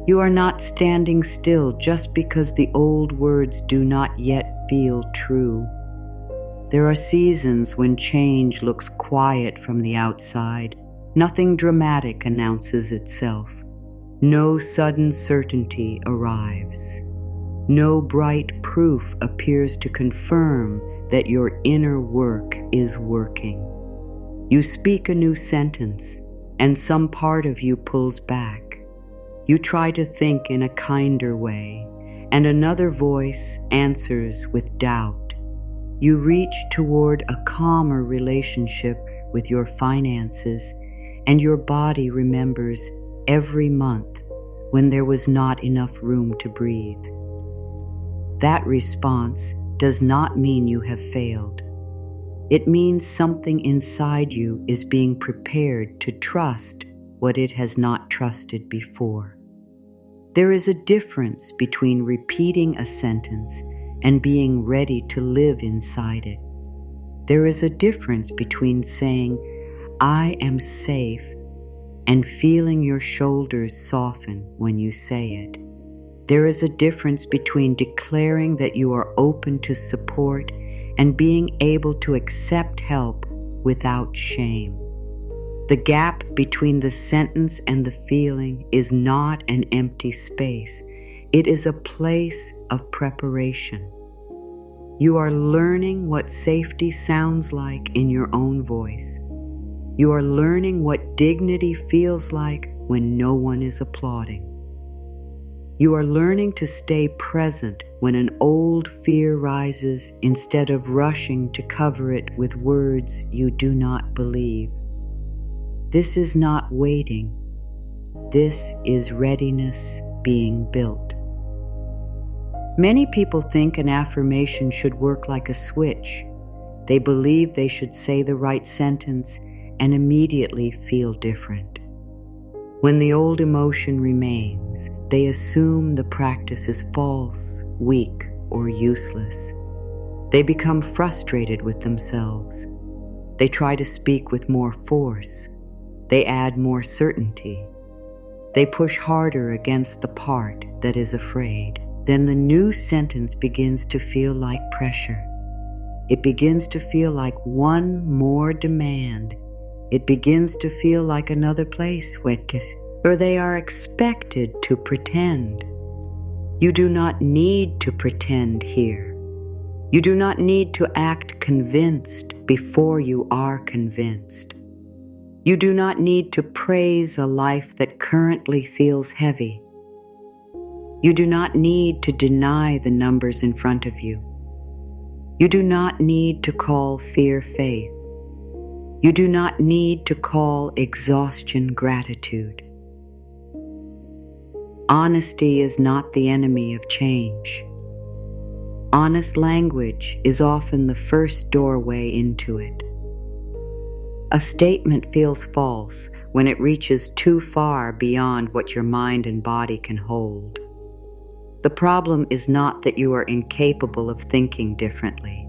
You are not standing still just because the old words do not yet feel true. There are seasons when change looks quiet from the outside. Nothing dramatic announces itself. No sudden certainty arrives. No bright proof appears to confirm that your inner work is working. You speak a new sentence, and some part of you pulls back. You try to think in a kinder way, and another voice answers with doubt. You reach toward a calmer relationship with your finances, and your body remembers every month when there was not enough room to breathe. That response does not mean you have failed. It means something inside you is being prepared to trust what it has not trusted before. There is a difference between repeating a sentence and being ready to live inside it. There is a difference between saying, "I am safe," and feeling your shoulders soften when you say it. There is a difference between declaring that you are open to support and being able to accept help without shame. The gap between the sentence and the feeling is not an empty space. It is a place of preparation. You are learning what safety sounds like in your own voice. You are learning what dignity feels like when no one is applauding. You are learning to stay present when an old fear rises instead of rushing to cover it with words you do not believe. This is not waiting. This is readiness being built. Many people think an affirmation should work like a switch. They believe they should say the right sentence and immediately feel different. When the old emotion remains, they assume the practice is false, weak, or useless. They become frustrated with themselves. They try to speak with more force. They add more certainty. They push harder against the part that is afraid. Then the new sentence begins to feel like pressure. It begins to feel like one more demand. It begins to feel like another place where they are expected to pretend. You do not need to pretend here. You do not need to act convinced before you are convinced. You do not need to praise a life that currently feels heavy. You do not need to deny the numbers in front of you. You do not need to call fear faith. You do not need to call exhaustion gratitude. Honesty is not the enemy of change. Honest language is often the first doorway into it. A statement feels false when it reaches too far beyond what your mind and body can hold. The problem is not that you are incapable of thinking differently.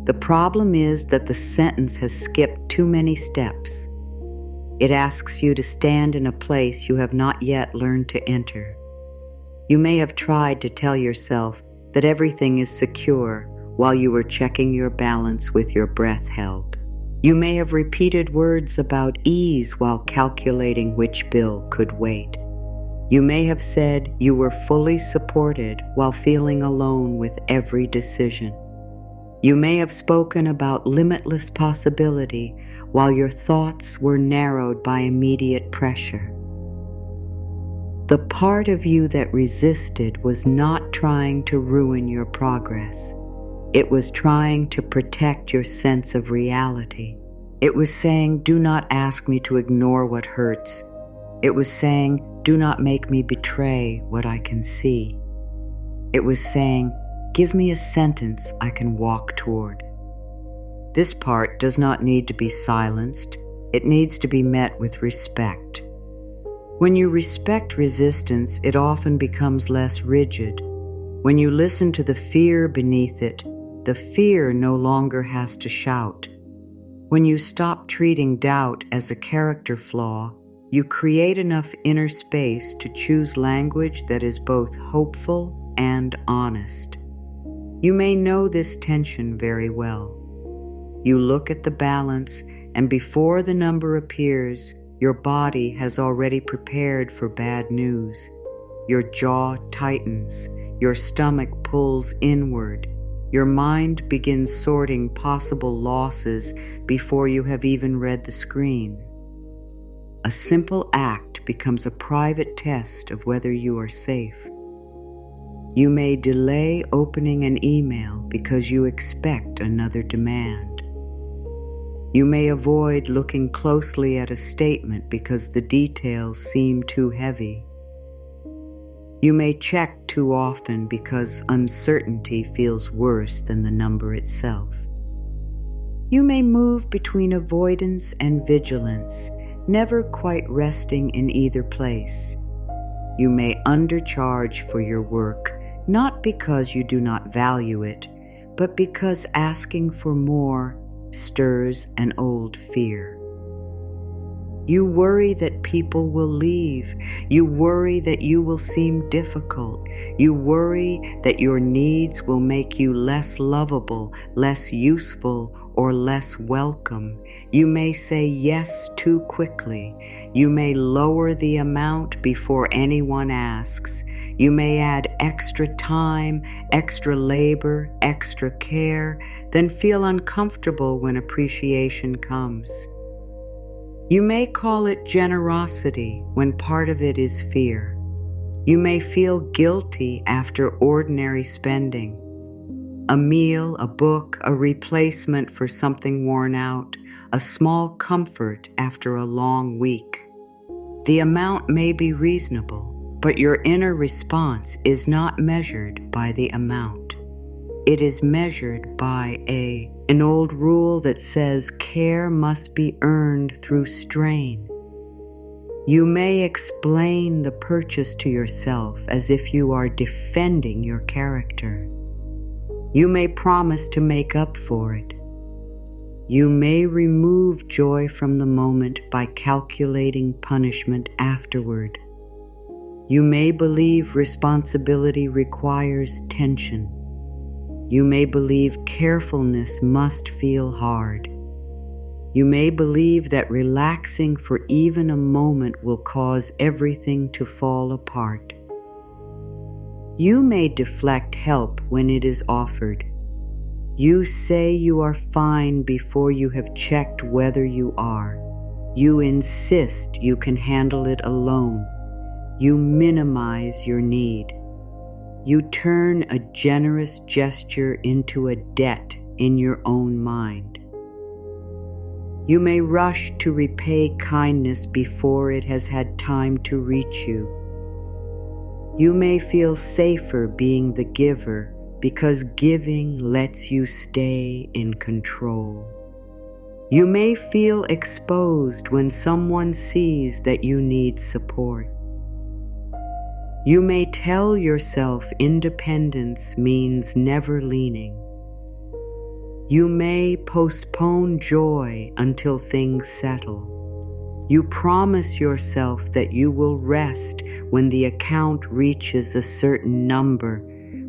The problem is that the sentence has skipped too many steps. It asks you to stand in a place you have not yet learned to enter. You may have tried to tell yourself that everything is secure while you were checking your balance with your breath held. You may have repeated words about ease while calculating which bill could wait. You may have said you were fully supported while feeling alone with every decision. You may have spoken about limitless possibility while your thoughts were narrowed by immediate pressure. The part of you that resisted was not trying to ruin your progress. It was trying to protect your sense of reality. It was saying, "Do not ask me to ignore what hurts." It was saying, "Do not make me betray what I can see." It was saying, "Give me a sentence I can walk toward." This part does not need to be silenced. It needs to be met with respect. When you respect resistance, it often becomes less rigid. When you listen to the fear beneath it, the fear no longer has to shout. When you stop treating doubt as a character flaw, You create enough inner space to choose language that is both hopeful and honest. You may know this tension very well. You look at the balance, and before the number appears, your body has already prepared for bad news. Your jaw tightens, your stomach pulls inward, your mind begins sorting possible losses before you have even read the screen. A simple act becomes a private test of whether you are safe. You may delay opening an email because you expect another demand. You may avoid looking closely at a statement because the details seem too heavy. You may check too often because uncertainty feels worse than the number itself. You may move between avoidance and vigilance, never quite resting in either place. You may undercharge for your work, not because you do not value it, but because asking for more stirs an old fear. You worry that people will leave. You worry that you will seem difficult. You worry that your needs will make you less lovable, less useful, or less welcome. You may say yes too quickly. You may lower the amount before anyone asks. You may add extra time, extra labor, extra care, then feel uncomfortable when appreciation comes. You may call it generosity when part of it is fear. You may feel guilty after ordinary spending. A meal, a book, a replacement for something worn out, a small comfort after a long week. The amount may be reasonable, but your inner response is not measured by the amount. It is measured by an old rule that says care must be earned through strain. You may explain the purchase to yourself as if you are defending your character. You may promise to make up for it. You may remove joy from the moment by calculating punishment afterward. You may believe responsibility requires tension. You may believe carefulness must feel hard. You may believe that relaxing for even a moment will cause everything to fall apart. You may deflect help when it is offered. You say you are fine before you have checked whether you are. You insist you can handle it alone. You minimize your need. You turn a generous gesture into a debt in your own mind. You may rush to repay kindness before it has had time to reach you. You may feel safer being the giver because giving lets you stay in control. You may feel exposed when someone sees that you need support. You may tell yourself independence means never leaning. You may postpone joy until things settle. You promise yourself that you will rest when the account reaches a certain number,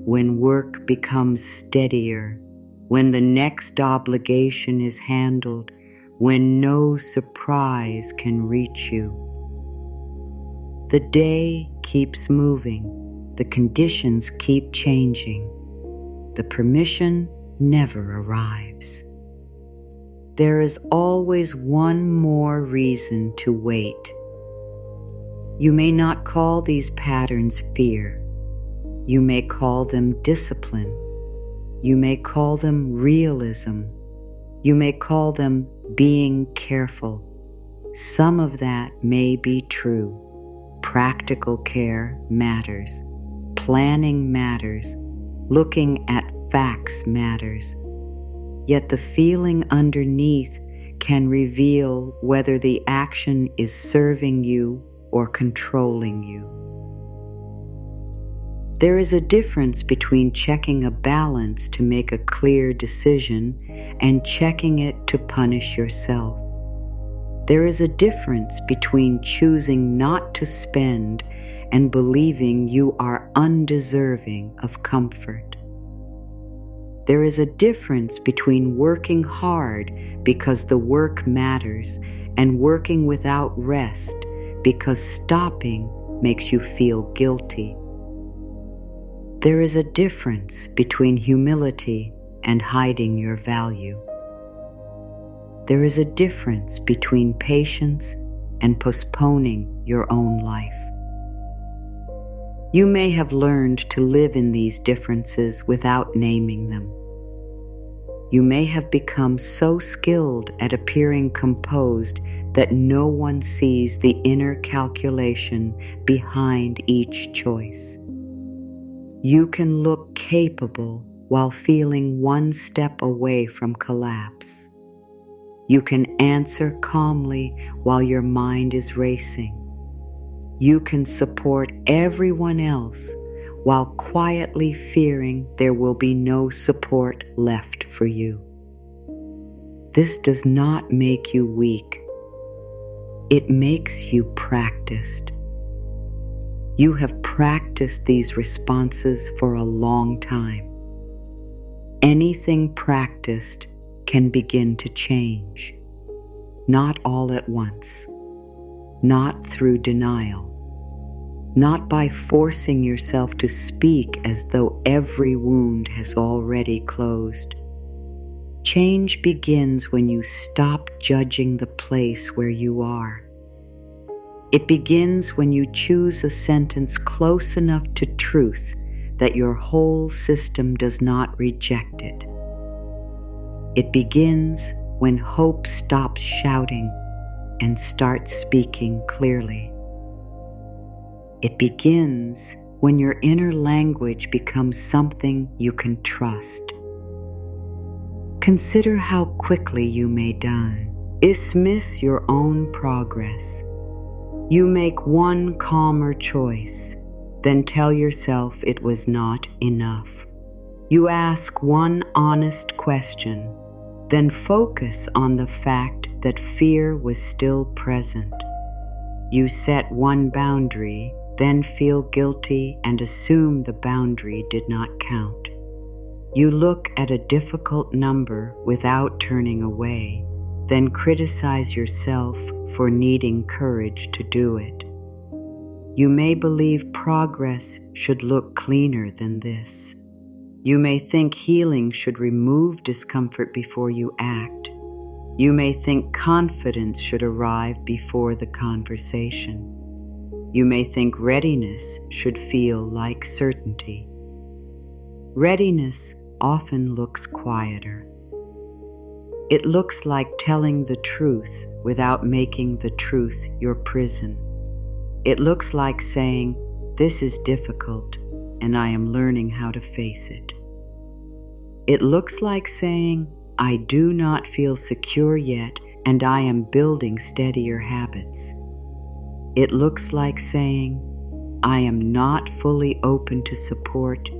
when work becomes steadier, when the next obligation is handled, when no surprise can reach you. The day keeps moving, the conditions keep changing, the permission never arrives. There is always one more reason to wait. You may not call these patterns fear. You may call them discipline. You may call them realism. You may call them being careful. Some of that may be true. Practical care matters. Planning matters. Looking at facts matters. Yet the feeling underneath can reveal whether the action is serving you or controlling you. There is a difference between checking a balance to make a clear decision and checking it to punish yourself. There is a difference between choosing not to spend and believing you are undeserving of comfort. There is a difference between working hard because the work matters and working without rest because stopping makes you feel guilty. There is a difference between humility and hiding your value. There is a difference between patience and postponing your own life. You may have learned to live in these differences without naming them. You may have become so skilled at appearing composed that no one sees the inner calculation behind each choice. You can look capable while feeling one step away from collapse. You can answer calmly while your mind is racing. You can support everyone else while quietly fearing there will be no support left for you. This does not make you weak. It makes you practiced. You have practiced these responses for a long time. Anything practiced can begin to change, not all at once, not through denial, not by forcing yourself to speak as though every wound has already closed. Change begins when you stop judging the place where you are. It begins when you choose a sentence close enough to truth that your whole system does not reject it. It begins when hope stops shouting and starts speaking clearly. It begins when your inner language becomes something you can trust. Consider how quickly you may dismiss your own progress. You make one calmer choice, then tell yourself it was not enough. You ask one honest question, then focus on the fact that fear was still present. You set one boundary, then feel guilty and assume the boundary did not count. You look at a difficult number without turning away, then criticize yourself for needing courage to do it. You may believe progress should look cleaner than this. You may think healing should remove discomfort before you act. You may think confidence should arrive before the conversation. You may think readiness should feel like certainty. Readiness often looks quieter. It looks like telling the truth without making the truth your prison. It looks like saying, "This is difficult, and I am learning how to face it." It looks like saying, "I do not feel secure yet, and I am building steadier habits." It looks like saying, "I am not fully open to support,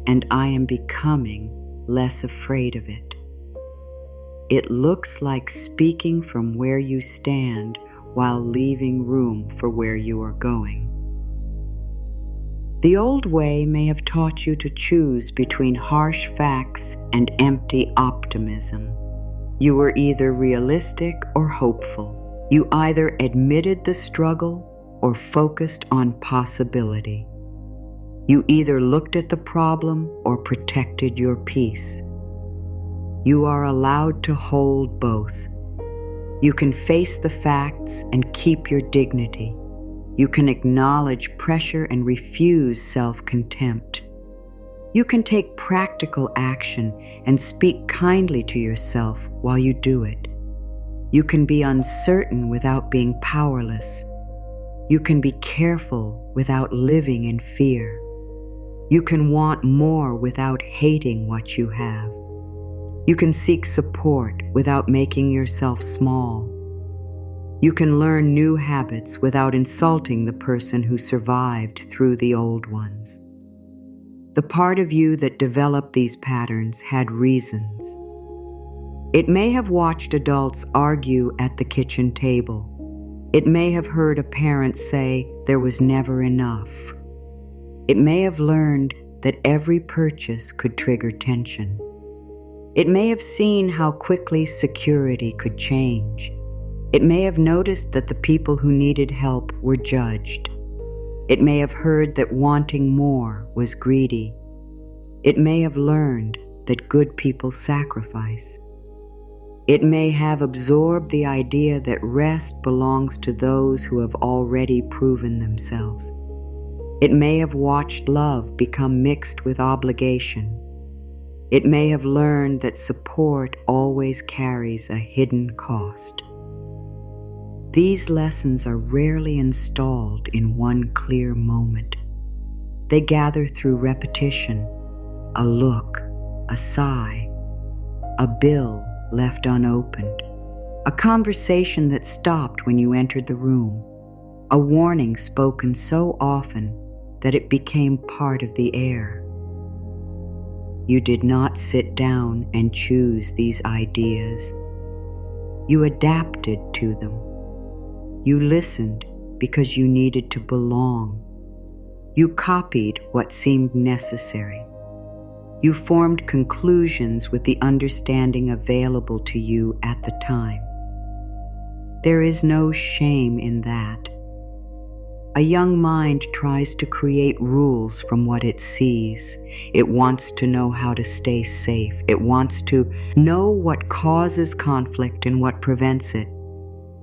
and I am becoming less afraid of it." It looks like speaking from where you stand while leaving room for where you are going. The old way may have taught you to choose between harsh facts and empty optimism. You were either realistic or hopeful. You either admitted the struggle or focused on possibility. You either looked at the problem or protected your peace. You are allowed to hold both. You can face the facts and keep your dignity. You can acknowledge pressure and refuse self-contempt. You can take practical action and speak kindly to yourself while you do it. You can be uncertain without being powerless. You can be careful without living in fear. You can want more without hating what you have. You can seek support without making yourself small. You can learn new habits without insulting the person who survived through the old ones. The part of you that developed these patterns had reasons. It may have watched adults argue at the kitchen table. It may have heard a parent say there was never enough. It may have learned that every purchase could trigger tension. It may have seen how quickly security could change. It may have noticed that the people who needed help were judged. It may have heard that wanting more was greedy. It may have learned that good people sacrifice. It may have absorbed the idea that rest belongs to those who have already proven themselves. It may have watched love become mixed with obligation. It may have learned that support always carries a hidden cost. These lessons are rarely installed in one clear moment. They gather through repetition, a look, a sigh, a bill left unopened, a conversation that stopped when you entered the room, a warning spoken so often that it became part of the air. You did not sit down and choose these ideas. You adapted to them. You listened because you needed to belong. You copied what seemed necessary. You formed conclusions with the understanding available to you at the time. There is no shame in that. A young mind tries to create rules from what it sees. It wants to know how to stay safe. It wants to know what causes conflict and what prevents it.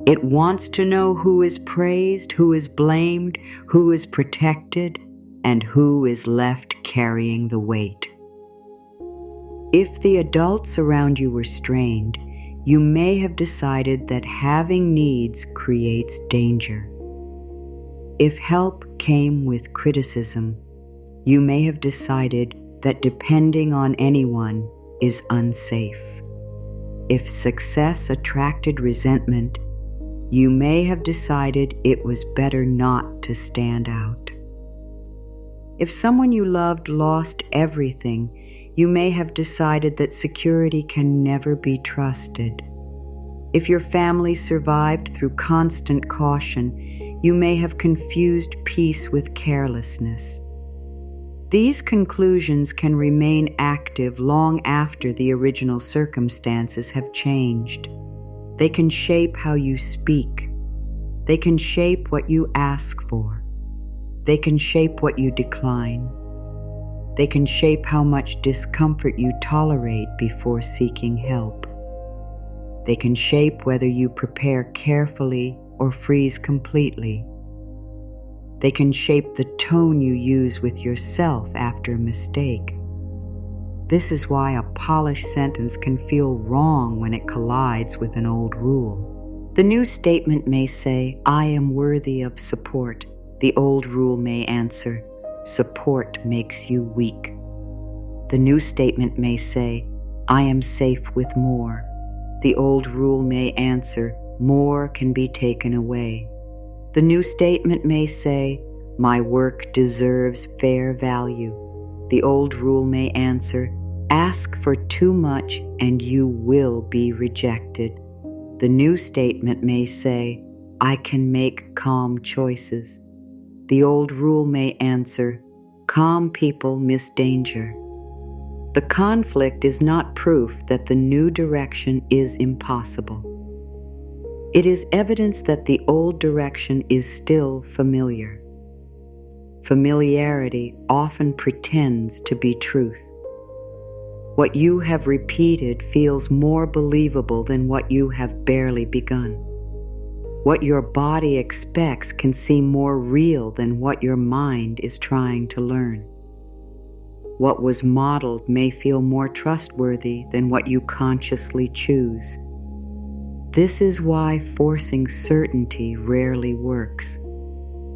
It wants to know who is praised, who is blamed, who is protected, and who is left carrying the weight. If the adults around you were strained, you may have decided that having needs creates danger. If help came with criticism, you may have decided that depending on anyone is unsafe. If success attracted resentment, you may have decided it was better not to stand out. If someone you loved lost everything, you may have decided that security can never be trusted. If your family survived through constant caution, you may have confused peace with carelessness. These conclusions can remain active long after the original circumstances have changed. They can shape how you speak. They can shape what you ask for. They can shape what you decline. They can shape how much discomfort you tolerate before seeking help. They can shape whether you prepare carefully or freeze completely. They can shape the tone you use with yourself after a mistake. This is why a polished sentence can feel wrong when it collides with an old rule. The new statement may say, "I am worthy of support." The old rule may answer, "Support makes you weak." The new statement may say, "I am safe with more." The old rule may answer, "More can be taken away." The new statement may say, "My work deserves fair value." The old rule may answer, "Ask for too much and you will be rejected." The new statement may say, "I can make calm choices." The old rule may answer, "Calm people miss danger." The conflict is not proof that the new direction is impossible. It is evidence that the old direction is still familiar. Familiarity often pretends to be truth. What you have repeated feels more believable than what you have barely begun. What your body expects can seem more real than what your mind is trying to learn. What was modeled may feel more trustworthy than what you consciously choose. This is why forcing certainty rarely works.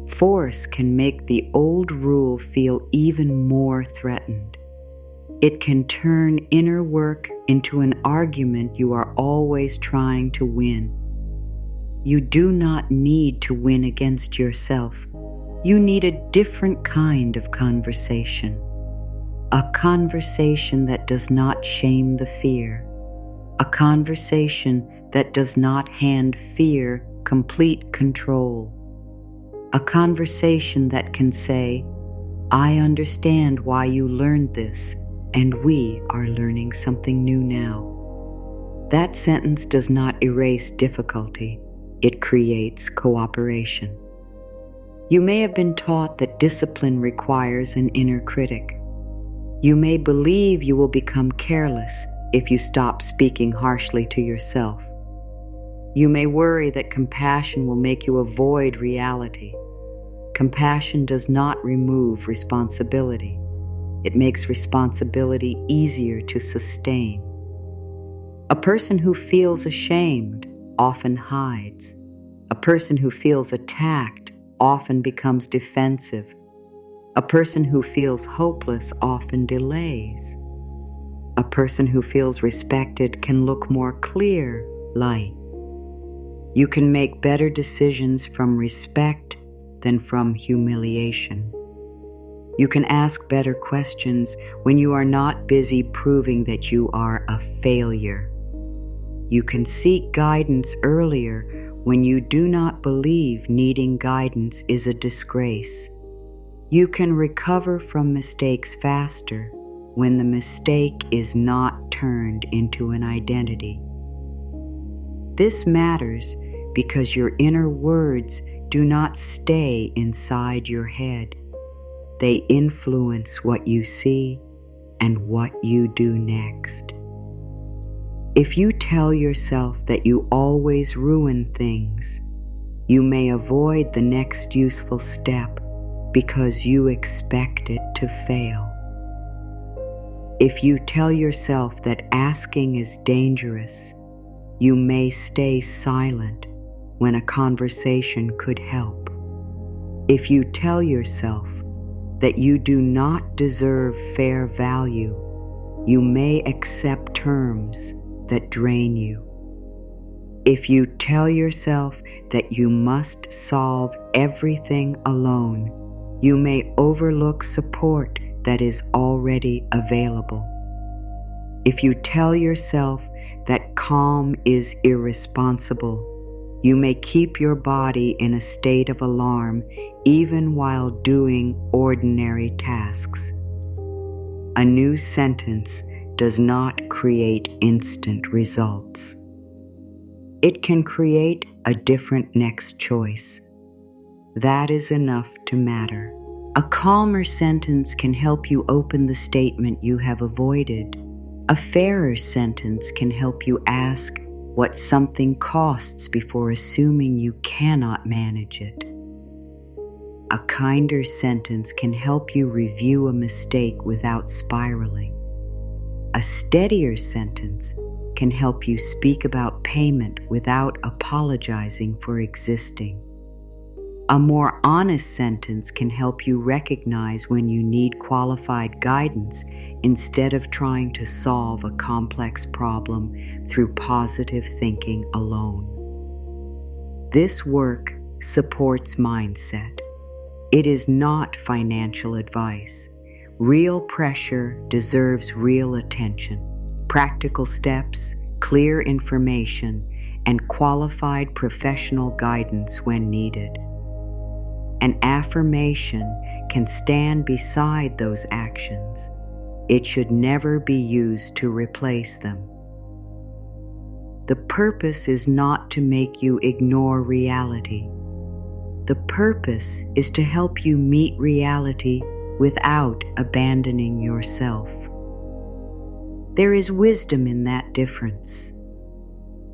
Force can make the old rule feel even more threatened. It can turn inner work into an argument you are always trying to win. You do not need to win against yourself. You need a different kind of conversation. A conversation that does not shame the fear. a conversation that does not hand fear complete control, a conversation that can say, "I understand why you learned this, and we are learning something new now." That sentence does not erase difficulty, it creates cooperation. You may have been taught that discipline requires an inner critic. You may believe you will become careless if you stop speaking harshly to yourself. You may worry that compassion will make you avoid reality. Compassion does not remove responsibility. It makes responsibility easier to sustain. A person who feels ashamed often hides. A person who feels attacked often becomes defensive. A person who feels hopeless often delays. A person who feels respected can look more clear light. You can make better decisions from respect than from humiliation. You can ask better questions when you are not busy proving that you are a failure. You can seek guidance earlier when you do not believe needing guidance is a disgrace. You can recover from mistakes faster when the mistake is not turned into an identity. This matters because your inner words do not stay inside your head. They influence what you see and what you do next. If you tell yourself that you always ruin things, you may avoid the next useful step because you expect it to fail. If you tell yourself that asking is dangerous, you may stay silent when a conversation could help. If you tell yourself that you do not deserve fair value, you may accept terms that drain you. If you tell yourself that you must solve everything alone, you may overlook support that is already available. If you tell yourself that calm is irresponsible, you may keep your body in a state of alarm even while doing ordinary tasks. A new sentence does not create instant results. It can create a different next choice. That is enough to matter. A calmer sentence can help you open the statement you have avoided. A fairer sentence can help you ask what something costs before assuming you cannot manage it. A kinder sentence can help you review a mistake without spiraling. A steadier sentence can help you speak about payment without apologizing for existing. A more honest sentence can help you recognize when you need qualified guidance instead of trying to solve a complex problem through positive thinking alone. This work supports mindset. It is not financial advice. Real pressure deserves real attention, practical steps, clear information, and qualified professional guidance when needed. An affirmation can stand beside those actions. It should never be used to replace them. The purpose is not to make you ignore reality. The purpose is to help you meet reality without abandoning yourself. There is wisdom in that difference.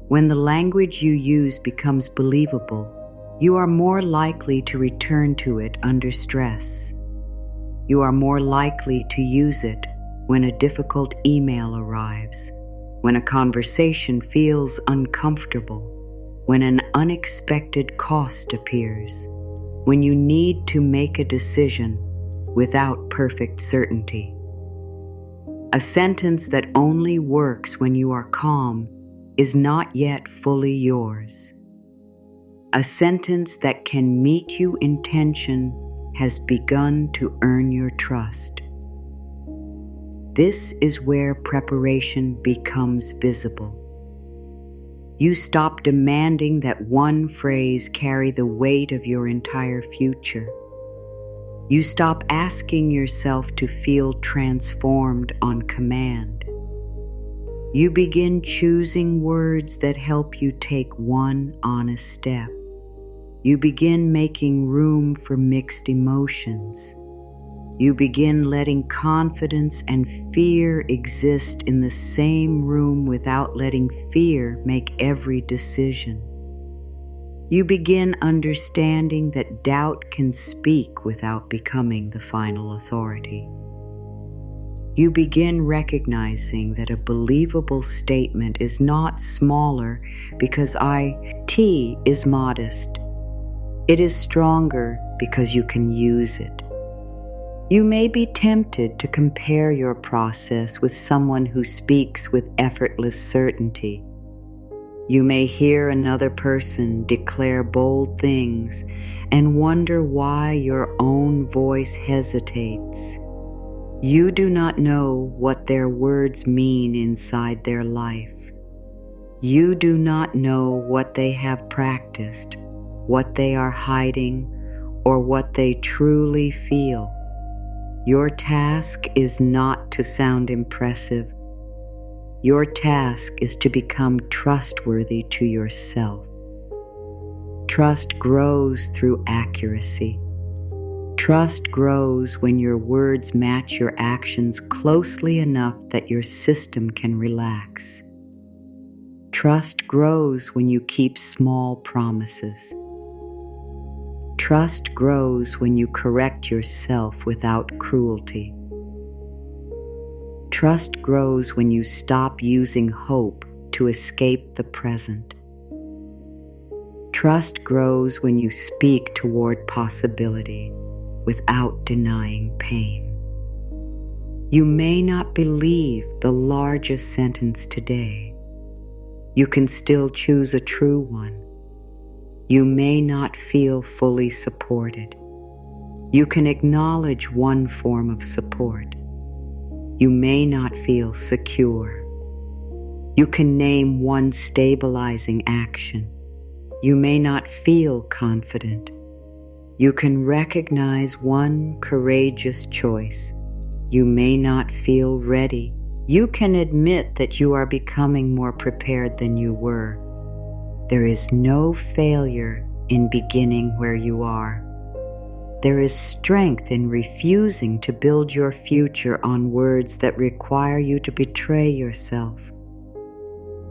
When the language you use becomes believable, you are more likely to return to it under stress. You are more likely to use it when a difficult email arrives, when a conversation feels uncomfortable, when an unexpected cost appears, when you need to make a decision without perfect certainty. A sentence that only works when you are calm is not yet fully yours. A sentence that can meet you in tension has begun to earn your trust. This is where preparation becomes visible. You stop demanding that one phrase carry the weight of your entire future. You stop asking yourself to feel transformed on command. You begin choosing words that help you take one honest step. You begin making room for mixed emotions. You begin letting confidence and fear exist in the same room without letting fear make every decision. You begin understanding that doubt can speak without becoming the final authority. You begin recognizing that a believable statement is not smaller because IT is modest. It is stronger because you can use it. You may be tempted to compare your process with someone who speaks with effortless certainty. You may hear another person declare bold things and wonder why your own voice hesitates. You do not know what their words mean inside their life. You do not know what they have practiced, what they are hiding, or what they truly feel. Your task is not to sound impressive. Your task is to become trustworthy to yourself. Trust grows through accuracy. Trust grows when your words match your actions closely enough that your system can relax. Trust grows when you keep small promises. Trust grows when you correct yourself without cruelty. Trust grows when you stop using hope to escape the present. Trust grows when you speak toward possibility without denying pain. You may not believe the largest sentence today. You can still choose a true one. You may not feel fully supported. You can acknowledge one form of support. You may not feel secure. You can name one stabilizing action. You may not feel confident. You can recognize one courageous choice. You may not feel ready. You can admit that you are becoming more prepared than you were. There is no failure in beginning where you are. There is strength in refusing to build your future on words that require you to betray yourself.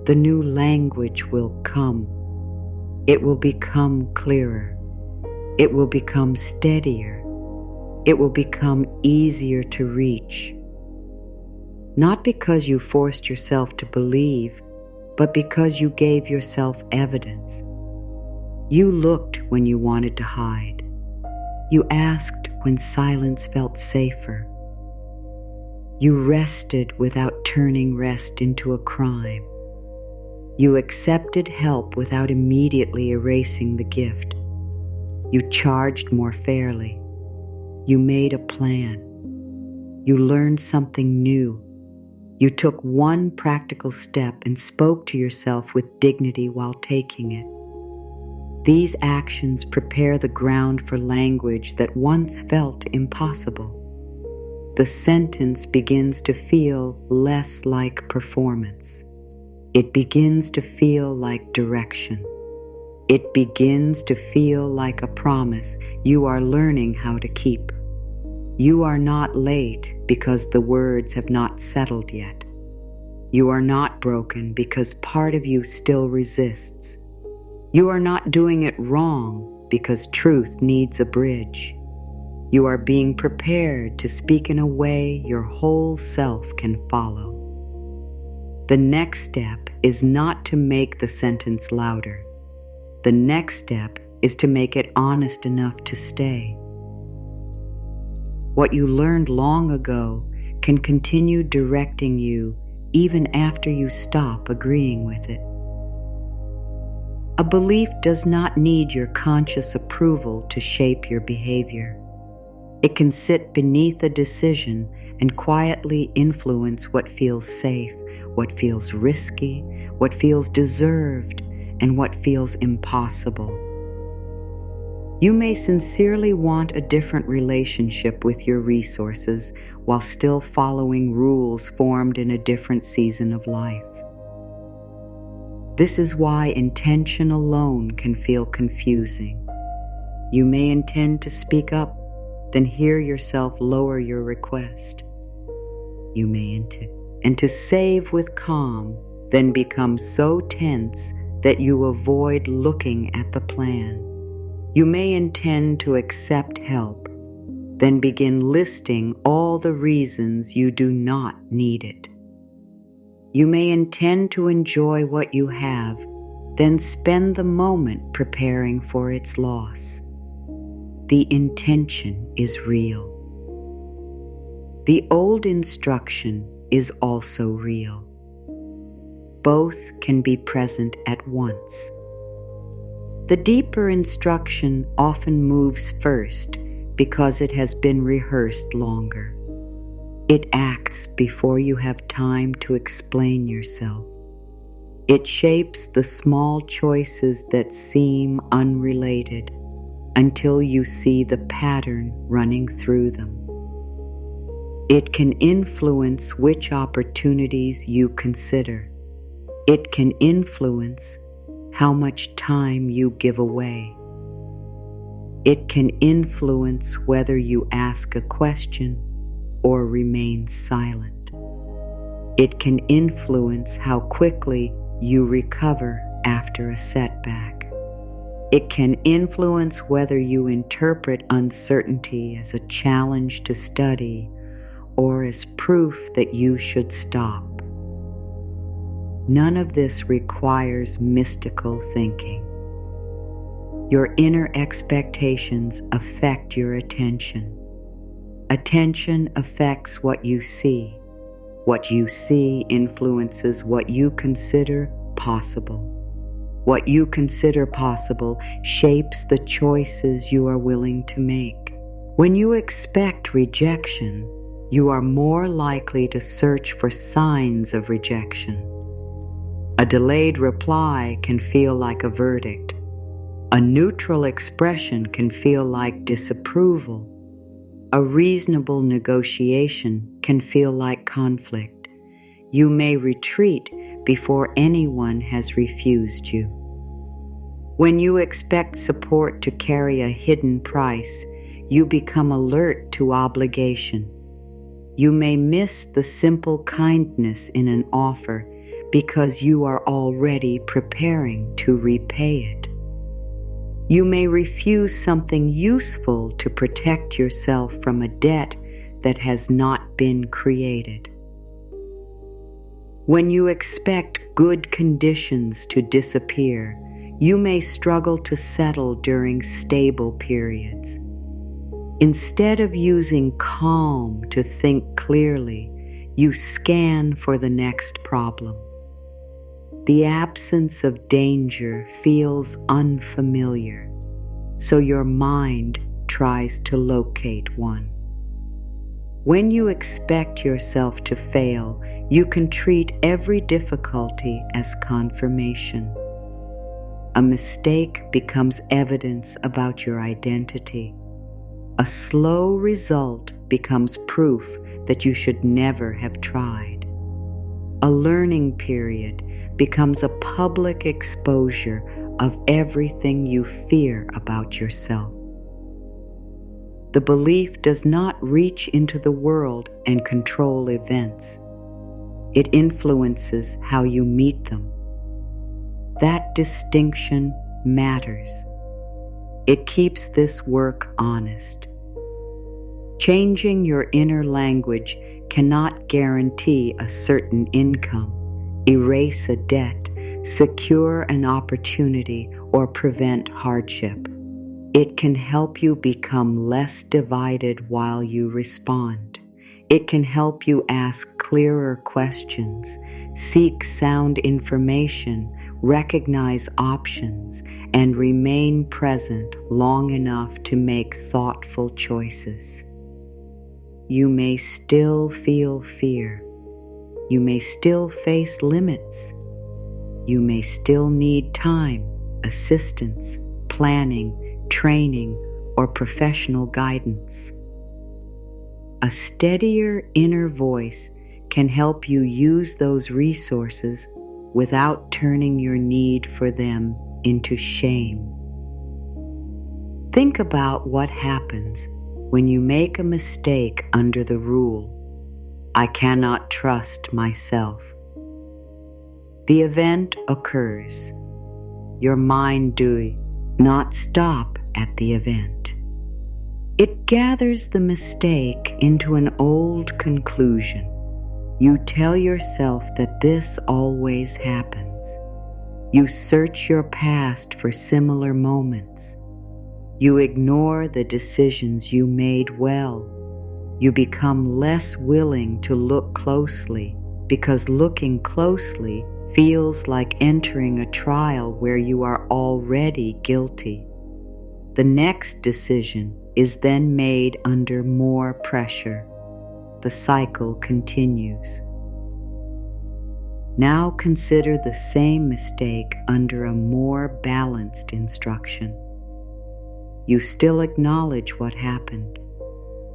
The new language will come. It will become clearer. It will become steadier. It will become easier to reach. Not because you forced yourself to believe, but because you gave yourself evidence. You looked when you wanted to hide. You asked when silence felt safer. You rested without turning rest into a crime. You accepted help without immediately erasing the gift. You charged more fairly. You made a plan. You learned something new. You took one practical step and spoke to yourself with dignity while taking it. These actions prepare the ground for language that once felt impossible. The sentence begins to feel less like performance. It begins to feel like direction. It begins to feel like a promise you are learning how to keep. You are not late because the words have not settled yet. You are not broken because part of you still resists. You are not doing it wrong because truth needs a bridge. You are being prepared to speak in a way your whole self can follow. The next step is not to make the sentence louder. The next step is to make it honest enough to stay. What you learned long ago can continue directing you even after you stop agreeing with it. A belief does not need your conscious approval to shape your behavior. It can sit beneath a decision and quietly influence what feels safe, what feels risky, what feels deserved, and what feels impossible. You may sincerely want a different relationship with your resources while still following rules formed in a different season of life. This is why intention alone can feel confusing. You may intend to speak up, then hear yourself lower your request. You may intend to save with calm, then become so tense that you avoid looking at the plan. You may intend to accept help, then begin listing all the reasons you do not need it. You may intend to enjoy what you have, then spend the moment preparing for its loss. The intention is real. The old instruction is also real. Both can be present at once. The deeper instruction often moves first because it has been rehearsed longer. It acts before you have time to explain yourself. It shapes the small choices that seem unrelated until you see the pattern running through them. It can influence which opportunities you consider. It can influence how much time you give away. It can influence whether you ask a question or remain silent. It can influence how quickly you recover after a setback. It can influence whether you interpret uncertainty as a challenge to study or as proof that you should stop. None of this requires mystical thinking. Your inner expectations affect your attention. Attention affects what you see. What you see influences what you consider possible. What you consider possible shapes the choices you are willing to make. When you expect rejection, you are more likely to search for signs of rejection. A delayed reply can feel like a verdict. A neutral expression can feel like disapproval. A reasonable negotiation can feel like conflict. You may retreat before anyone has refused you. When you expect support to carry a hidden price, you become alert to obligation. You may miss the simple kindness in an offer because you are already preparing to repay it. You may refuse something useful to protect yourself from a debt that has not been created. When you expect good conditions to disappear, you may struggle to settle during stable periods. Instead of using calm to think clearly, you scan for the next problem. The absence of danger feels unfamiliar, so your mind tries to locate one. When you expect yourself to fail, you can treat every difficulty as confirmation. A mistake becomes evidence about your identity. A slow result becomes proof that you should never have tried. A learning period becomes a public exposure of everything you fear about yourself. The belief does not reach into the world and control events. It influences how you meet them. That distinction matters. It keeps this work honest. Changing your inner language cannot guarantee a certain income, erase a debt, secure an opportunity, or prevent hardship. It can help you become less divided while you respond. It can help you ask clearer questions, seek sound information, recognize options, and remain present long enough to make thoughtful choices. You may still feel fear. You may still face limits. you may still need time, assistance, planning, training, or professional guidance. A steadier inner voice can help you use those resources without turning your need for them into shame. Think about what happens when you make a mistake under the rule, "I cannot trust myself." The event occurs. Your mind does not stop at the event. It gathers the mistake into an old conclusion. You tell yourself that this always happens. You search your past for similar moments. You ignore the decisions you made well. You become less willing to look closely because looking closely feels like entering a trial where you are already guilty. The next decision is then made under more pressure. The cycle continues. Now consider the same mistake under a more balanced instruction. You still acknowledge what happened.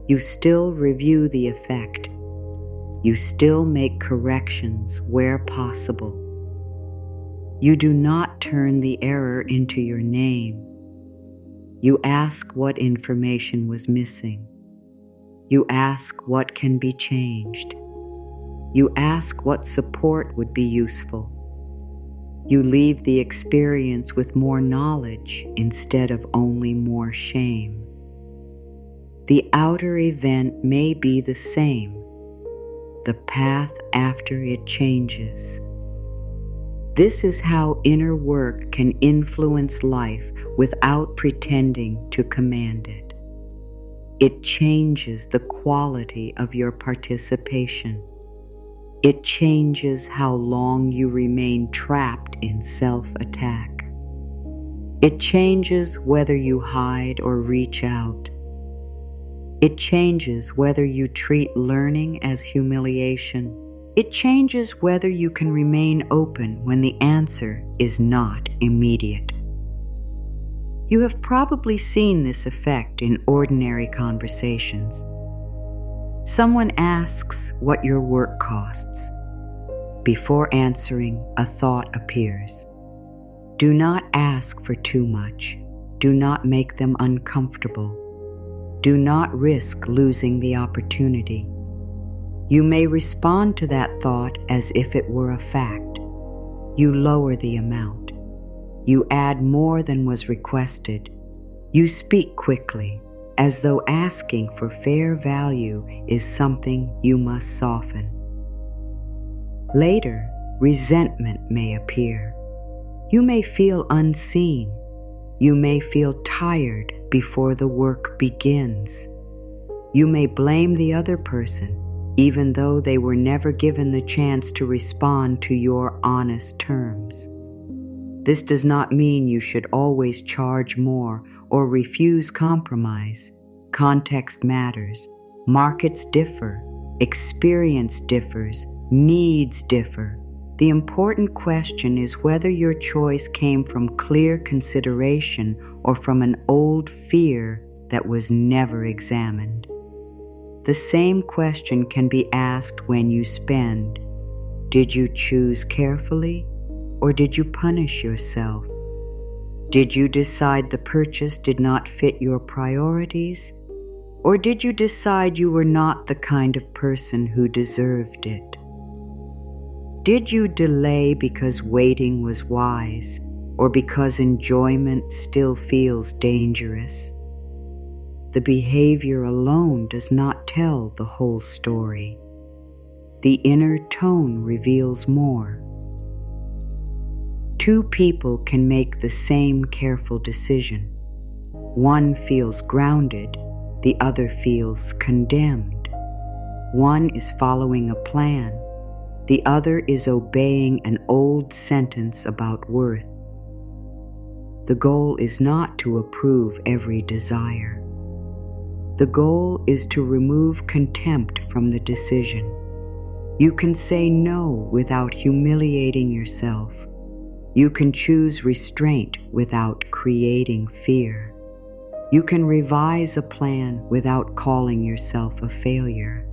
You still review the effect. You still make corrections where possible. You do not turn the error into your name. You ask what information was missing. You ask what can be changed. You ask what support would be useful. You leave the experience with more knowledge instead of only more shame. The outer event may be the same. The path after it changes. This is how inner work can influence life without pretending to command it. It changes the quality of your participation. It changes how long you remain trapped in self-attack. It changes whether you hide or reach out. It changes whether you treat learning as humiliation. It changes whether you can remain open when the answer is not immediate. You have probably seen this effect in ordinary conversations. Someone asks what your work costs. Before answering, a thought appears. Do not ask for too much. Do not make them uncomfortable. Do not risk losing the opportunity. You may respond to that thought as if it were a fact. You lower the amount. You add more than was requested. You speak quickly, as though asking for fair value is something you must soften. Later, resentment may appear. You may feel unseen. You may feel tired before the work begins. You may blame the other person, even though they were never given the chance to respond to your honest terms. This does not mean you should always charge more or refuse compromise. Context matters. Markets differ. Experience differs. Needs differ. The important question is whether your choice came from clear consideration or from an old fear that was never examined. The same question can be asked when you spend. Did you choose carefully, or did you punish yourself? Did you decide the purchase did not fit your priorities, or did you decide you were not the kind of person who deserved it? Did you delay because waiting was wise, or because enjoyment still feels dangerous? The behavior alone does not tell the whole story. The inner tone reveals more. Two people can make the same careful decision. One feels grounded, the other feels condemned. One is following a plan, the other is obeying an old sentence about worth. The goal is not to approve every desire. The goal is to remove contempt from the decision. You can say no without humiliating yourself. You can choose restraint without creating fear. You can revise a plan without calling yourself a failure.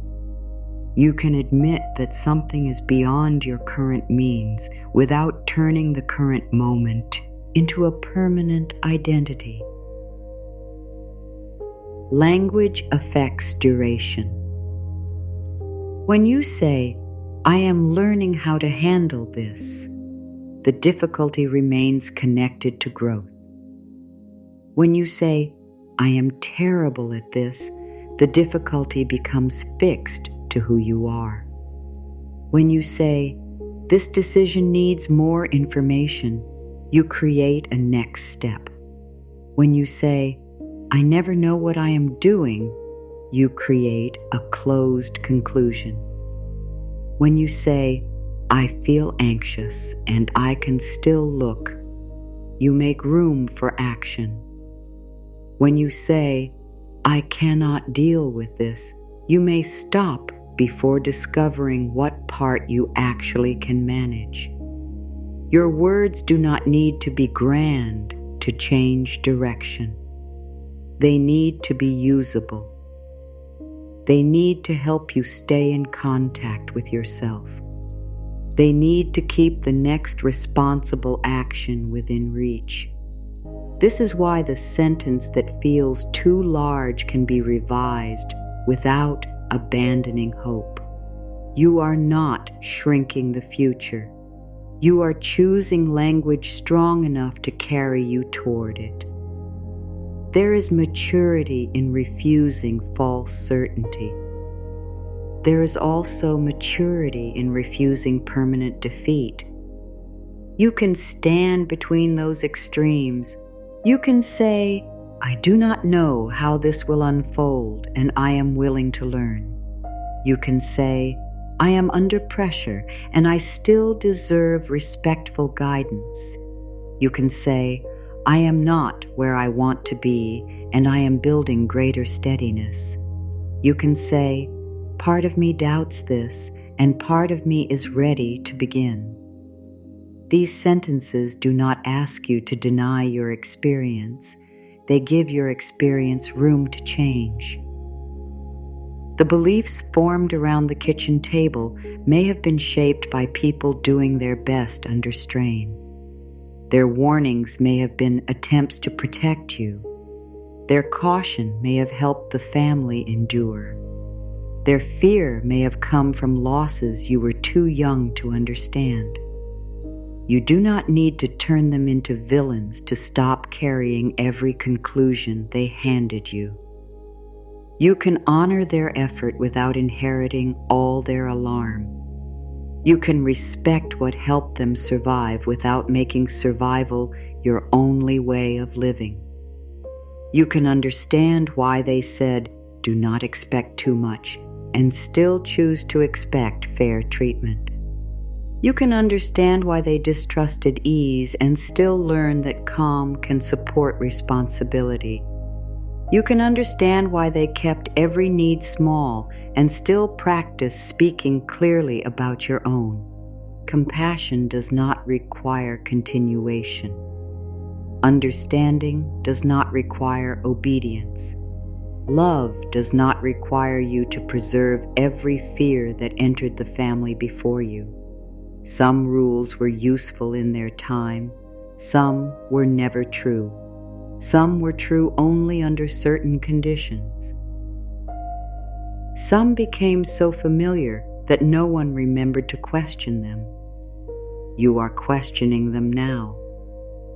You can admit that something is beyond your current means without turning the current moment into a permanent identity. Language affects duration. When you say, "I am learning how to handle this," the difficulty remains connected to growth. When you say, "I am terrible at this," the difficulty becomes fixed to who you are. When you say, "This decision needs more information," you create a next step. When you say, "I never know what I am doing," you create a closed conclusion. When you say, "I feel anxious and I can still look," you make room for action. When you say, "I cannot deal with this," you may stop before discovering what part you actually can manage. Your words do not need to be grand to change direction. They need to be usable. They need to help you stay in contact with yourself. They need to keep the next responsible action within reach. This is why the sentence that feels too large can be revised without abandoning hope. You are not shrinking the future. You are choosing language strong enough to carry you toward it. There is maturity in refusing false certainty. There is also maturity in refusing permanent defeat. You can stand between those extremes. You can say, "I do not know how this will unfold, and I am willing to learn." You can say, "I am under pressure, and I still deserve respectful guidance." You can say, "I am not where I want to be, and I am building greater steadiness." You can say, "Part of me doubts this, and part of me is ready to begin." These sentences do not ask you to deny your experience. They give your experience room to change. The beliefs formed around the kitchen table may have been shaped by people doing their best under strain. Their warnings may have been attempts to protect you. Their caution may have helped the family endure. Their fear may have come from losses you were too young to understand. You do not need to turn them into villains to stop carrying every conclusion they handed you. You can honor their effort without inheriting all their alarm. You can respect what helped them survive without making survival your only way of living. You can understand why they said, "Do not expect too much," and still choose to expect fair treatment. You can understand why they distrusted ease and still learn that calm can support responsibility. You can understand why they kept every need small and still practice speaking clearly about your own. Compassion does not require continuation. Understanding does not require obedience. Love does not require you to preserve every fear that entered the family before you. Some rules were useful in their time. Some were never true. Some were true only under certain conditions. Some became so familiar that no one remembered to question them. You are questioning them now.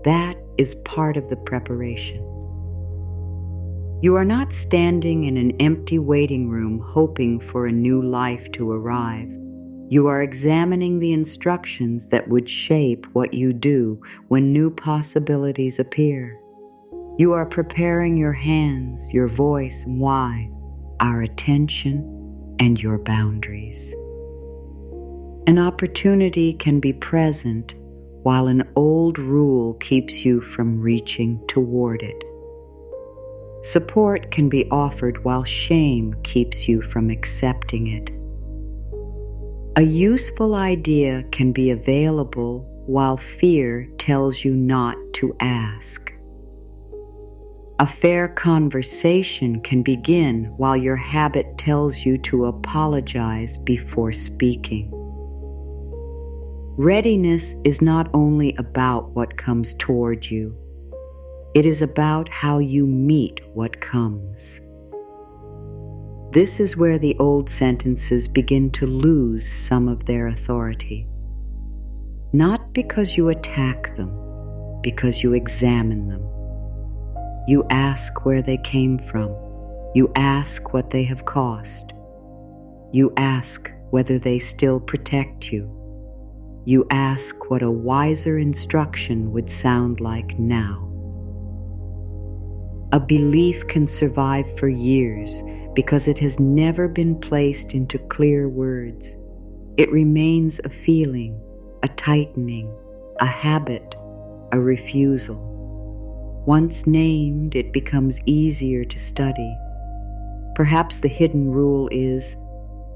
That is part of the preparation. You are not standing in an empty waiting room hoping for a new life to arrive. You are examining the instructions that would shape what you do when new possibilities appear. You are preparing your hands, your voice, and why, our attention, and your boundaries. An opportunity can be present while an old rule keeps you from reaching toward it. Support can be offered while shame keeps you from accepting it. A useful idea can be available while fear tells you not to ask. A fair conversation can begin while your habit tells you to apologize before speaking. Readiness is not only about what comes toward you, it is about how you meet what comes. This is where the old sentences begin to lose some of their authority. Not because you attack them, because you examine them. You ask where they came from. You ask what they have cost. You ask whether they still protect you. You ask what a wiser instruction would sound like now. A belief can survive for years because it has never been placed into clear words. It remains a feeling, a tightening, a habit, a refusal. Once named, it becomes easier to study. Perhaps the hidden rule is,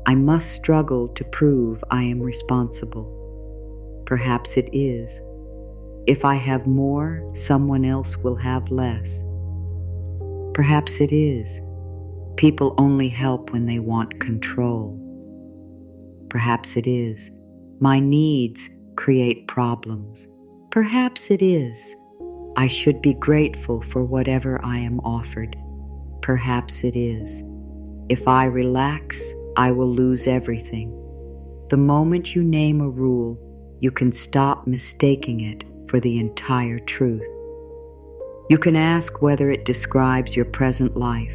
I must struggle to prove I am responsible. Perhaps it is, if I have more, someone else will have less. Perhaps it is, people only help when they want control. Perhaps it is, my needs create problems. Perhaps it is, I should be grateful for whatever I am offered. Perhaps it is, if I relax, I will lose everything. The moment you name a rule, you can stop mistaking it for the entire truth. You can ask whether it describes your present life.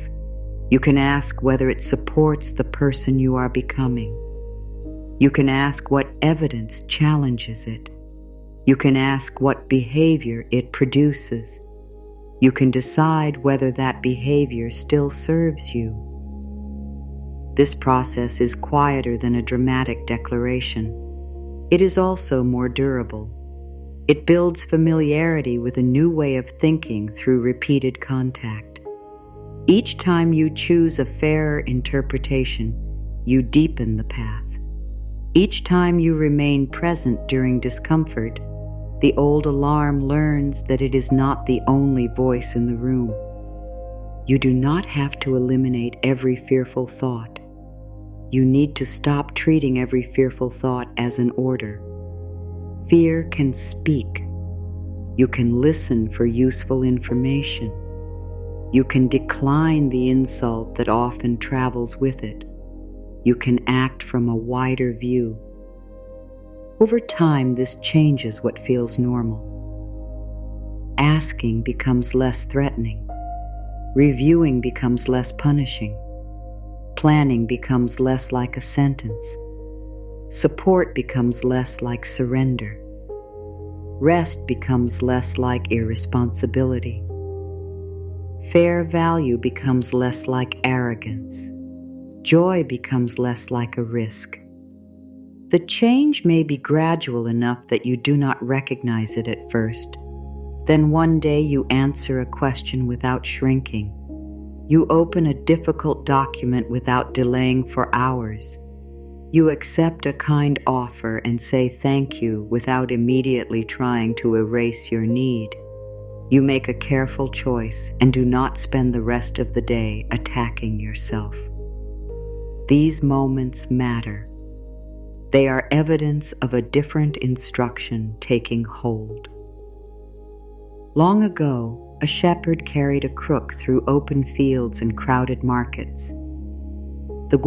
You can ask whether it supports the person you are becoming. You can ask what evidence challenges it. You can ask what behavior it produces. You can decide whether that behavior still serves you. This process is quieter than a dramatic declaration. It is also more durable. It builds familiarity with a new way of thinking through repeated contact. Each time you choose a fairer interpretation, you deepen the path. Each time you remain present during discomfort, the old alarm learns that it is not the only voice in the room. You do not have to eliminate every fearful thought. You need to stop treating every fearful thought as an order. Fear can speak. You can listen for useful information. You can decline the insult that often travels with it. You can act from a wider view. Over time, this changes what feels normal. Asking becomes less threatening. Reviewing becomes less punishing. Planning becomes less like a sentence. Support becomes less like surrender. Rest becomes less like irresponsibility. Fair value becomes less like arrogance. Joy becomes less like a risk. The change may be gradual enough that you do not recognize it at first. Then one day you answer a question without shrinking. You open a difficult document without delaying for hours. You accept a kind offer and say thank you without immediately trying to erase your need. You make a careful choice and do not spend the rest of the day attacking yourself. These moments matter. They are evidence of a different instruction taking hold. Long ago, a shepherd carried a crook through open fields and crowded markets. The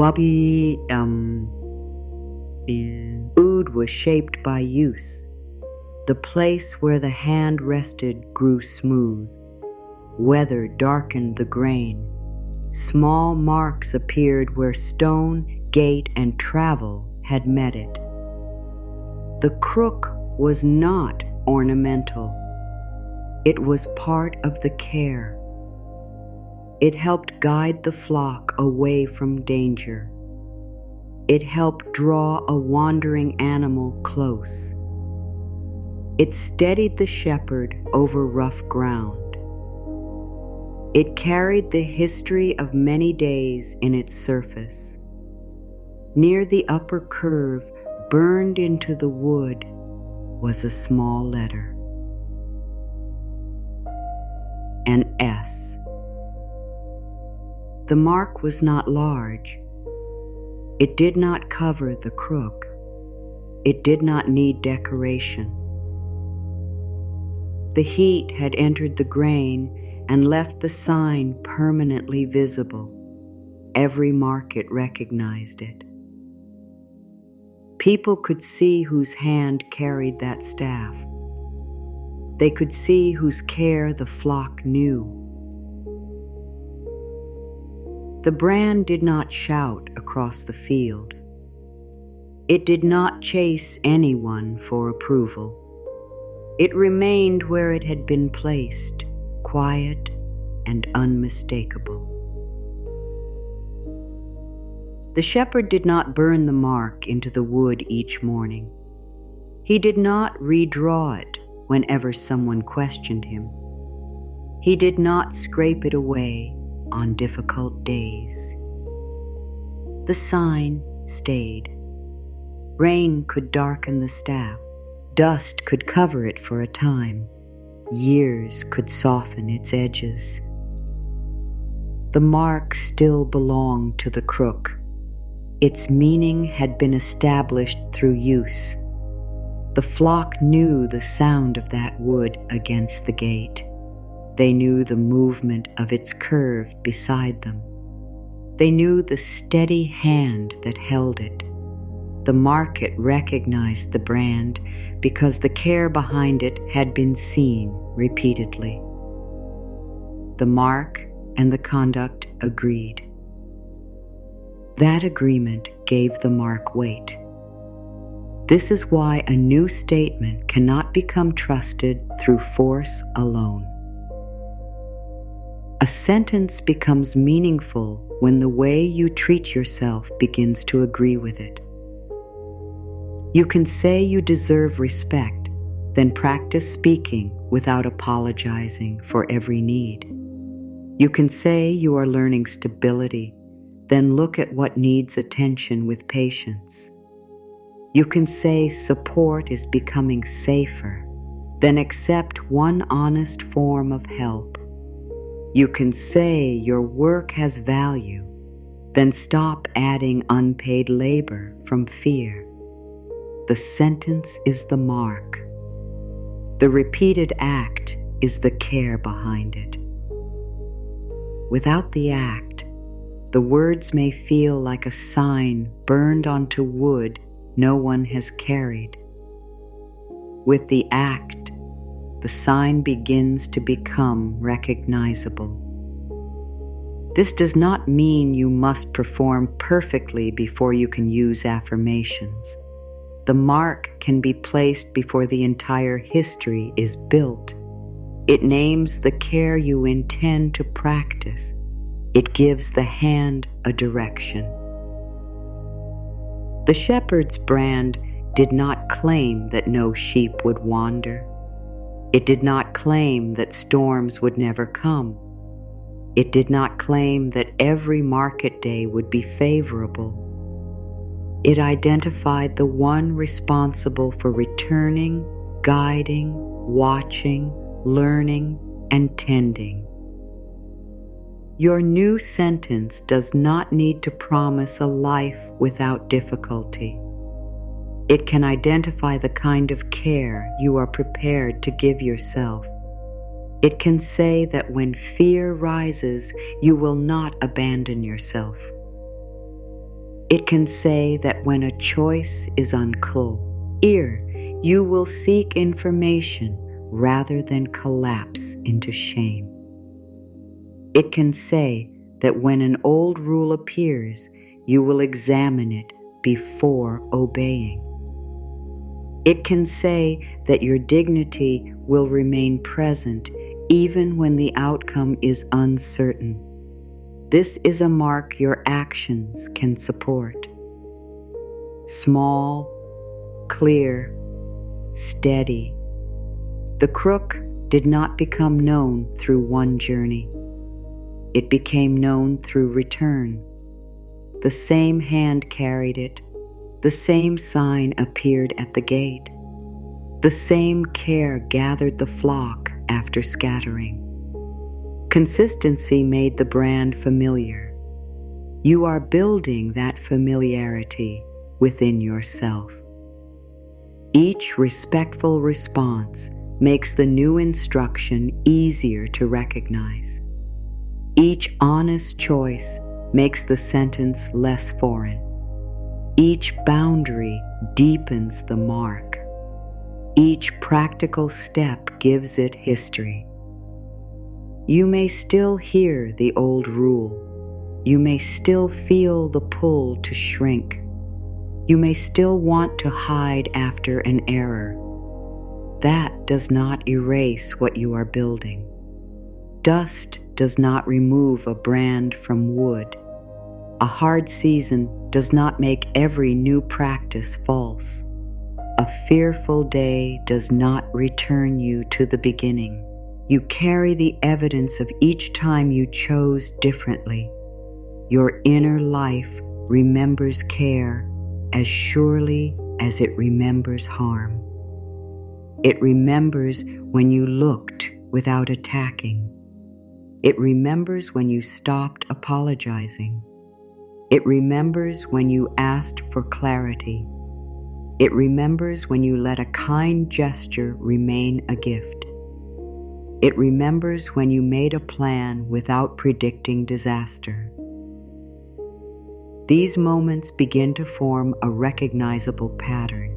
food was shaped by use. The place where the hand rested grew smooth. Weather darkened the grain. Small marks appeared where stone, gate, and travel had met it. The crook was not ornamental. It was part of the care. It helped guide the flock away from danger. It helped draw a wandering animal close. It steadied the shepherd over rough ground. It carried the history of many days in its surface. Near the upper curve, burned into the wood, was a small letter. An S. The mark was not large. It did not cover the crook. It did not need decoration. The heat had entered the grain and left the sign permanently visible. Every market recognized it. People could see whose hand carried that staff. They could see whose care the flock knew. The brand did not shout across the field. It did not chase anyone for approval. It remained where it had been placed, quiet and unmistakable. The shepherd did not burn the mark into the wood each morning. He did not redraw it whenever someone questioned him. He did not scrape it away on difficult days. The sign stayed. Rain could darken the staff. Dust could cover it for a time. Years could soften its edges. The mark still belonged to the crook. Its meaning had been established through use. The flock knew the sound of that wood against the gate. They knew the movement of its curve beside them. They knew the steady hand that held it. The market recognized the brand because the care behind it had been seen repeatedly. The mark and the conduct agreed. That agreement gave the mark weight. This is why a new statement cannot become trusted through force alone. A sentence becomes meaningful when the way you treat yourself begins to agree with it. You can say you deserve respect, then practice speaking without apologizing for every need. You can say you are learning stability, then look at what needs attention with patience. You can say support is becoming safer, then accept one honest form of help. You can say your work has value, then stop adding unpaid labor from fear. The sentence is the mark. The repeated act is the care behind it. Without the act, the words may feel like a sign burned onto wood no one has carried. With the act, the sign begins to become recognizable. This does not mean you must perform perfectly before you can use affirmations. The mark can be placed before the entire history is built. It names the care you intend to practice. It gives the hand a direction. The shepherd's brand did not claim that no sheep would wander. It did not claim that storms would never come. It did not claim that every market day would be favorable. It identified the one responsible for returning, guiding, watching, learning, and tending. Your new sentence does not need to promise a life without difficulty. It can identify the kind of care you are prepared to give yourself. It can say that when fear rises, you will not abandon yourself. It can say that when a choice is unclear, you will seek information rather than collapse into shame. It can say that when an old rule appears, you will examine it before obeying. It can say that your dignity will remain present even when the outcome is uncertain. This is a mark your actions can support. Small, clear, steady. The crook did not become known through one journey. It became known through return. The same hand carried it. The same sign appeared at the gate. The same care gathered the flock after scattering. Consistency made the brand familiar. You are building that familiarity within yourself. Each respectful response makes the new instruction easier to recognize. Each honest choice makes the sentence less foreign. Each boundary deepens the mark. Each practical step gives it history. You may still hear the old rule. You may still feel the pull to shrink. You may still want to hide after an error. That does not erase what you are building. Dust does not remove a brand from wood. A hard season does not make every new practice false. A fearful day does not return you to the beginning. You carry the evidence of each time you chose differently. Your inner life remembers care as surely as it remembers harm. It remembers when you looked without attacking. It remembers when you stopped apologizing. It remembers when you asked for clarity. It remembers when you let a kind gesture remain a gift. It remembers when you made a plan without predicting disaster. These moments begin to form a recognizable pattern.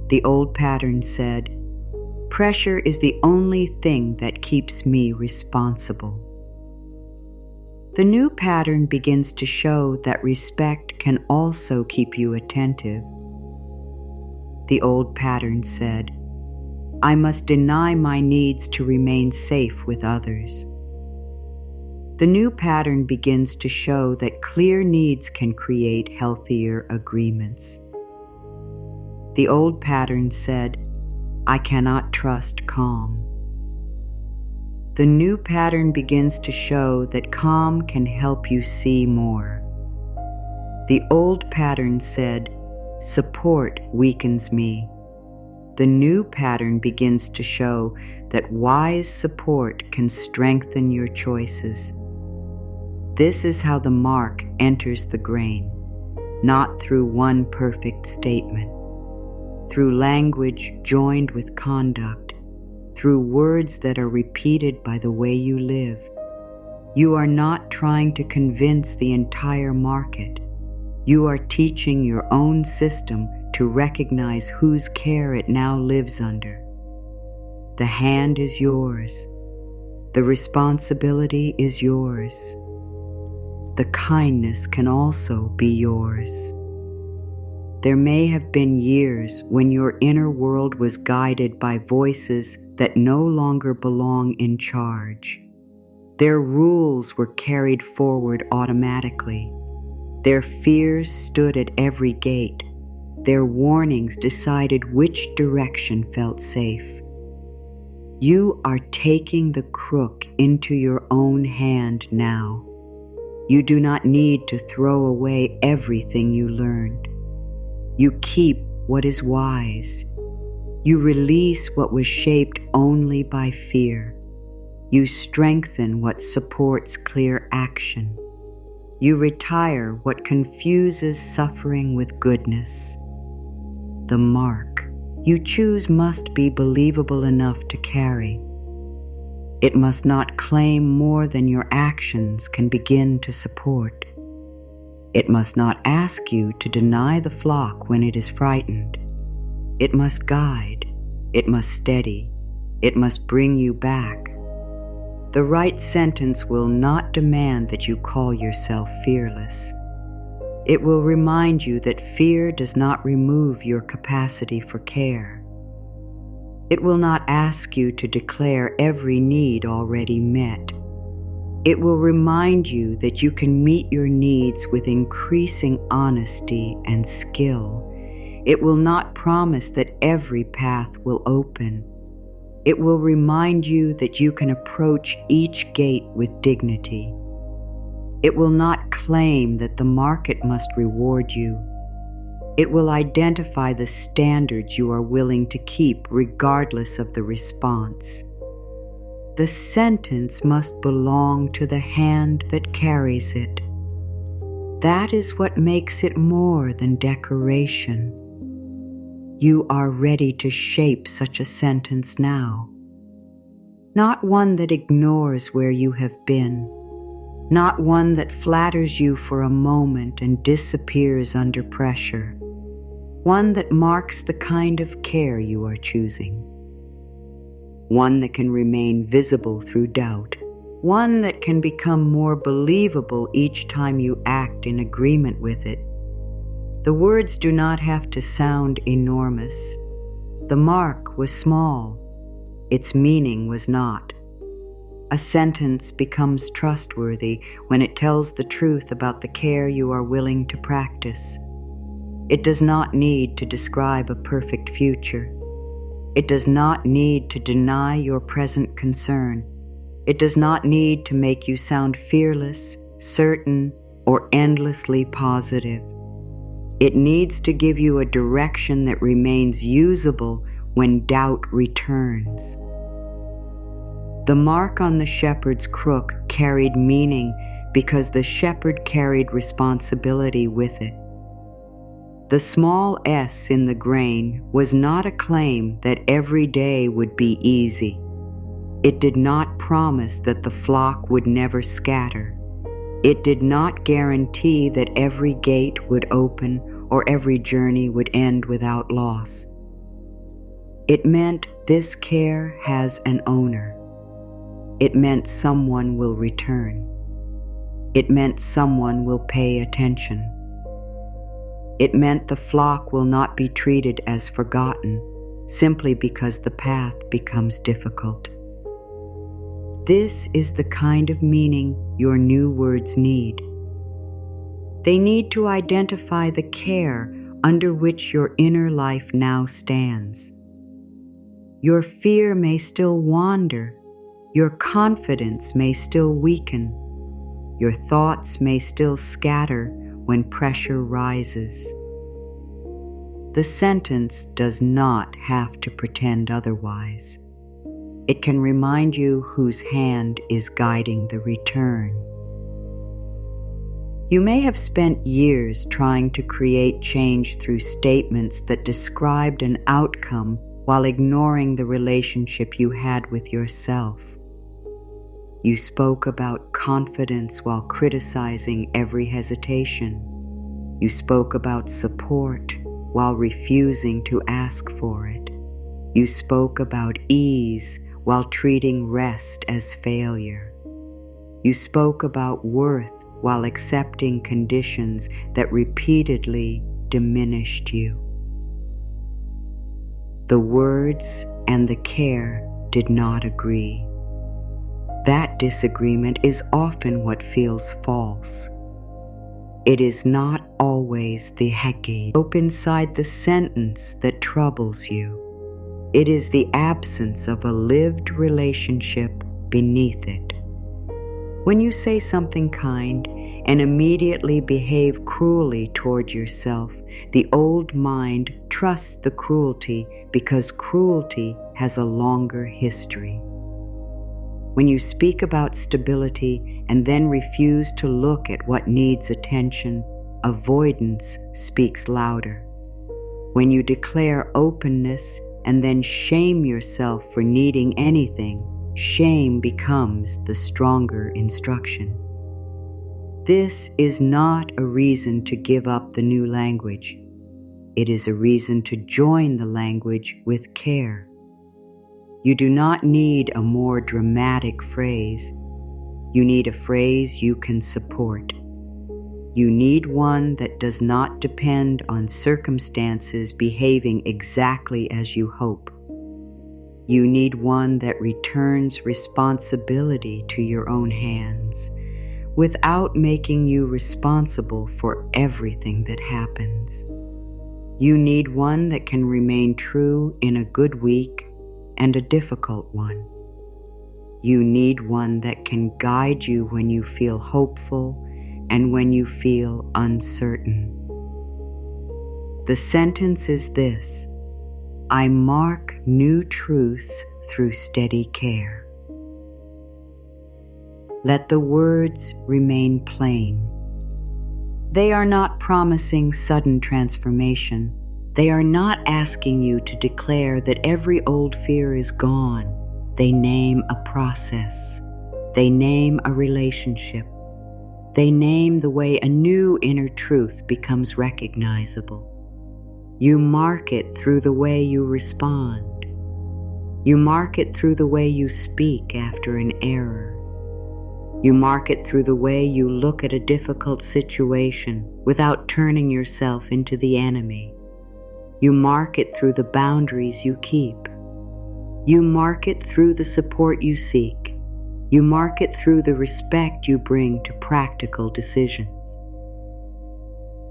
The old pattern said, "Pressure is the only thing that keeps me responsible." The new pattern begins to show that respect can also keep you attentive. The old pattern said, "I must deny my needs to remain safe with others." The new pattern begins to show that clear needs can create healthier agreements. The old pattern said, "I cannot trust calm." The new pattern begins to show that calm can help you see more. The old pattern said, "Support weakens me." The new pattern begins to show that wise support can strengthen your choices. This is how the mark enters the grain, not through one perfect statement, through language joined with conduct, through words that are repeated by the way you live. You are not trying to convince the entire market. You are teaching your own system to recognize whose care it now lives under. The hand is yours. The responsibility is yours. The kindness can also be yours. There may have been years when your inner world was guided by voices that no longer belong in charge. Their rules were carried forward automatically. Their fears stood at every gate. Their warnings decided which direction felt safe. You are taking the crook into your own hand now. You do not need to throw away everything you learned. You keep what is wise. You release what was shaped only by fear. You strengthen what supports clear action. You retire what confuses suffering with goodness. The mark you choose must be believable enough to carry. It must not claim more than your actions can begin to support. It must not ask you to deny the flock when it is frightened. It must guide. It must steady. It must bring you back. The right sentence will not demand that you call yourself fearless. It will remind you that fear does not remove your capacity for care. It will not ask you to declare every need already met. It will remind you that you can meet your needs with increasing honesty and skill. It will not promise that every path will open. It will remind you that you can approach each gate with dignity. It will not claim that the market must reward you. It will identify the standards you are willing to keep regardless of the response. The sentence must belong to the hand that carries it. That is what makes it more than decoration. You are ready to shape such a sentence now. Not one that ignores where you have been, not one that flatters you for a moment and disappears under pressure. One that marks the kind of care you are choosing. One that can remain visible through doubt. One that can become more believable each time you act in agreement with it. The words do not have to sound enormous. The mark was small. Its meaning was not. A sentence becomes trustworthy when it tells the truth about the care you are willing to practice. It does not need to describe a perfect future. It does not need to deny your present concern. It does not need to make you sound fearless, certain, or endlessly positive. It needs to give you a direction that remains usable when doubt returns. The mark on the shepherd's crook carried meaning because the shepherd carried responsibility with it. The small s in the grain was not a claim that every day would be easy. It did not promise that the flock would never scatter. It did not guarantee that every gate would open or every journey would end without loss. It meant this care has an owner. It meant someone will return. It meant someone will pay attention. It meant the flock will not be treated as forgotten simply because the path becomes difficult. This is the kind of meaning your new words need. They need to identify the care under which your inner life now stands. Your fear may still wander. Your confidence may still weaken. Your thoughts may still scatter when pressure rises. The sentence does not have to pretend otherwise. It can remind you whose hand is guiding the return. You may have spent years trying to create change through statements that described an outcome while ignoring the relationship you had with yourself. You spoke about confidence while criticizing every hesitation. You spoke about support while refusing to ask for it. You spoke about ease while treating rest as failure. You spoke about worth while accepting conditions that repeatedly diminished you. The words and the care did not agree. That disagreement is often what feels false. It is not always the hegate inside the sentence that troubles you. It is the absence of a lived relationship beneath it. When you say something kind and immediately behave cruelly toward yourself, the old mind trusts the cruelty because cruelty has a longer history. When you speak about stability and then refuse to look at what needs attention, avoidance speaks louder. When you declare openness and then shame yourself for needing anything, shame becomes the stronger instruction. This is not a reason to give up the new language. It is a reason to join the language with care. You do not need a more dramatic phrase. You need a phrase you can support. You need one that does not depend on circumstances behaving exactly as you hope. You need one that returns responsibility to your own hands without making you responsible for everything that happens. You need one that can remain true in a good week and a difficult one. You need one that can guide you when you feel hopeful and when you feel uncertain. The sentence is this: I mark new truth through steady care. Let the words remain plain. They are not promising sudden transformation. They are not asking you to declare that every old fear is gone. They name a process. They name a relationship. They name the way a new inner truth becomes recognizable. You mark it through the way you respond. You mark it through the way you speak after an error. You mark it through the way you look at a difficult situation without turning yourself into the enemy. You mark it through the boundaries you keep. You mark it through the support you seek. You mark it through the respect you bring to practical decisions.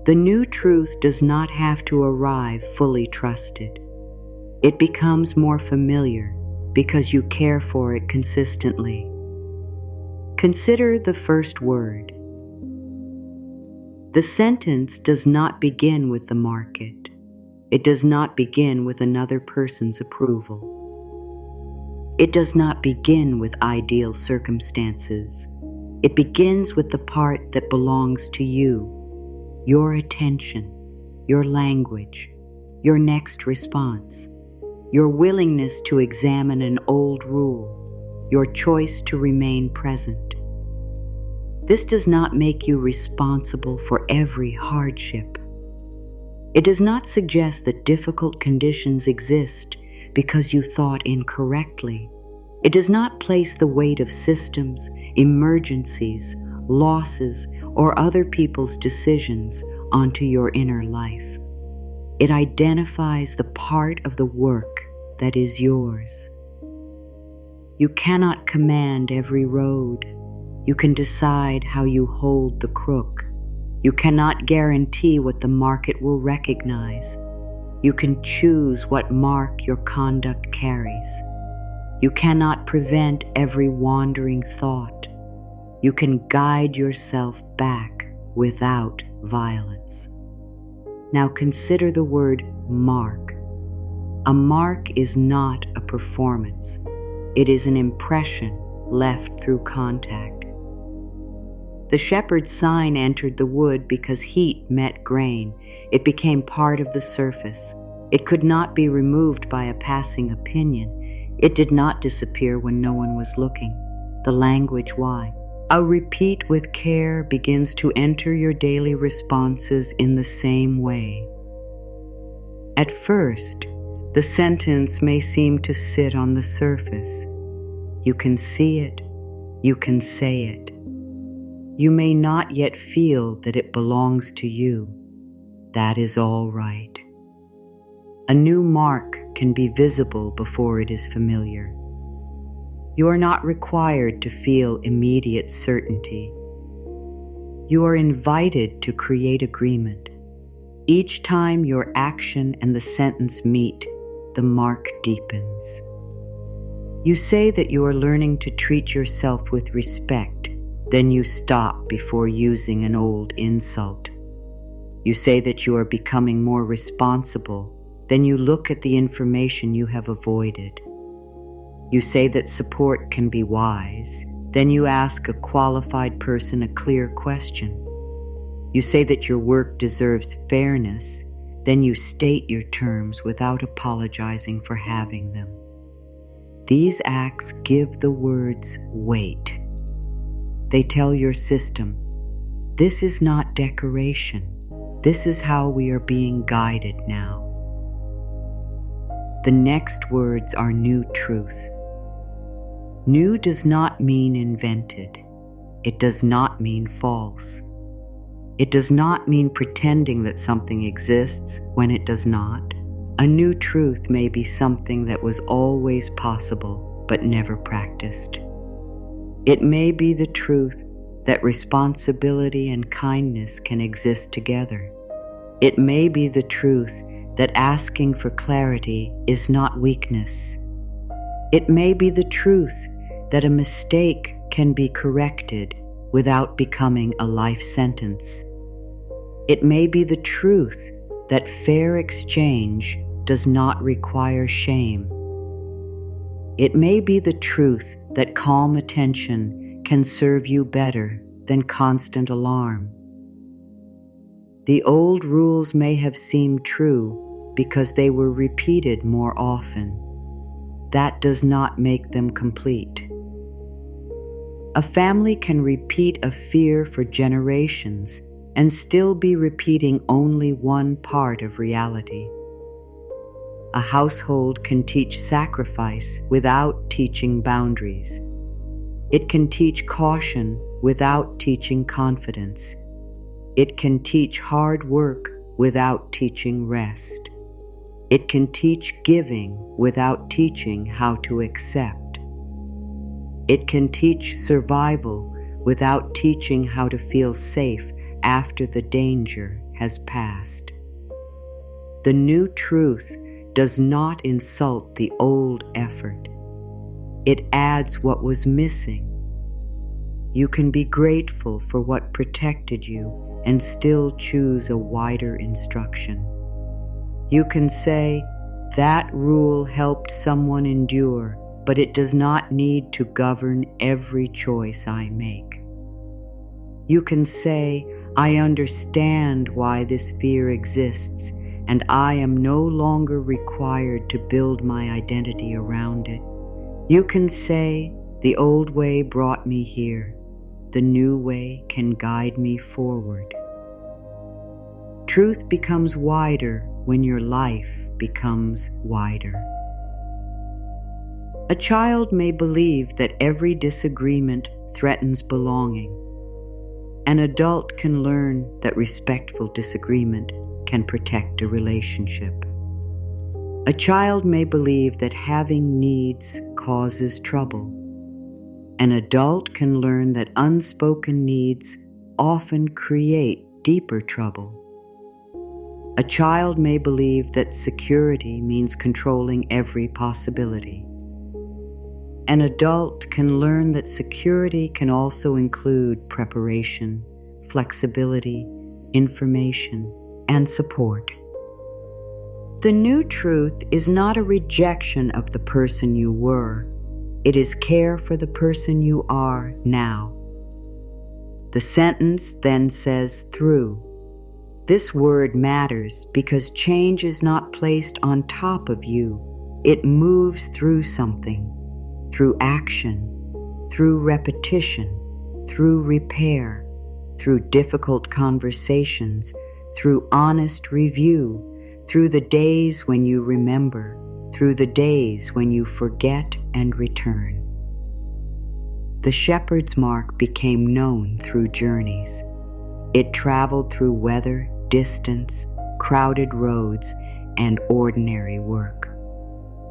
The new truth does not have to arrive fully trusted. It becomes more familiar because you care for it consistently. Consider the first word. The sentence does not begin with the market. It does not begin with another person's approval. It does not begin with ideal circumstances. It begins with the part that belongs to you. Your attention, your language, your next response, your willingness to examine an old rule, your choice to remain present. This does not make you responsible for every hardship. It does not suggest that difficult conditions exist because you thought incorrectly. It does not place the weight of systems, emergencies, losses, or other people's decisions onto your inner life. It identifies the part of the work that is yours. You cannot command every road. You can decide how you hold the crook. You cannot guarantee what the market will recognize. You can choose what mark your conduct carries. You cannot prevent every wandering thought. You can guide yourself back without violence. Now consider the word mark. A mark is not a performance. It is an impression left through contact. The shepherd's sign entered the wood because heat met grain. It became part of the surface. It could not be removed by a passing opinion. It did not disappear when no one was looking. The language why? A repeat with care begins to enter your daily responses in the same way. At first, the sentence may seem to sit on the surface. You can see it. You can say it. You may not yet feel that it belongs to you. That is all right. A new mark can be visible before it is familiar. You are not required to feel immediate certainty. You are invited to create agreement. Each time your action and the sentence meet, the mark deepens. You say that you are learning to treat yourself with respect. Then you stop before using an old insult. You say that you are becoming more responsible. Then you look at the information you have avoided. You say that support can be wise. Then you ask a qualified person a clear question. You say that your work deserves fairness. Then you state your terms without apologizing for having them. These acts give the words weight. They tell your system, this is not decoration. This is how we are being guided now. The next words are new truth. New does not mean invented. It does not mean false. It does not mean pretending that something exists when it does not. A new truth may be something that was always possible but never practiced. It may be the truth that responsibility and kindness can exist together. It may be the truth that asking for clarity is not weakness. It may be the truth that a mistake can be corrected without becoming a life sentence. It may be the truth that fair exchange does not require shame. It may be the truth that calm attention can serve you better than constant alarm. The old rules may have seemed true because they were repeated more often. That does not make them complete. A family can repeat a fear for generations and still be repeating only one part of reality. A household can teach sacrifice without teaching boundaries. It can teach caution without teaching confidence. It can teach hard work without teaching rest. It can teach giving without teaching how to accept. It can teach survival without teaching how to feel safe after the danger has passed. The new truth does not insult the old effort. It adds what was missing. You can be grateful for what protected you and still choose a wider instruction. You can say, that rule helped someone endure, but it does not need to govern every choice I make. You can say, I understand why this fear exists, and I am no longer required to build my identity around it. You can say, the old way brought me here. The new way can guide me forward. Truth becomes wider when your life becomes wider. A child may believe that every disagreement threatens belonging. An adult can learn that respectful disagreement can protect a relationship. A child may believe that having needs causes trouble. An adult can learn that unspoken needs often create deeper trouble. A child may believe that security means controlling every possibility. An adult can learn that security can also include preparation, flexibility, information, and support. The new truth is not a rejection of the person you were. It is care for the person you are now. The sentence then says through. This word matters because change is not placed on top of you. It moves through something, through action, through repetition, through repair, through difficult conversations, through honest review, through the days when you remember, through the days when you forget and return. The shepherd's mark became known through journeys. It traveled through weather, distance, crowded roads, and ordinary work.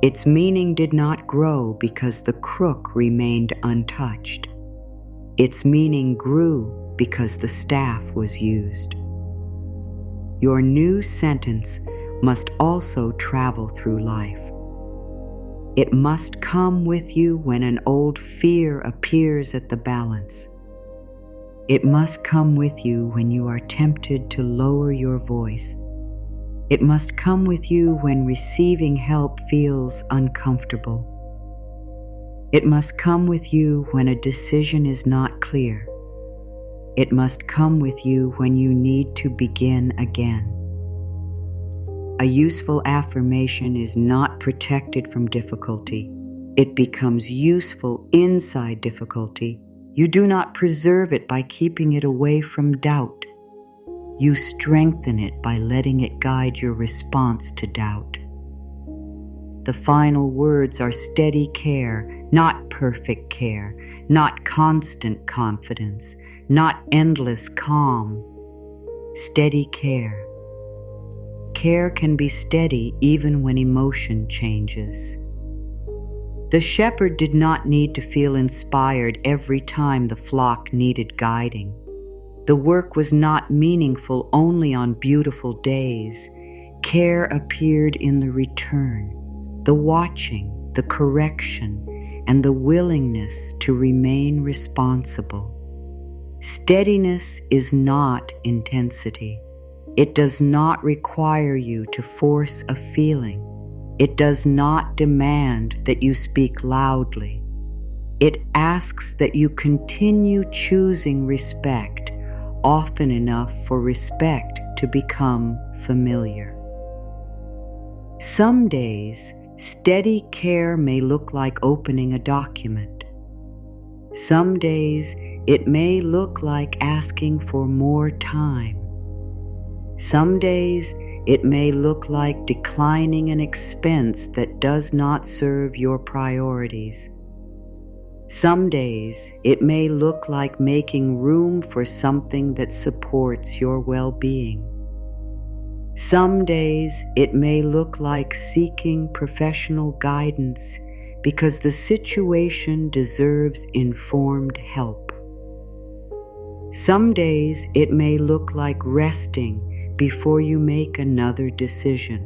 Its meaning did not grow because the crook remained untouched. Its meaning grew because the staff was used. Your new sentence must also travel through life. It must come with you when an old fear appears at the balance. It must come with you when you are tempted to lower your voice. It must come with you when receiving help feels uncomfortable. It must come with you when a decision is not clear. It must come with you when you need to begin again. A useful affirmation is not protected from difficulty. It becomes useful inside difficulty. You do not preserve it by keeping it away from doubt. You strengthen it by letting it guide your response to doubt. The final words are steady care, not perfect care, not constant confidence, not endless calm. Steady care. Care can be steady even when emotion changes. The shepherd did not need to feel inspired every time the flock needed guiding. The work was not meaningful only on beautiful days. Care appeared in the return, the watching, the correction, and the willingness to remain responsible. Steadiness is not intensity. It does not require you to force a feeling. It does not demand that you speak loudly. It asks that you continue choosing respect often enough for respect to become familiar. Some days, steady care may look like opening a document. Some days, it may look like asking for more time. Some days, it may look like declining an expense that does not serve your priorities. Some days, it may look like making room for something that supports your well-being. Some days, it may look like seeking professional guidance because the situation deserves informed help. Some days, it may look like resting before you make another decision.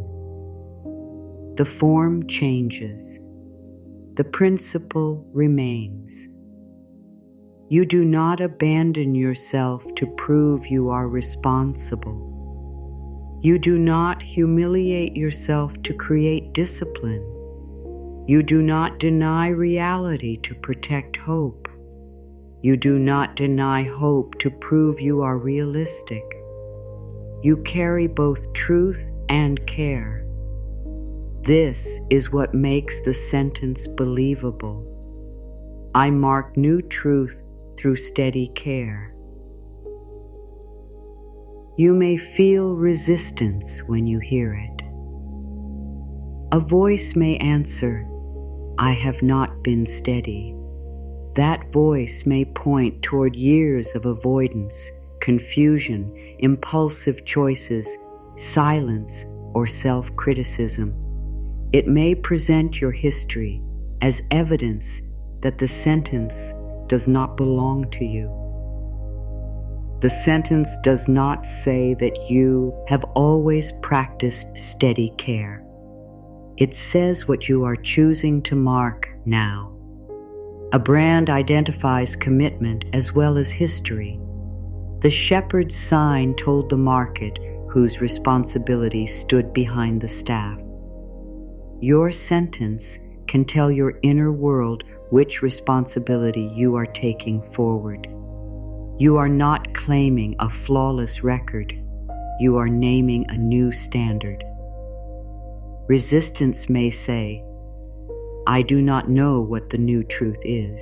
The form changes. The principle remains. You do not abandon yourself to prove you are responsible. You do not humiliate yourself to create discipline. You do not deny reality to protect hope. You do not deny hope to prove you are realistic. You carry both truth and care. This is what makes the sentence believable. I mark new truth through steady care. You may feel resistance when you hear it. A voice may answer, I have not been steady. That voice may point toward years of avoidance, confusion, impulsive choices, silence, or self-criticism. It may present your history as evidence that the sentence does not belong to you. The sentence does not say that you have always practiced steady care. It says what you are choosing to mark now. A brand identifies commitment as well as history. The shepherd's sign told the market whose responsibility stood behind the staff. Your sentence can tell your inner world which responsibility you are taking forward. You are not claiming a flawless record. You are naming a new standard. Resistance may say, I do not know what the new truth is.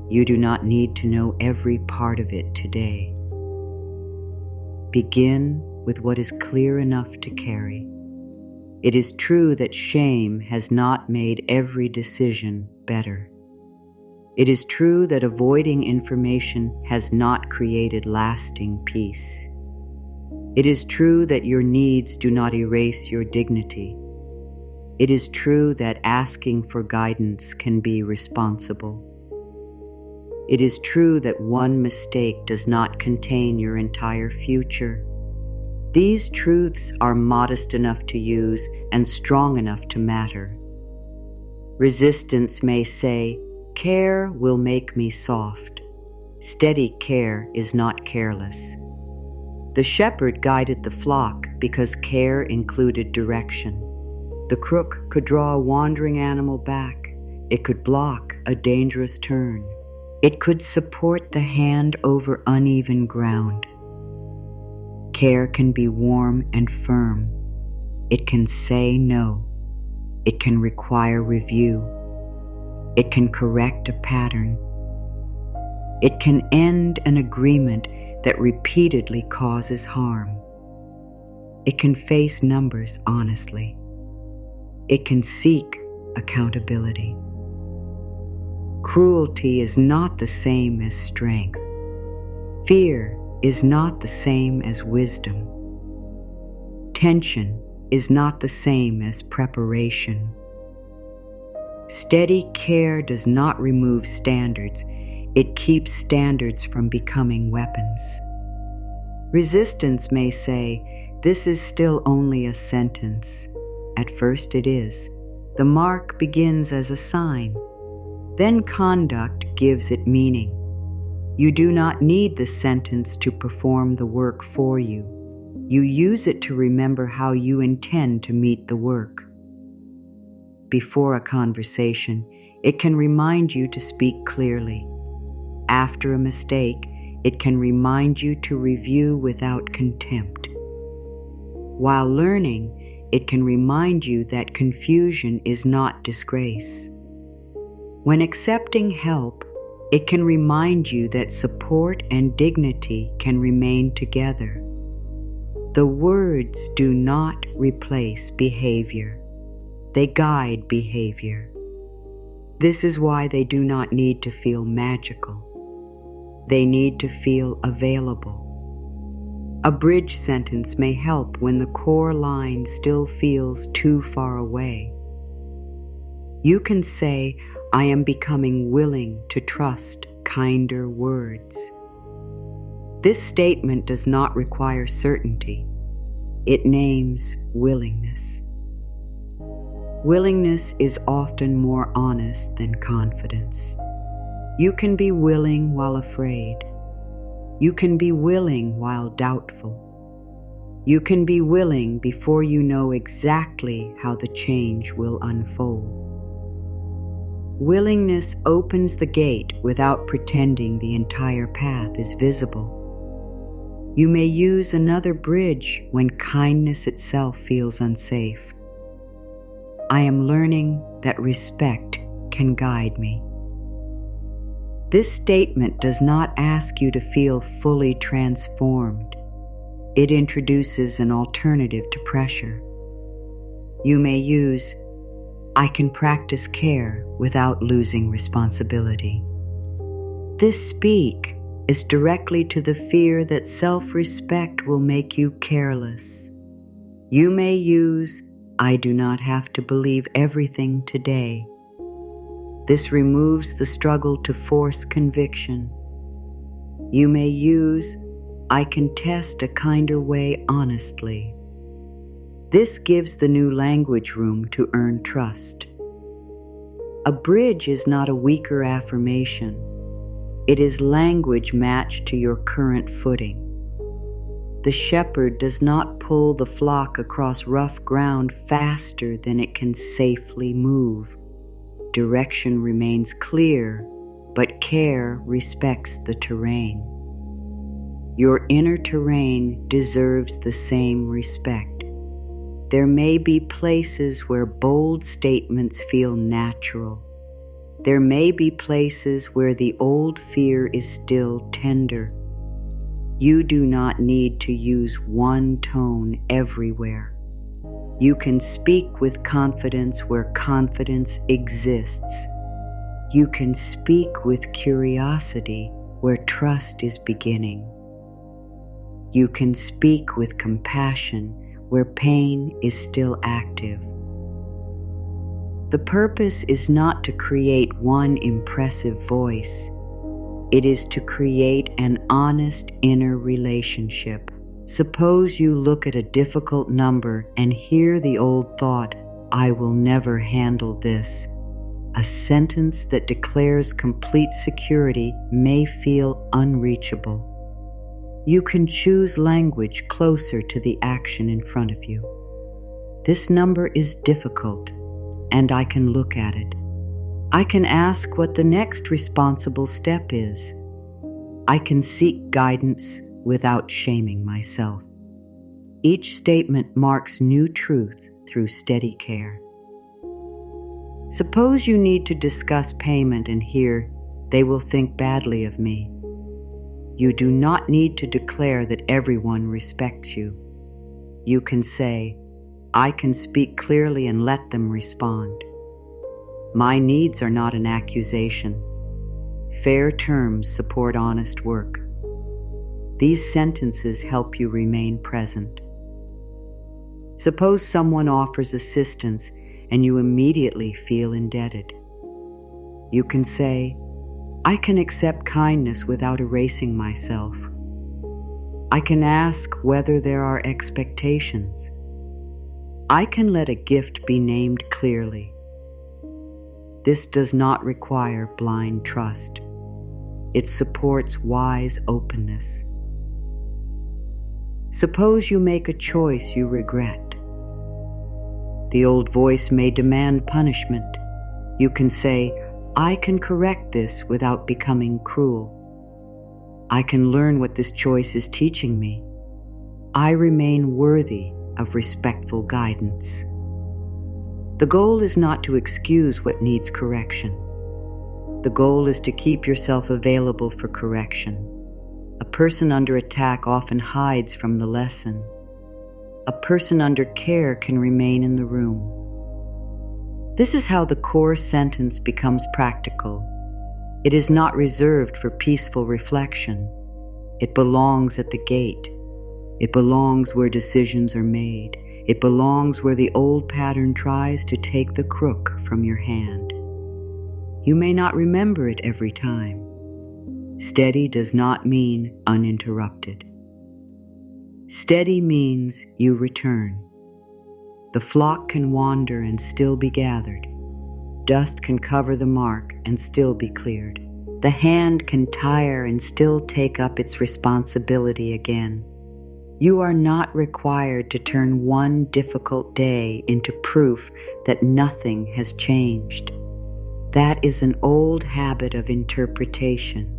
You do not need to know every part of it today. Begin with what is clear enough to carry. It is true that shame has not made every decision better. It is true that avoiding information has not created lasting peace. It is true that your needs do not erase your dignity. It is true that asking for guidance can be responsible. It is true that one mistake does not contain your entire future. These truths are modest enough to use and strong enough to matter. Resistance may say, care will make me soft. Steady care is not careless. The shepherd guided the flock because care included direction. The crook could draw a wandering animal back. It could block a dangerous turn. It could support the hand over uneven ground. Care can be warm and firm. It can say no. It can require review. It can correct a pattern. It can end an agreement that repeatedly causes harm. It can face numbers honestly. It can seek accountability. Cruelty is not the same as strength. Fear is not the same as wisdom. Tension is not the same as preparation. Steady care does not remove standards. It keeps standards from becoming weapons. Resistance may say, this is still only a sentence. At first it is. The mark begins as a sign. Then conduct gives it meaning. You do not need the sentence to perform the work for you. You use it to remember how you intend to meet the work. Before a conversation, it can remind you to speak clearly. After a mistake, it can remind you to review without contempt. While learning, it can remind you that confusion is not disgrace. When accepting help, it can remind you that support and dignity can remain together. The words do not replace behavior. They guide behavior. This is why they do not need to feel magical. They need to feel available. A bridge sentence may help when the core line still feels too far away. You can say, "I am becoming willing to trust kinder words." This statement does not require certainty. It names willingness. Willingness is often more honest than confidence. You can be willing while afraid. You can be willing while doubtful. You can be willing before you know exactly how the change will unfold. Willingness opens the gate without pretending the entire path is visible. You may use another bridge when kindness itself feels unsafe. I am learning that respect can guide me. This statement does not ask you to feel fully transformed. It introduces an alternative to pressure. You may use, "I can practice care without losing responsibility." This speak is directly to the fear that self-respect will make you careless. You may use, "I do not have to believe everything today." This removes the struggle to force conviction. You may use, "I can test a kinder way honestly." This gives the new language room to earn trust. A bridge is not a weaker affirmation. It is language matched to your current footing. The shepherd does not pull the flock across rough ground faster than it can safely move. Direction remains clear, but care respects the terrain. Your inner terrain deserves the same respect. There may be places where bold statements feel natural. There may be places where the old fear is still tender. You do not need to use one tone everywhere. You can speak with confidence where confidence exists. You can speak with curiosity where trust is beginning. You can speak with compassion where pain is still active. The purpose is not to create one impressive voice. It is to create an honest inner relationship. Suppose you look at a difficult number and hear the old thought, "I will never handle this." A sentence that declares complete security may feel unreachable. You can choose language closer to the action in front of you. "This number is difficult, and I can look at it. I can ask what the next responsible step is. I can seek guidance without shaming myself." Each statement marks new truth through steady care. Suppose you need to discuss payment and hear, "They will think badly of me." You do not need to declare that everyone respects you. You can say, "I can speak clearly and let them respond." My needs are not an accusation. Fair terms support honest work. These sentences help you remain present. Suppose someone offers assistance and you immediately feel indebted. You can say, "I can accept kindness without erasing myself." I can ask whether there are expectations. I can let a gift be named clearly. This does not require blind trust. It supports wise openness. Suppose you make a choice you regret. The old voice may demand punishment. You can say, I can correct this without becoming cruel. I can learn what this choice is teaching me. I remain worthy of respectful guidance. The goal is not to excuse what needs correction. The goal is to keep yourself available for correction. A person under attack often hides from the lesson. A person under care can remain in the room. This is how the core sentence becomes practical. It is not reserved for peaceful reflection. It belongs at the gate. It belongs where decisions are made. It belongs where the old pattern tries to take the crook from your hand. You may not remember it every time. Steady does not mean uninterrupted. Steady means you return. The flock can wander and still be gathered. Dust can cover the mark and still be cleared. The hand can tire and still take up its responsibility again. You are not required to turn one difficult day into proof that nothing has changed. That is an old habit of interpretation.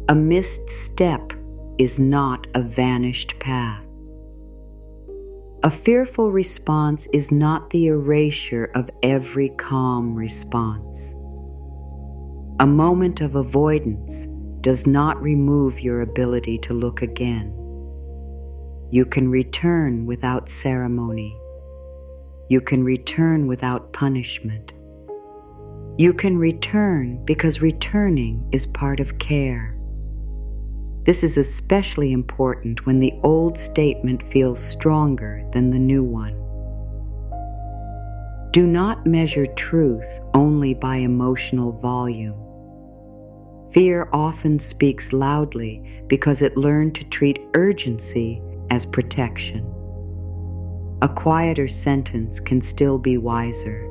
A missed step is not a vanished path. A fearful response is not the erasure of every calm response. A moment of avoidance does not remove your ability to look again. You can return without ceremony. You can return without punishment. You can return because returning is part of care. This is especially important when the old statement feels stronger than the new one. Do not measure truth only by emotional volume. Fear often speaks loudly because it learned to treat urgency as protection. A quieter sentence can still be wiser.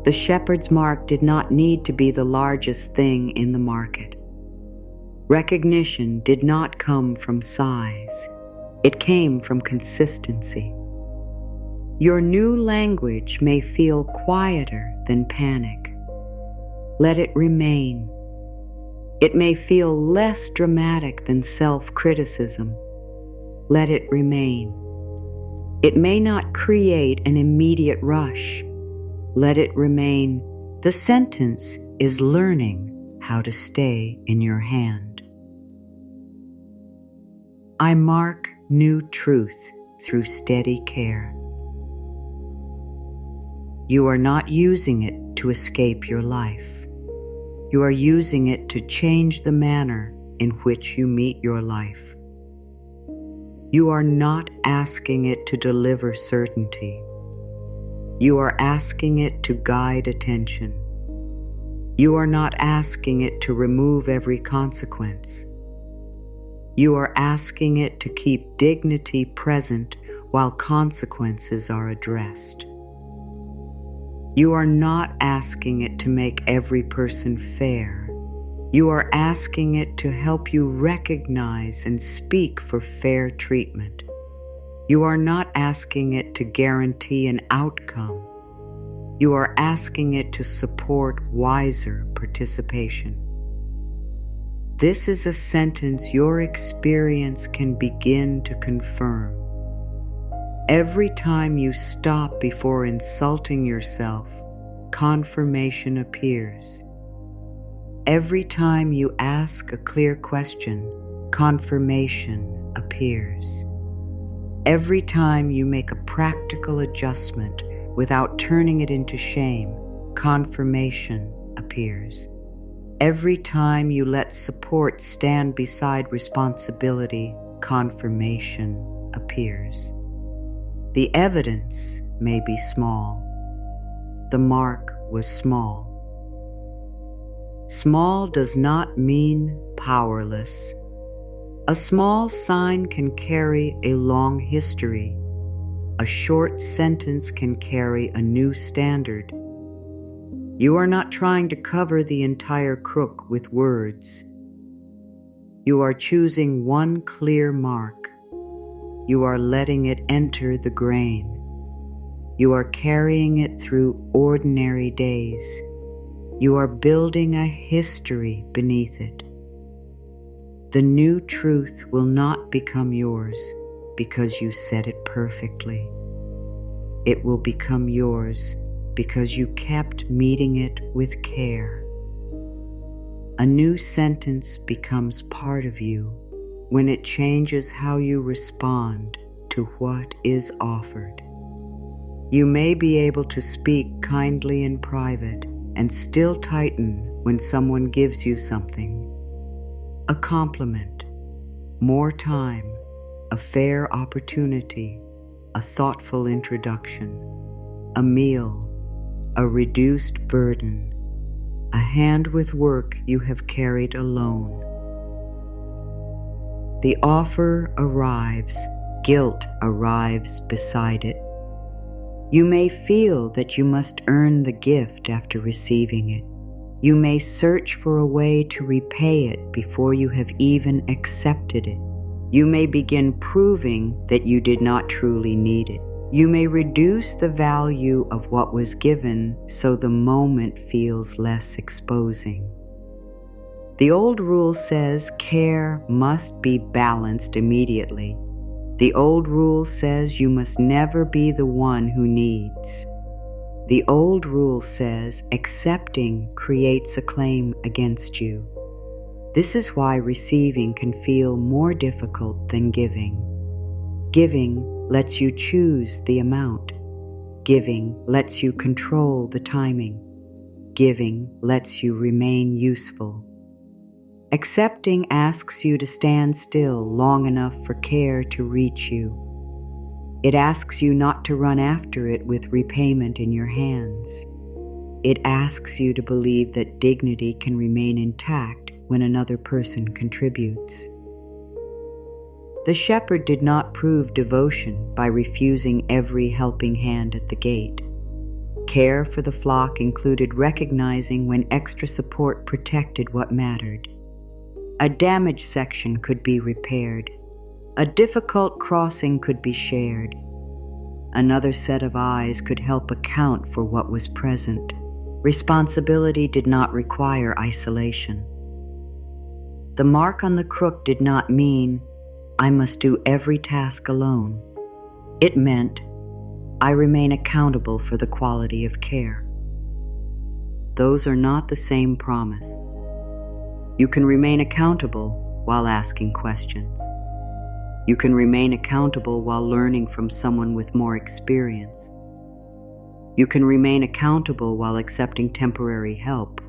The shepherd's mark did not need to be the largest thing in the market. Recognition did not come from size. It came from consistency. Your new language may feel quieter than panic. Let it remain. It may feel less dramatic than self-criticism. Let it remain. It may not create an immediate rush. Let it remain. The sentence is learning how to stay in your hand. I mark new truth through steady care. You are not using it to escape your life. You are using it to change the manner in which you meet your life. You are not asking it to deliver certainty. You are asking it to guide attention. You are not asking it to remove every consequence. You are asking it to keep dignity present while consequences are addressed. You are not asking it to make every person fair. You are asking it to help you recognize and speak for fair treatment. You are not asking it to guarantee an outcome. You are asking it to support wiser participation. This is a sentence your experience can begin to confirm. Every time you stop before insulting yourself, confirmation appears. Every time you ask a clear question, confirmation appears. Every time you make a practical adjustment without turning it into shame, confirmation appears. Every time you let support stand beside responsibility, confirmation appears. The evidence may be small. The mark was small. Small does not mean powerless. A small sign can carry a long history. A short sentence can carry a new standard. You are not trying to cover the entire crook with words. You are choosing one clear mark. You are letting it enter the grain. You are carrying it through ordinary days. You are building a history beneath it. The new truth will not become yours because you said it perfectly. It will become yours because you kept meeting it with care. A new sentence becomes part of you when it changes how you respond to what is offered. You may be able to speak kindly in private and still tighten when someone gives you something. A compliment, more time, a fair opportunity, a thoughtful introduction, a meal, a reduced burden, a hand with work you have carried alone. The offer arrives, guilt arrives beside it. You may feel that you must earn the gift after receiving it. You may search for a way to repay it before you have even accepted it. You may begin proving that you did not truly need it. You may reduce the value of what was given so the moment feels less exposing. The old rule says care must be balanced immediately. The old rule says you must never be the one who needs. The old rule says accepting creates a claim against you. This is why receiving can feel more difficult than giving. Giving lets you choose the amount. Giving lets you control the timing. Giving lets you remain useful. Accepting asks you to stand still long enough for care to reach you. It asks you not to run after it with repayment in your hands. It asks you to believe that dignity can remain intact when another person contributes. The shepherd did not prove devotion by refusing every helping hand at the gate. Care for the flock included recognizing when extra support protected what mattered. A damaged section could be repaired. A difficult crossing could be shared. Another set of eyes could help account for what was present. Responsibility did not require isolation. The mark on the crook did not mean, I must do every task alone. It meant, I remain accountable for the quality of care. Those are not the same promise. You can remain accountable while asking questions. You can remain accountable while learning from someone with more experience. You can remain accountable while accepting temporary help.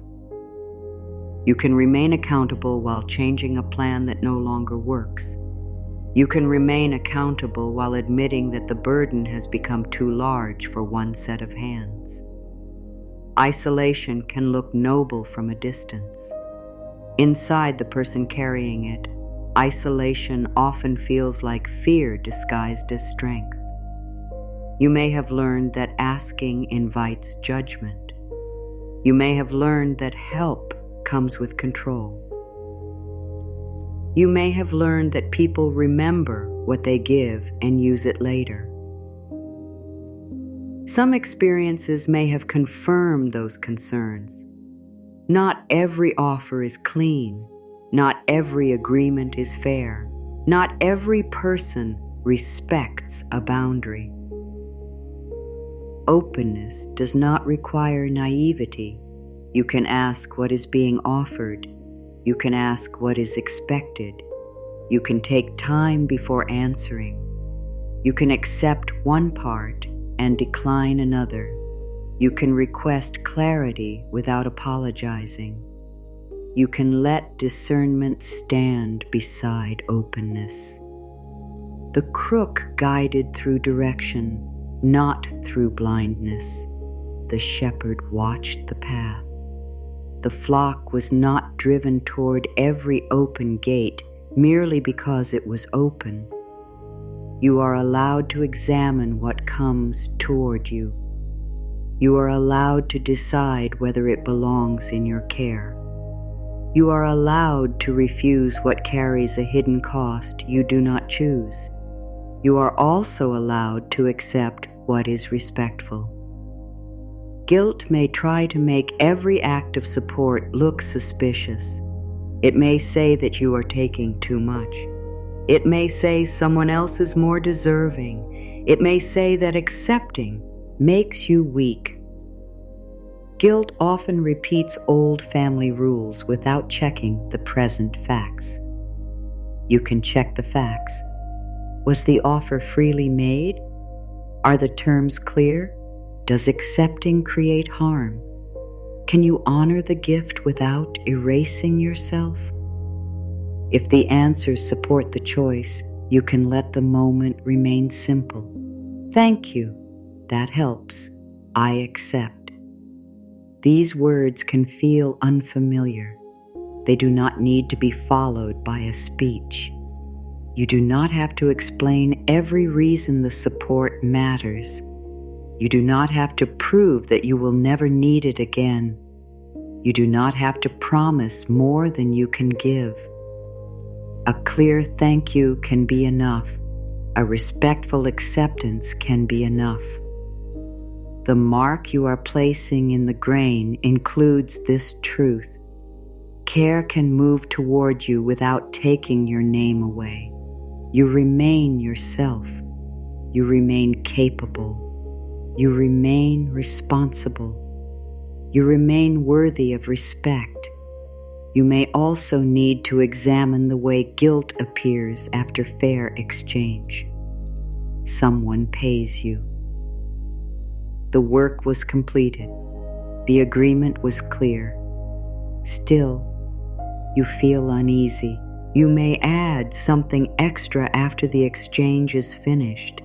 You can remain accountable while changing a plan that no longer works. You can remain accountable while admitting that the burden has become too large for one set of hands. Isolation can look noble from a distance. Inside the person carrying it, isolation often feels like fear disguised as strength. You may have learned that asking invites judgment. You may have learned that help comes with control. You may have learned that people remember what they give and use it later. Some experiences may have confirmed those concerns. Not every offer is clean. Not every agreement is fair. Not every person respects a boundary. Openness does not require naivety. You can ask what is being offered. You can ask what is expected. You can take time before answering. You can accept one part and decline another. You can request clarity without apologizing. You can let discernment stand beside openness. The crook guided through direction, not through blindness. The shepherd watched the path. The flock was not driven toward every open gate merely because it was open. You are allowed to examine what comes toward you. You are allowed to decide whether it belongs in your care. You are allowed to refuse what carries a hidden cost you do not choose. You are also allowed to accept what is respectful. Guilt may try to make every act of support look suspicious. It may say that you are taking too much. It may say someone else is more deserving. It may say that accepting makes you weak. Guilt often repeats old family rules without checking the present facts. You can check the facts. Was the offer freely made? Are the terms clear? Does accepting create harm? Can you honor the gift without erasing yourself? If the answers support the choice, you can let the moment remain simple. Thank you. That helps. I accept. These words can feel unfamiliar. They do not need to be followed by a speech. You do not have to explain every reason the support matters. You do not have to prove that you will never need it again. You do not have to promise more than you can give. A clear thank you can be enough. A respectful acceptance can be enough. The mark you are placing in the grain includes this truth. Care can move toward you without taking your name away. You remain yourself. You remain capable. You remain responsible. You remain worthy of respect. You may also need to examine the way guilt appears after fair exchange. Someone pays you. The work was completed. The agreement was clear. Still, you feel uneasy. You may add something extra after the exchange is finished.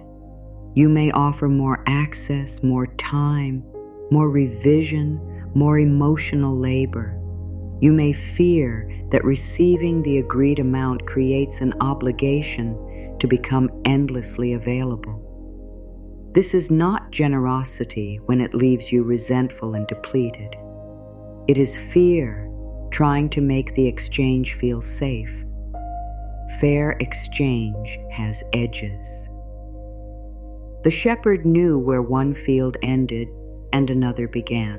You may offer more access, more time, more revision, more emotional labor. You may fear that receiving the agreed amount creates an obligation to become endlessly available. This is not generosity when it leaves you resentful and depleted. It is fear trying to make the exchange feel safe. Fair exchange has edges. The shepherd knew where one field ended and another began.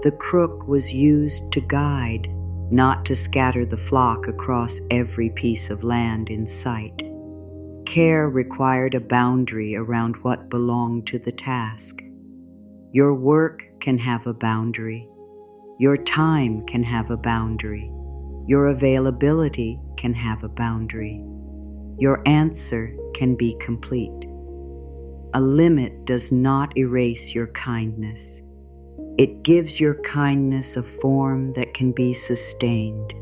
The crook was used to guide, not to scatter the flock across every piece of land in sight. Care required a boundary around what belonged to the task. Your work can have a boundary. Your time can have a boundary. Your availability can have a boundary. Your answer can be complete. A limit does not erase your kindness. It gives your kindness a form that can be sustained.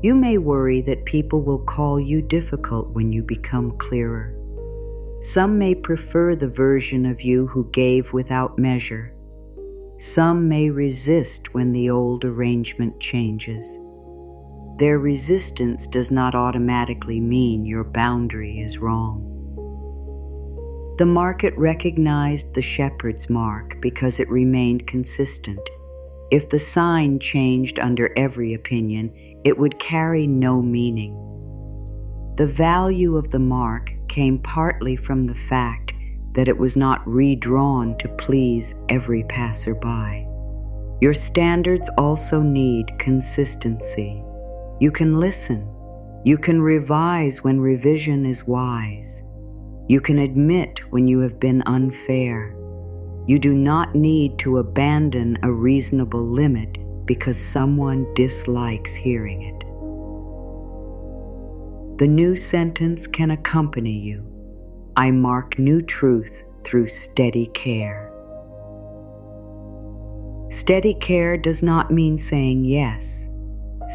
You may worry that people will call you difficult when you become clearer. Some may prefer the version of you who gave without measure. Some may resist when the old arrangement changes. Their resistance does not automatically mean your boundary is wrong. The market recognized the shepherd's mark because it remained consistent. If the sign changed under every opinion, it would carry no meaning. The value of the mark came partly from the fact that it was not redrawn to please every passerby. Your standards also need consistency. You can listen. You can revise when revision is wise. You can admit when you have been unfair. You do not need to abandon a reasonable limit because someone dislikes hearing it. The new sentence can accompany you. I mark new truth through steady care. Steady care does not mean saying yes.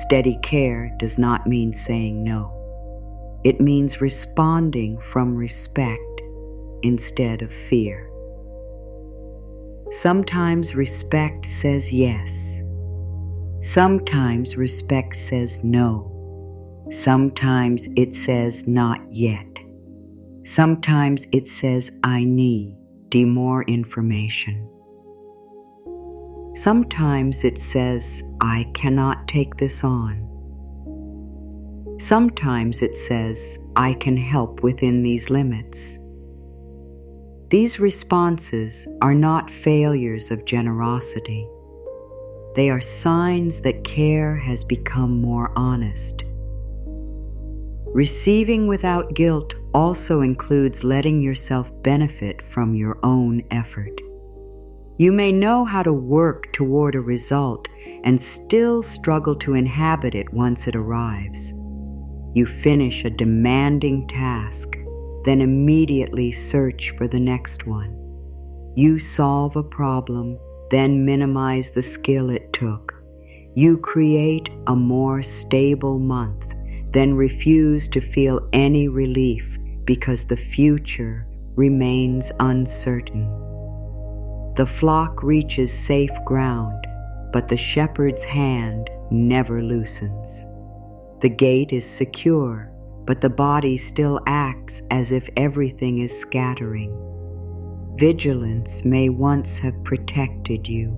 Steady care does not mean saying no. It means responding from respect instead of fear. Sometimes respect says yes. Sometimes respect says no. Sometimes it says not yet. Sometimes it says I need. more information. Sometimes it says, I cannot take this on. Sometimes it says, I can help within these limits. These responses are not failures of generosity. They are signs that care has become more honest. Receiving without guilt also includes letting yourself benefit from your own effort. You may know how to work toward a result and still struggle to inhabit it once it arrives. You finish a demanding task, then immediately search for the next one. You solve a problem, then minimize the skill it took. You create a more stable month, then refuse to feel any relief because the future remains uncertain. The flock reaches safe ground, but the shepherd's hand never loosens. The gate is secure, but the body still acts as if everything is scattering. Vigilance may once have protected you.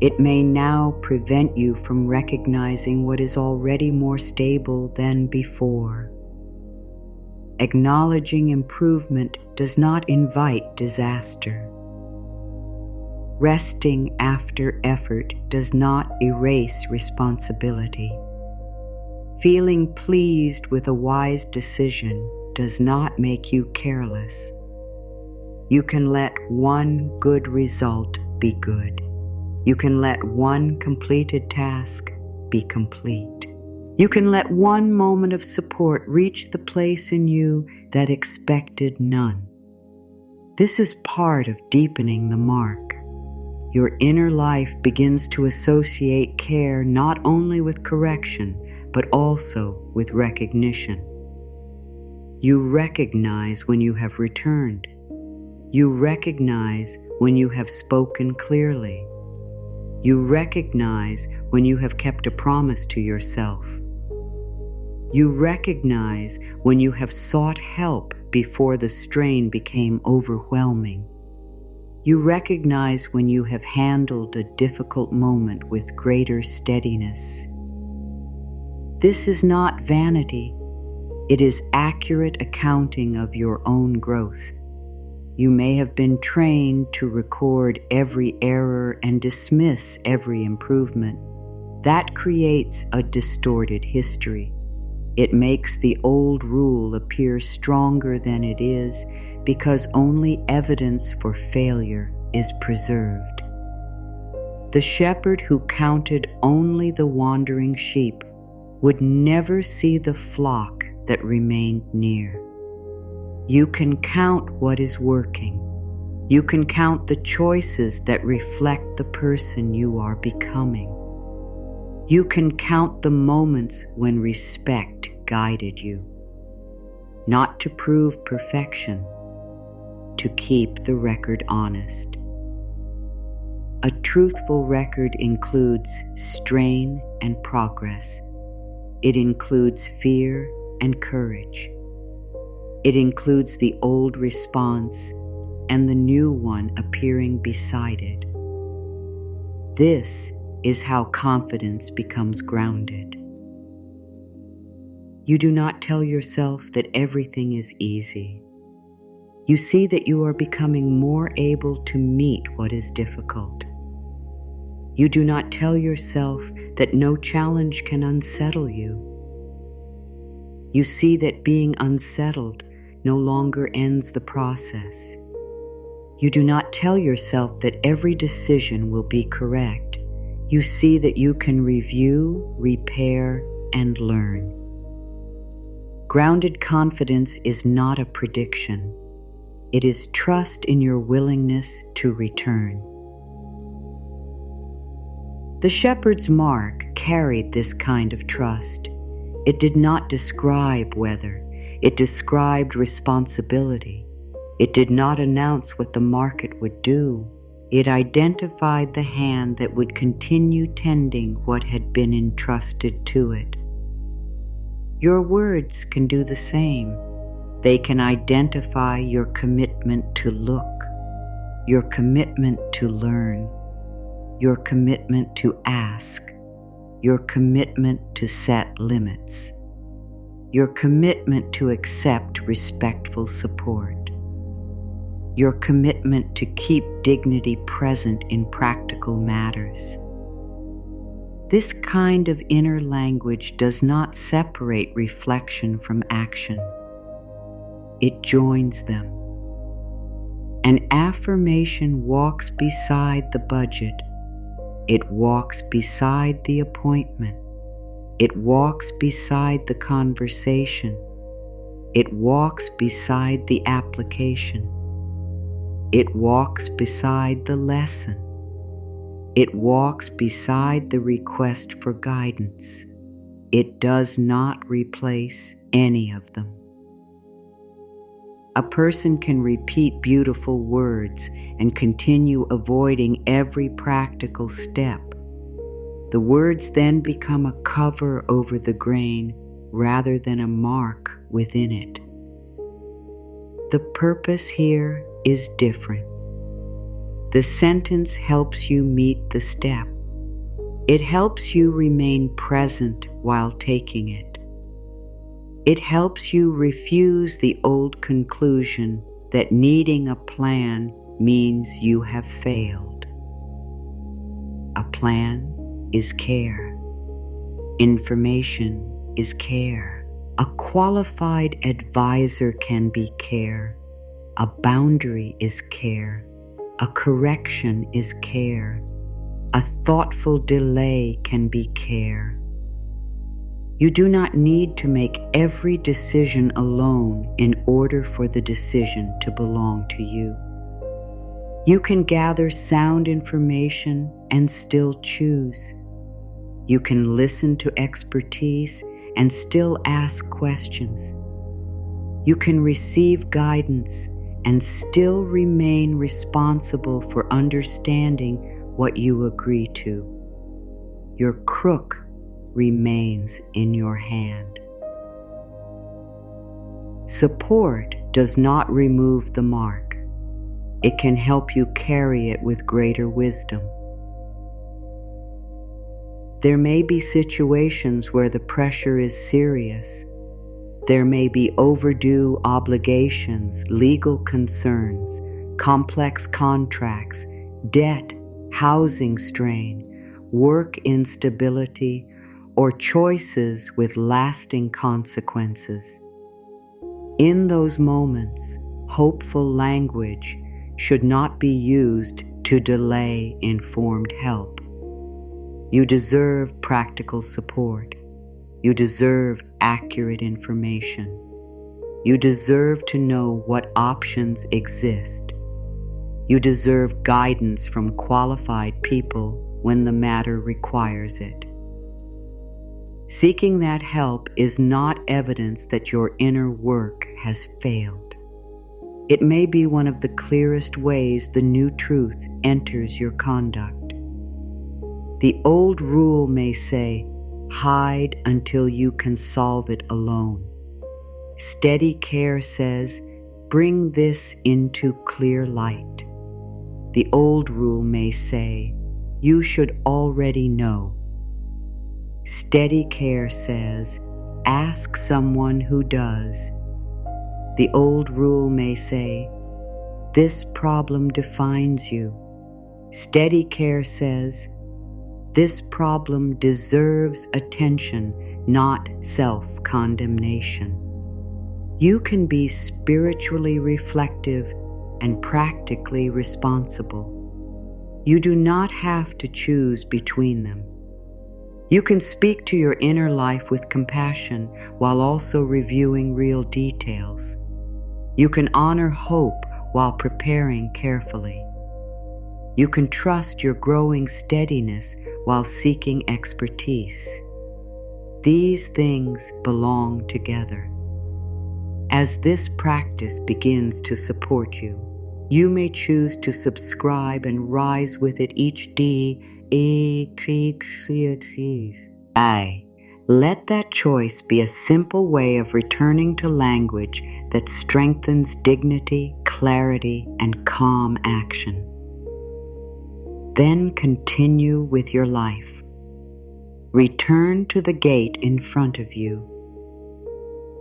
It may now prevent you from recognizing what is already more stable than before. Acknowledging improvement does not invite disaster. Resting after effort does not erase responsibility. Feeling pleased with a wise decision does not make you careless. You can let one good result be good. You can let one completed task be complete. You can let one moment of support reach the place in you that expected none. This is part of deepening the mark. Your inner life begins to associate care not only with correction, but also with recognition. You recognize when you have returned. You recognize when you have spoken clearly. You recognize when you have kept a promise to yourself. You recognize when you have sought help before the strain became overwhelming. You recognize when you have handled a difficult moment with greater steadiness. This is not vanity. It is accurate accounting of your own growth. You may have been trained to record every error and dismiss every improvement. That creates a distorted history. It makes the old rule appear stronger than it is because only evidence for failure is preserved. The shepherd who counted only the wandering sheep would never see the flock that remained near. You can count what is working. You can count the choices that reflect the person you are becoming. You can count the moments when respect guided you, not to prove perfection, to keep the record honest. A truthful record includes strain and progress. It includes fear and courage. It includes the old response and the new one appearing beside it. This is how confidence becomes grounded. You do not tell yourself that everything is easy. You see that you are becoming more able to meet what is difficult. You do not tell yourself that no challenge can unsettle you. You see that being unsettled no longer ends the process. You do not tell yourself that every decision will be correct. You see that you can review, repair, and learn. Grounded confidence is not a prediction. It is trust in your willingness to return. The shepherd's mark carried this kind of trust. It did not describe weather. It described responsibility. It did not announce what the market would do. It identified the hand that would continue tending what had been entrusted to it. Your words can do the same. They can identify your commitment to look, your commitment to learn, your commitment to ask, your commitment to set limits, your commitment to accept respectful support, your commitment to keep dignity present in practical matters. This kind of inner language does not separate reflection from action. It joins them. An affirmation walks beside the budget. It walks beside the appointment. It walks beside the conversation. It walks beside the application. It walks beside the lesson. It walks beside the request for guidance. It does not replace any of them. A person can repeat beautiful words and continue avoiding every practical step. The words then become a cover over the grain rather than a mark within it. The purpose here is different. The sentence helps you meet the step. It helps you remain present while taking it. It helps you refuse the old conclusion that needing a plan means you have failed. A plan is care. Information is care. A qualified advisor can be care. A boundary is care. A correction is care. A thoughtful delay can be care. You do not need to make every decision alone in order for the decision to belong to you. You can gather sound information and still choose. You can listen to expertise and still ask questions. You can receive guidance and still remain responsible for understanding what you agree to. Your crook remains in your hand. Support does not remove the mark. It can help you carry it with greater wisdom. There may be situations where the pressure is serious. There may be overdue obligations, legal concerns, complex contracts, debt, housing strain, work instability, or choices with lasting consequences. In those moments, hopeful language should not be used to delay informed help. You deserve practical support. You deserve accurate information. You deserve to know what options exist. You deserve guidance from qualified people when the matter requires it. Seeking that help is not evidence that your inner work has failed. It may be one of the clearest ways the new truth enters your conduct. The old rule may say, hide until you can solve it alone. Steady care says, bring this into clear light. The old rule may say, you should already know. Steady care says, ask someone who does. The old rule may say, this problem defines you. Steady care says, this problem deserves attention, not self-condemnation. You can be spiritually reflective and practically responsible. You do not have to choose between them. You can speak to your inner life with compassion while also reviewing real details. You can honor hope while preparing carefully. You can trust your growing steadiness while seeking expertise. These things belong together. As this practice begins to support you, you may choose to subscribe and rise with it each day. Let that choice be a simple way of returning to language that strengthens dignity, clarity, and calm action. Then continue with your life. Return to the gate in front of you.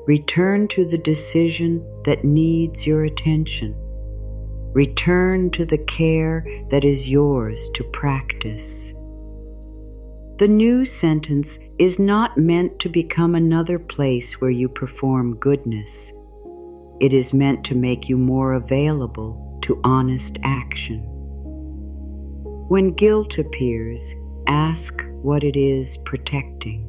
Return to the decision that needs your attention. Return to the care that is yours to practice. The new sentence is not meant to become another place where you perform goodness. It is meant to make you more available to honest action. When guilt appears, ask what it is protecting.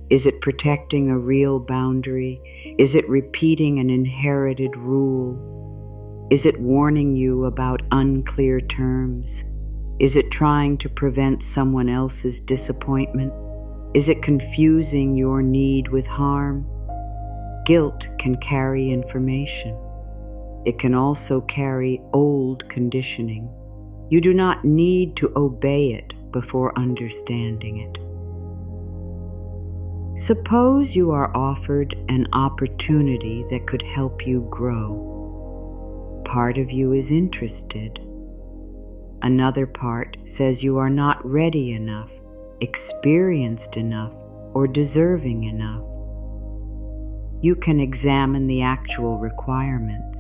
Is it protecting a real boundary? Is it repeating an inherited rule? Is it warning you about unclear terms? Is it trying to prevent someone else's disappointment? Is it confusing your need with harm? Guilt can carry information. It can also carry old conditioning. You do not need to obey it before understanding it. Suppose you are offered an opportunity that could help you grow. Part of you is interested. Another part says you are not ready enough, experienced enough, or deserving enough. You can examine the actual requirements.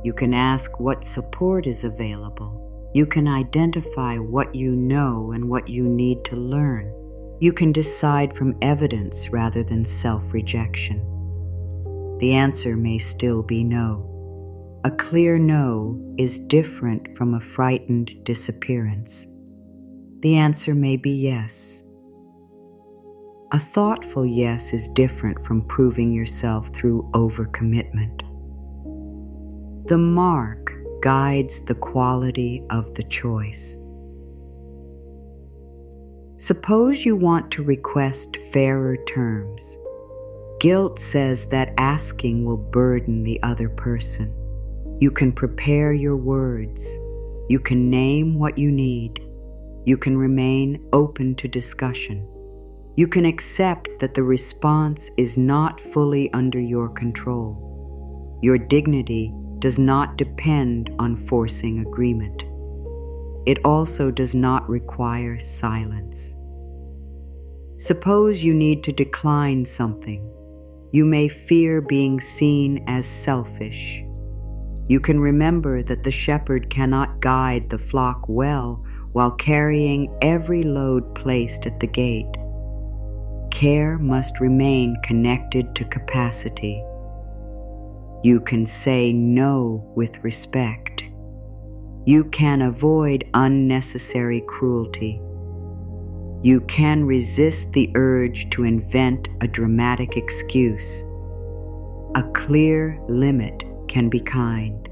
You can ask what support is available. You can identify what you know and what you need to learn. You can decide from evidence rather than self-rejection. The answer may still be no. A clear no is different from a frightened disappearance. The answer may be yes. A thoughtful yes is different from proving yourself through overcommitment. The mark guides the quality of the choice. Suppose you want to request fairer terms. Guilt says that asking will burden the other person. You can prepare your words. You can name what you need. You can remain open to discussion. You can accept that the response is not fully under your control. Your dignity does not depend on forcing agreement. It also does not require silence. Suppose you need to decline something. You may fear being seen as selfish. You can remember that the shepherd cannot guide the flock well while carrying every load placed at the gate. Care must remain connected to capacity. You can say no with respect. You can avoid unnecessary cruelty. You can resist the urge to invent a dramatic excuse. A clear limit can be kind.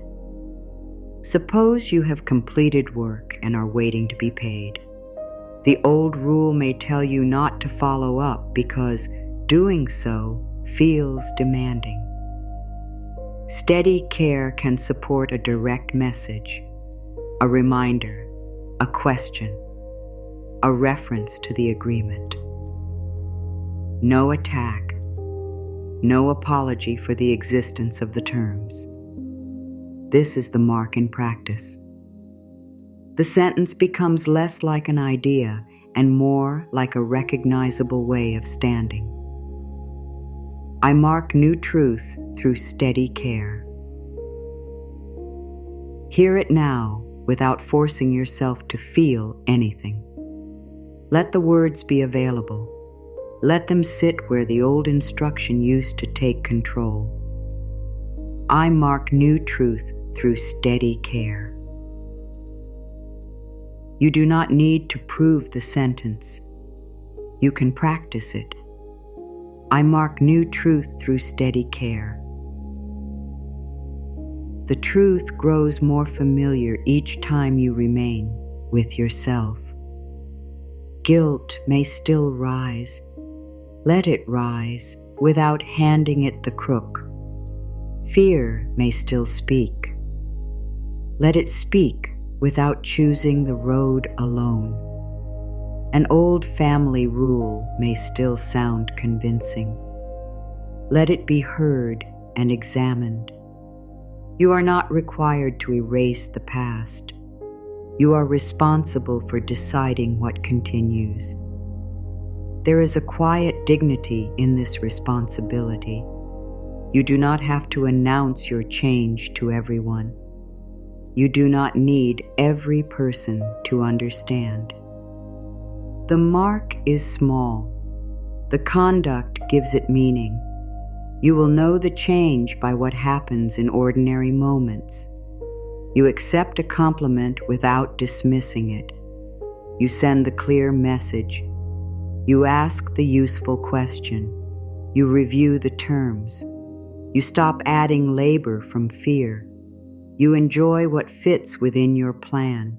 Suppose you have completed work and are waiting to be paid. The old rule may tell you not to follow up because doing so feels demanding. Steady care can support a direct message, a reminder, a question, a reference to the agreement. No attack, no apology for the existence of the terms. This is the mark in practice. The sentence becomes less like an idea and more like a recognizable way of standing. I mark new truth through steady care. Hear it now without forcing yourself to feel anything. Let the words be available. Let them sit where the old instruction used to take control. I mark new truth through steady care. You do not need to prove the sentence. You can practice it. I mark new truth through steady care. The truth grows more familiar each time you remain with yourself. Guilt may still rise. Let it rise without handing it the crook. Fear may still speak. Let it speak without choosing the road alone. An old family rule may still sound convincing. Let it be heard and examined. You are not required to erase the past. You are responsible for deciding what continues. There is a quiet dignity in this responsibility. You do not have to announce your change to everyone. You do not need every person to understand. The mark is small. The conduct gives it meaning. You will know the change by what happens in ordinary moments. You accept a compliment without dismissing it. You send the clear message. You ask the useful question. You review the terms. You stop adding labor from fear. You enjoy what fits within your plan.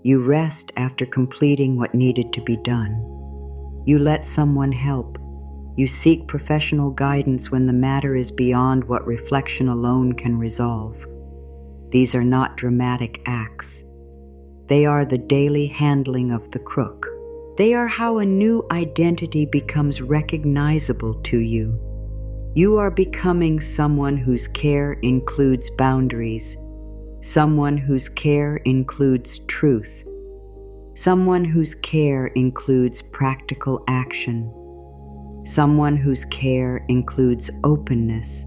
You rest after completing what needed to be done. You let someone help. You seek professional guidance when the matter is beyond what reflection alone can resolve. These are not dramatic acts. They are the daily handling of the crook. They are how a new identity becomes recognizable to you. You are becoming someone whose care includes boundaries, someone whose care includes truth, someone whose care includes practical action, someone whose care includes openness,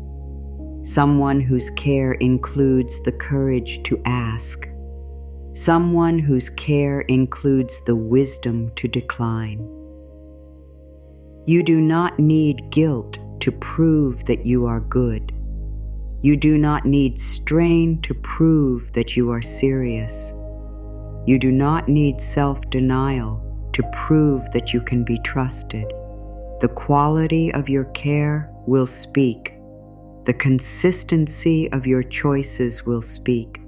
someone whose care includes the courage to ask, someone whose care includes the wisdom to decline. You do not need guilt to prove that you are good. You do not need strain to prove that you are serious. You do not need self-denial to prove that you can be trusted. The quality of your care will speak. The consistency of your choices will speak.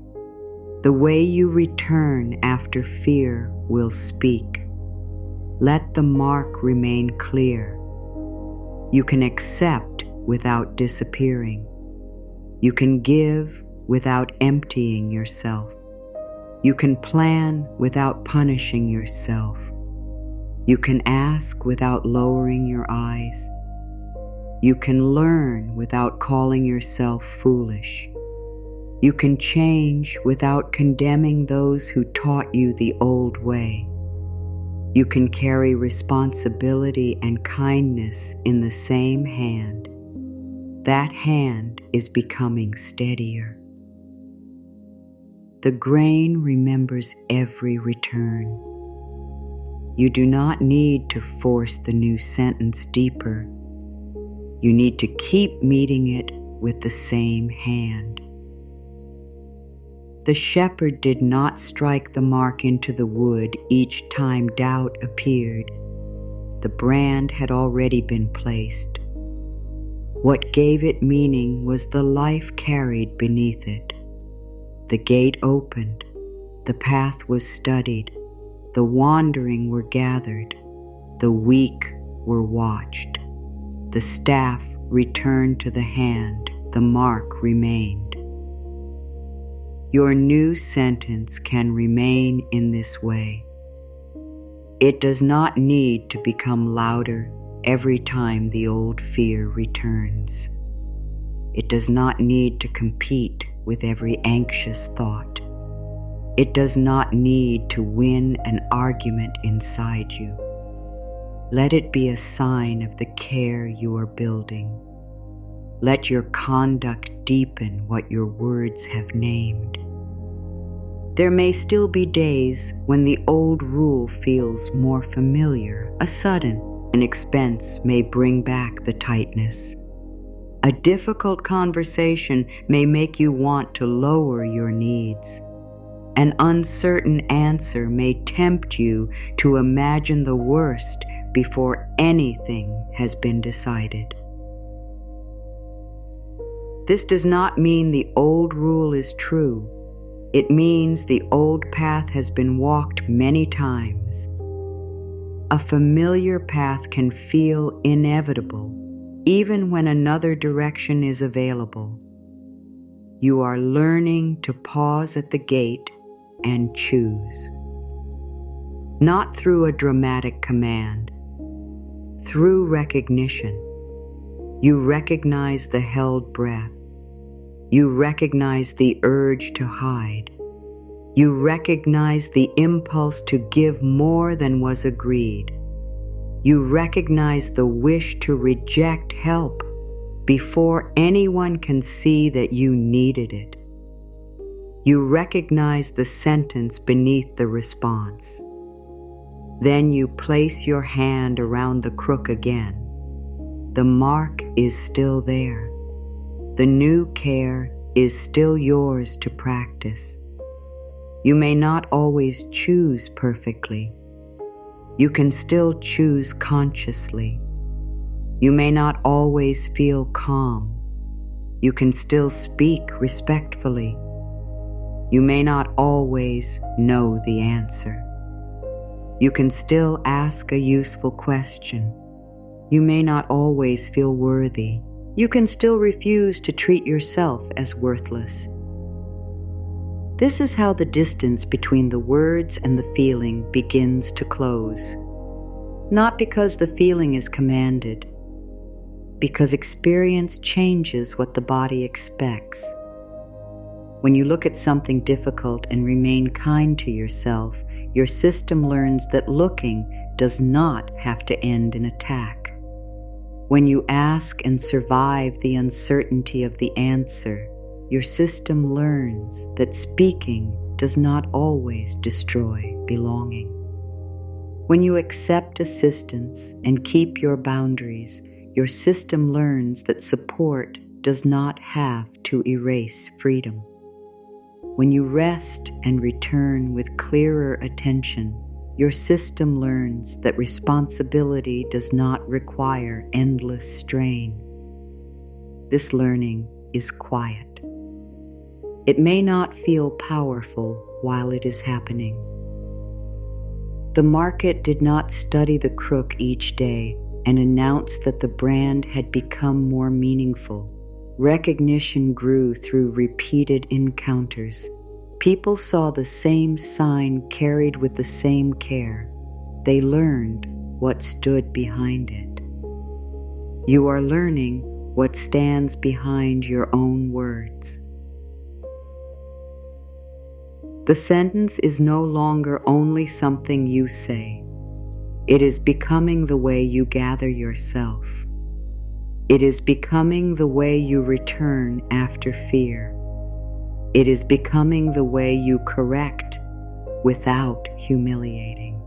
The way you return after fear will speak. Let the mark remain clear. You can accept without disappearing. You can give without emptying yourself. You can plan without punishing yourself. You can ask without lowering your eyes. You can learn without calling yourself foolish. You can change without condemning those who taught you the old way. You can carry responsibility and kindness in the same hand. That hand is becoming steadier. The grain remembers every return. You do not need to force the new sentence deeper. You need to keep meeting it with the same hand. The shepherd did not strike the mark into the wood each time doubt appeared. The brand had already been placed. What gave it meaning was the life carried beneath it. The gate opened, the path was studied, the wandering were gathered, the weak were watched. The staff returned to the hand, the mark remained. Your new sentence can remain in this way. It does not need to become louder every time the old fear returns. It does not need to compete with every anxious thought. It does not need to win an argument inside you. Let it be a sign of the care you are building. Let your conduct deepen what your words have named. There may still be days when the old rule feels more familiar. A sudden expense may bring back the tightness. A difficult conversation may make you want to lower your needs. An uncertain answer may tempt you to imagine the worst before anything has been decided. This does not mean the old rule is true. It means the old path has been walked many times. A familiar path can feel inevitable, even when another direction is available. You are learning to pause at the gate and choose. Not through a dramatic command, through recognition. You recognize the held breath. You recognize the urge to hide. You recognize the impulse to give more than was agreed. You recognize the wish to reject help before anyone can see that you needed it. You recognize the sentence beneath the response. Then you place your hand around the crook again. The mark is still there. The new care is still yours to practice. You may not always choose perfectly. You can still choose consciously. You may not always feel calm. You can still speak respectfully. You may not always know the answer. You can still ask a useful question. You may not always feel worthy. You can still refuse to treat yourself as worthless. This is how the distance between the words and the feeling begins to close. Not because the feeling is commanded, because experience changes what the body expects. When you look at something difficult and remain kind to yourself, your system learns that looking does not have to end in attack. When you ask and survive the uncertainty of the answer, your system learns that speaking does not always destroy belonging. When you accept assistance and keep your boundaries, your system learns that support does not have to erase freedom. When you rest and return with clearer attention, your system learns that responsibility does not require endless strain. This learning is quiet. It may not feel powerful while it is happening. The market did not study the crook each day and announce that the brand had become more meaningful. Recognition grew through repeated encounters. People saw the same sign carried with the same care. They learned what stood behind it. You are learning what stands behind your own words. The sentence is no longer only something you say. It is becoming the way you gather yourself. It is becoming the way you return after fear. It is becoming the way you correct without humiliating.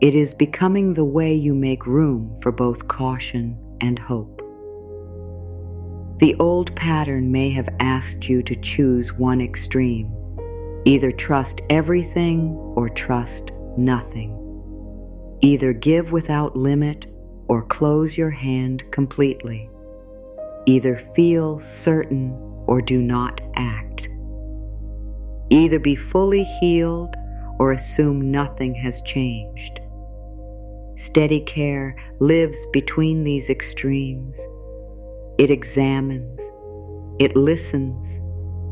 It is becoming the way you make room for both caution and hope. The old pattern may have asked you to choose one extreme. Either trust everything or trust nothing. Either give without limit or close your hand completely. Either feel certain or do not act. Either be fully healed or assume nothing has changed. Steady care lives between these extremes. It examines, it listens,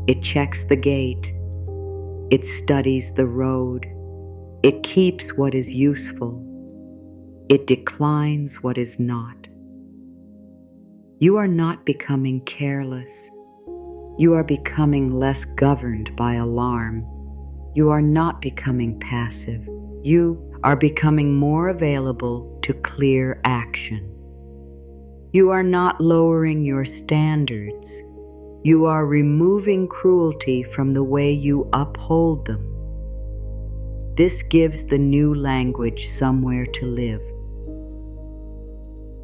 it checks the gate, it studies the road, it keeps what is useful, it declines what is not. You are not becoming careless. You are becoming less governed by alarm. You are not becoming passive. You are becoming more available to clear action. You are not lowering your standards. You are removing cruelty from the way you uphold them. This gives the new language somewhere to live.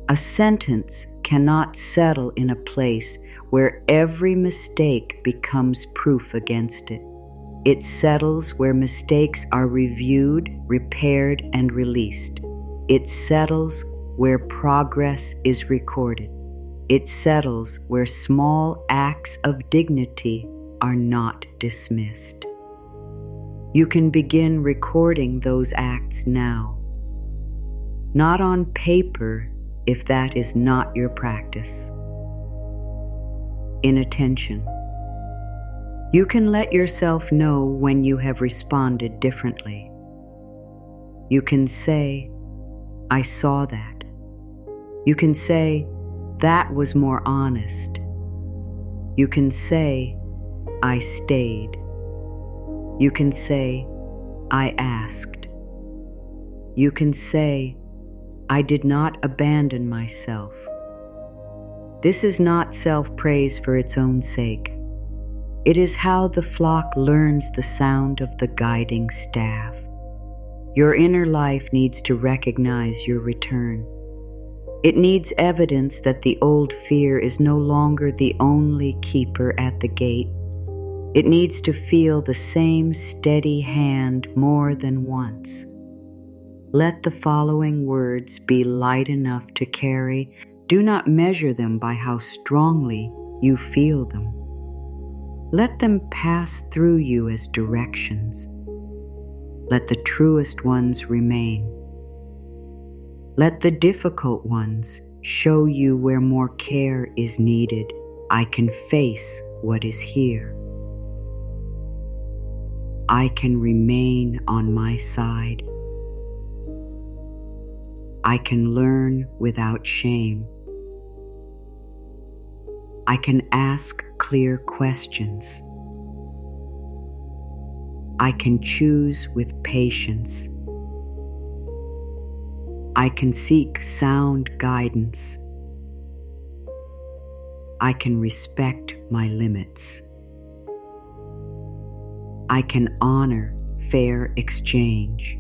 A sentence cannot settle in a place where every mistake becomes proof against it. It settles where mistakes are reviewed, repaired, and released. It settles where progress is recorded. It settles where small acts of dignity are not dismissed. You can begin recording those acts now. Not on paper if that is not your practice. In attention. You can let yourself know when you have responded differently. You can say, I saw that. You can say, That was more honest. You can say, I stayed. You can say, I asked. You can say, I did not abandon myself. This is not self-praise for its own sake. It is how the flock learns the sound of the guiding staff. Your inner life needs to recognize your return. It needs evidence that the old fear is no longer the only keeper at the gate. It needs to feel the same steady hand more than once. Let the following words be light enough to carry. Do not measure them by how strongly you feel them. Let them pass through you as directions. Let the truest ones remain. Let the difficult ones show you where more care is needed. I can face what is here. I can remain on my side. I can learn without shame. I can ask clear questions. I can choose with patience. I can seek sound guidance. I can respect my limits. I can honor fair exchange.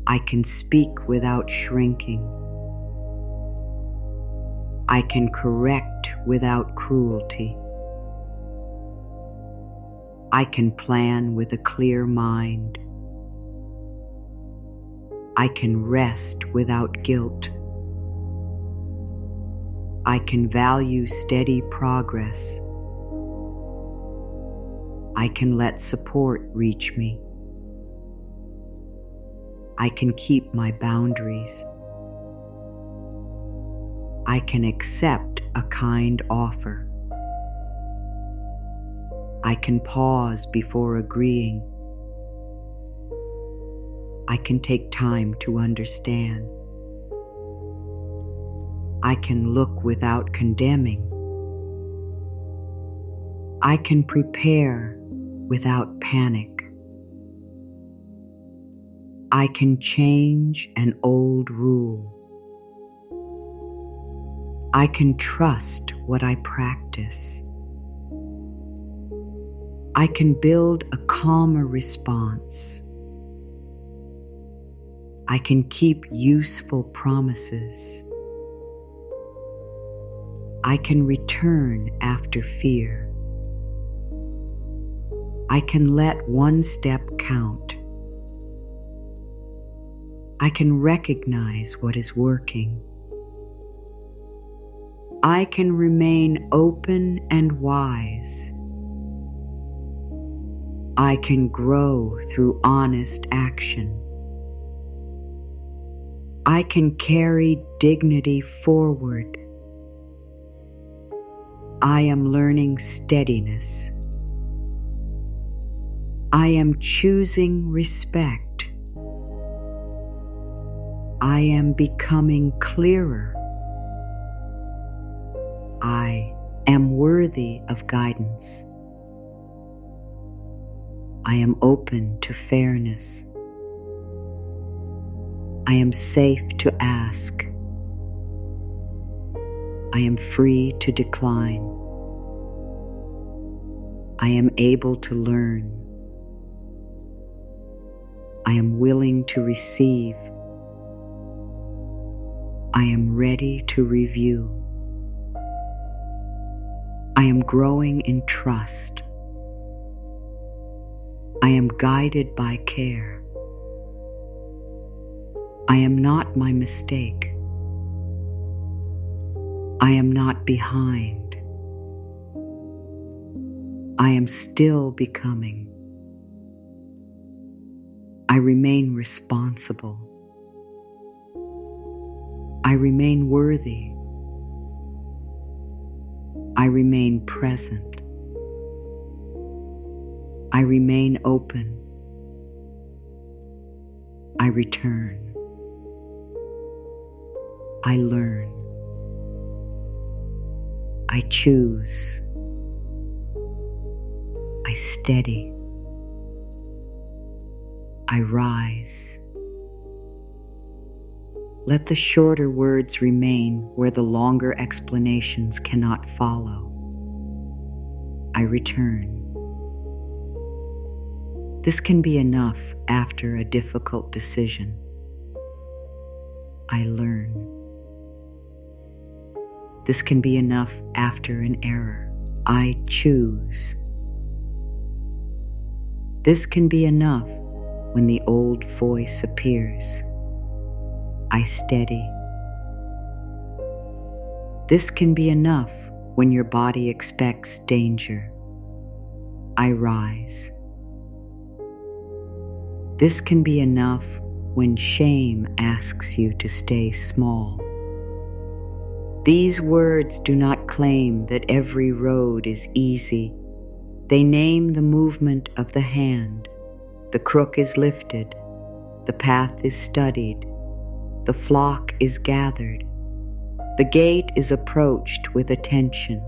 I can speak without shrinking. I can correct without cruelty. I can plan with a clear mind. I can rest without guilt. I can value steady progress. I can let support reach me. I can keep my boundaries. I can accept a kind offer. I can pause before agreeing. I can take time to understand. I can look without condemning. I can prepare without panic. I can change an old rule. I can trust what I practice. I can build a calmer response. I can keep useful promises. I can return after fear. I can let one step count. I can recognize what is working. I can remain open and wise. I can grow through honest action. I can carry dignity forward. I am learning steadiness. I am choosing respect. I am becoming clearer. I am worthy of guidance. I am open to fairness. I am safe to ask. I am free to decline. I am able to learn. I am willing to receive. I am ready to review. I am growing in trust. I am guided by care. I am not my mistake. I am not behind. I am still becoming. I remain responsible. I remain worthy. I remain present. I remain open. I return. I learn. I choose. I steady. I rise. Let the shorter words remain where the longer explanations cannot follow. I return. This can be enough after a difficult decision. I learn. This can be enough after an error. I choose. This can be enough when the old voice appears. I steady. This can be enough when your body expects danger. I rise. This can be enough when shame asks you to stay small. These words do not claim that every road is easy. They name the movement of the hand. The crook is lifted. The path is studied. The flock is gathered. The gate is approached with attention.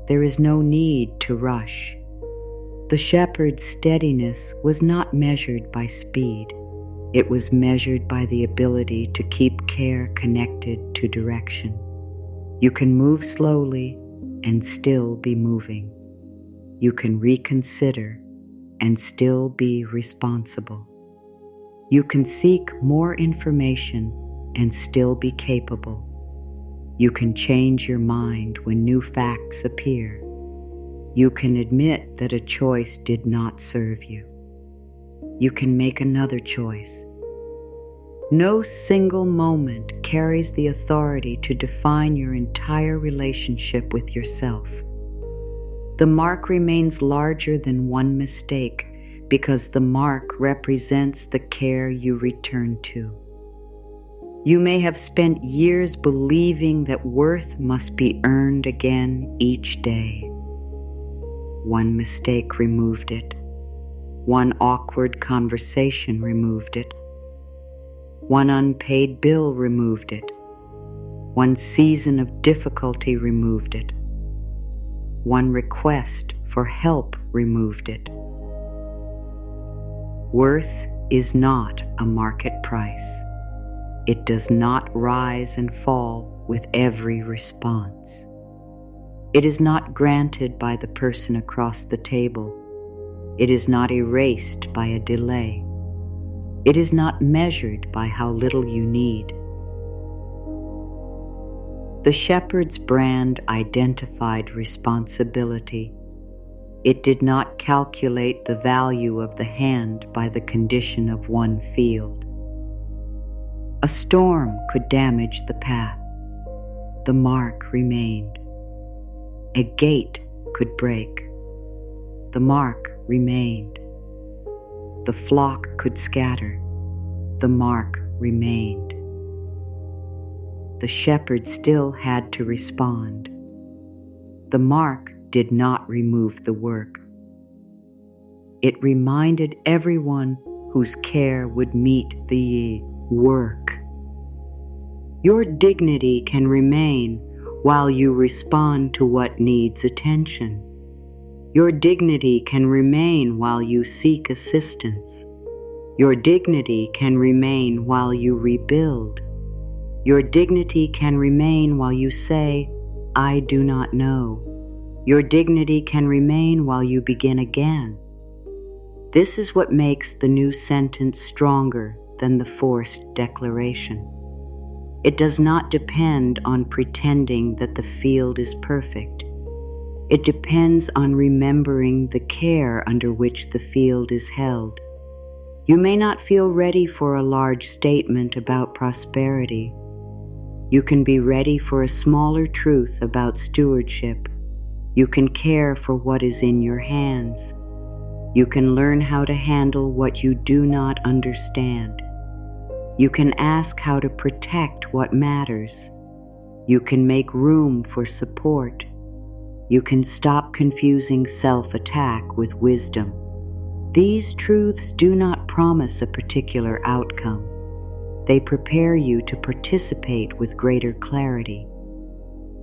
There is no need to rush. The shepherd's steadiness was not measured by speed. It was measured by the ability to keep care connected to direction. You can move slowly and still be moving. You can reconsider and still be responsible. You can seek more information and still be capable. You can change your mind when new facts appear. You can admit that a choice did not serve you. You can make another choice. No single moment carries the authority to define your entire relationship with yourself. The mark remains larger than one mistake because the mark represents the care you return to. You may have spent years believing that worth must be earned again each day. One mistake removed it. One awkward conversation removed it. One unpaid bill removed it. One season of difficulty removed it. One request for help removed it. Worth is not a market price. It does not rise and fall with every response. It is not granted by the person across the table. It is not erased by a delay. It is not measured by how little you need. The shepherd's brand identified responsibility. It did not calculate the value of the hand by the condition of one field. A storm could damage the path. The mark remained. A gate could break. The mark remained. The flock could scatter. The mark remained. The shepherd still had to respond. The mark did not remove the work. It reminded everyone whose care would meet the work. Your dignity can remain while you respond to what needs attention. Your dignity can remain while you seek assistance. Your dignity can remain while you rebuild. Your dignity can remain while you say, I do not know. Your dignity can remain while you begin again. This is what makes the new sentence stronger than the forced declaration. It does not depend on pretending that the field is perfect. It depends on remembering the care under which the field is held. You may not feel ready for a large statement about prosperity. You can be ready for a smaller truth about stewardship. You can care for what is in your hands. You can learn how to handle what you do not understand. You can ask how to protect what matters. You can make room for support. You can stop confusing self-attack with wisdom. These truths do not promise a particular outcome. They prepare you to participate with greater clarity.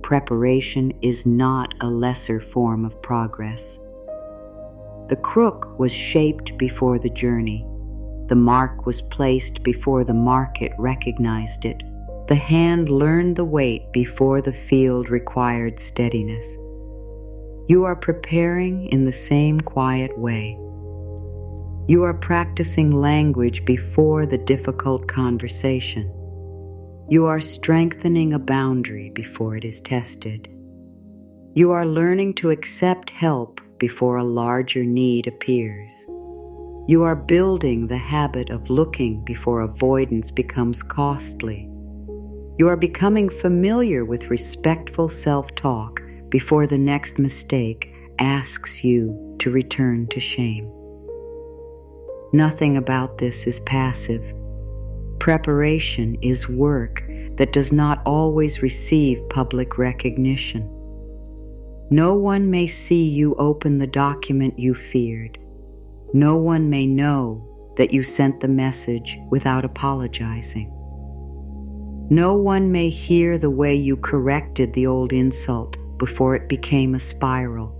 Preparation is not a lesser form of progress. The crook was shaped before the journey. The mark was placed before the market recognized it. The hand learned the weight before the field required steadiness. You are preparing in the same quiet way. You are practicing language before the difficult conversation. You are strengthening a boundary before it is tested. You are learning to accept help before a larger need appears. You are building the habit of looking before avoidance becomes costly. You are becoming familiar with respectful self-talk before the next mistake asks you to return to shame. Nothing about this is passive. Preparation is work that does not always receive public recognition. No one may see you open the document you feared. No one may know that you sent the message without apologizing. No one may hear the way you corrected the old insult before it became a spiral.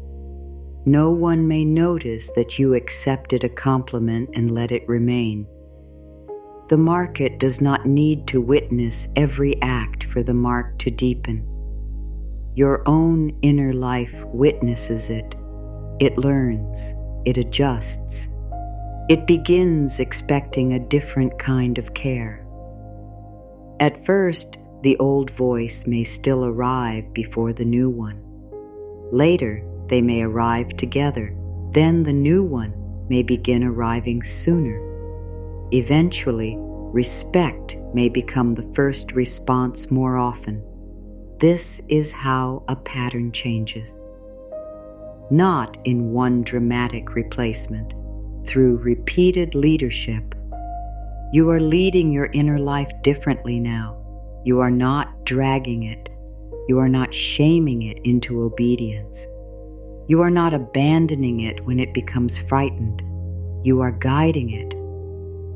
No one may notice that you accepted a compliment and let it remain. The market does not need to witness every act for the mark to deepen. Your own inner life witnesses it. It learns. It adjusts. It begins expecting a different kind of care. At first, the old voice may still arrive before the new one. Later, they may arrive together. Then the new one may begin arriving sooner. Eventually, respect may become the first response more often. This is how a pattern changes. Not in one dramatic replacement. Through repeated leadership, you are leading your inner life differently now. You are not dragging it. You are not shaming it into obedience. You are not abandoning it when it becomes frightened. You are guiding it.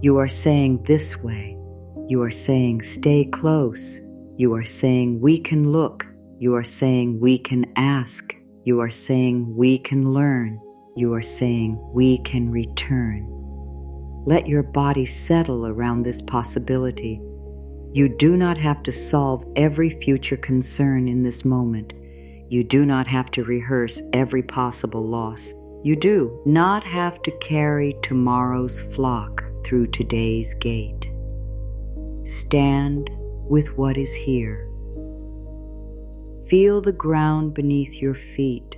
You are saying this way. You are saying stay close. You are saying we can look. You are saying we can ask. You are saying we can learn. You are saying we can return. Let your body settle around this possibility. You do not have to solve every future concern in this moment. You do not have to rehearse every possible loss. You do not have to carry tomorrow's flock through today's gate. Stand with what is here. Feel the ground beneath your feet.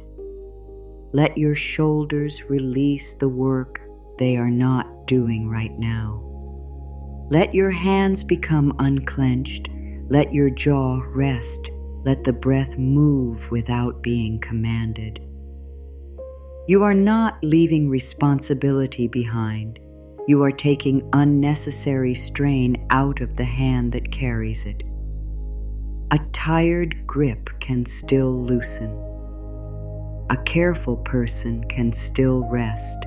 Let your shoulders release the work they are not doing right now. Let your hands become unclenched. Let your jaw rest. Let the breath move without being commanded. You are not leaving responsibility behind. You are taking unnecessary strain out of the hand that carries it. A tired grip can still loosen. A careful person can still rest.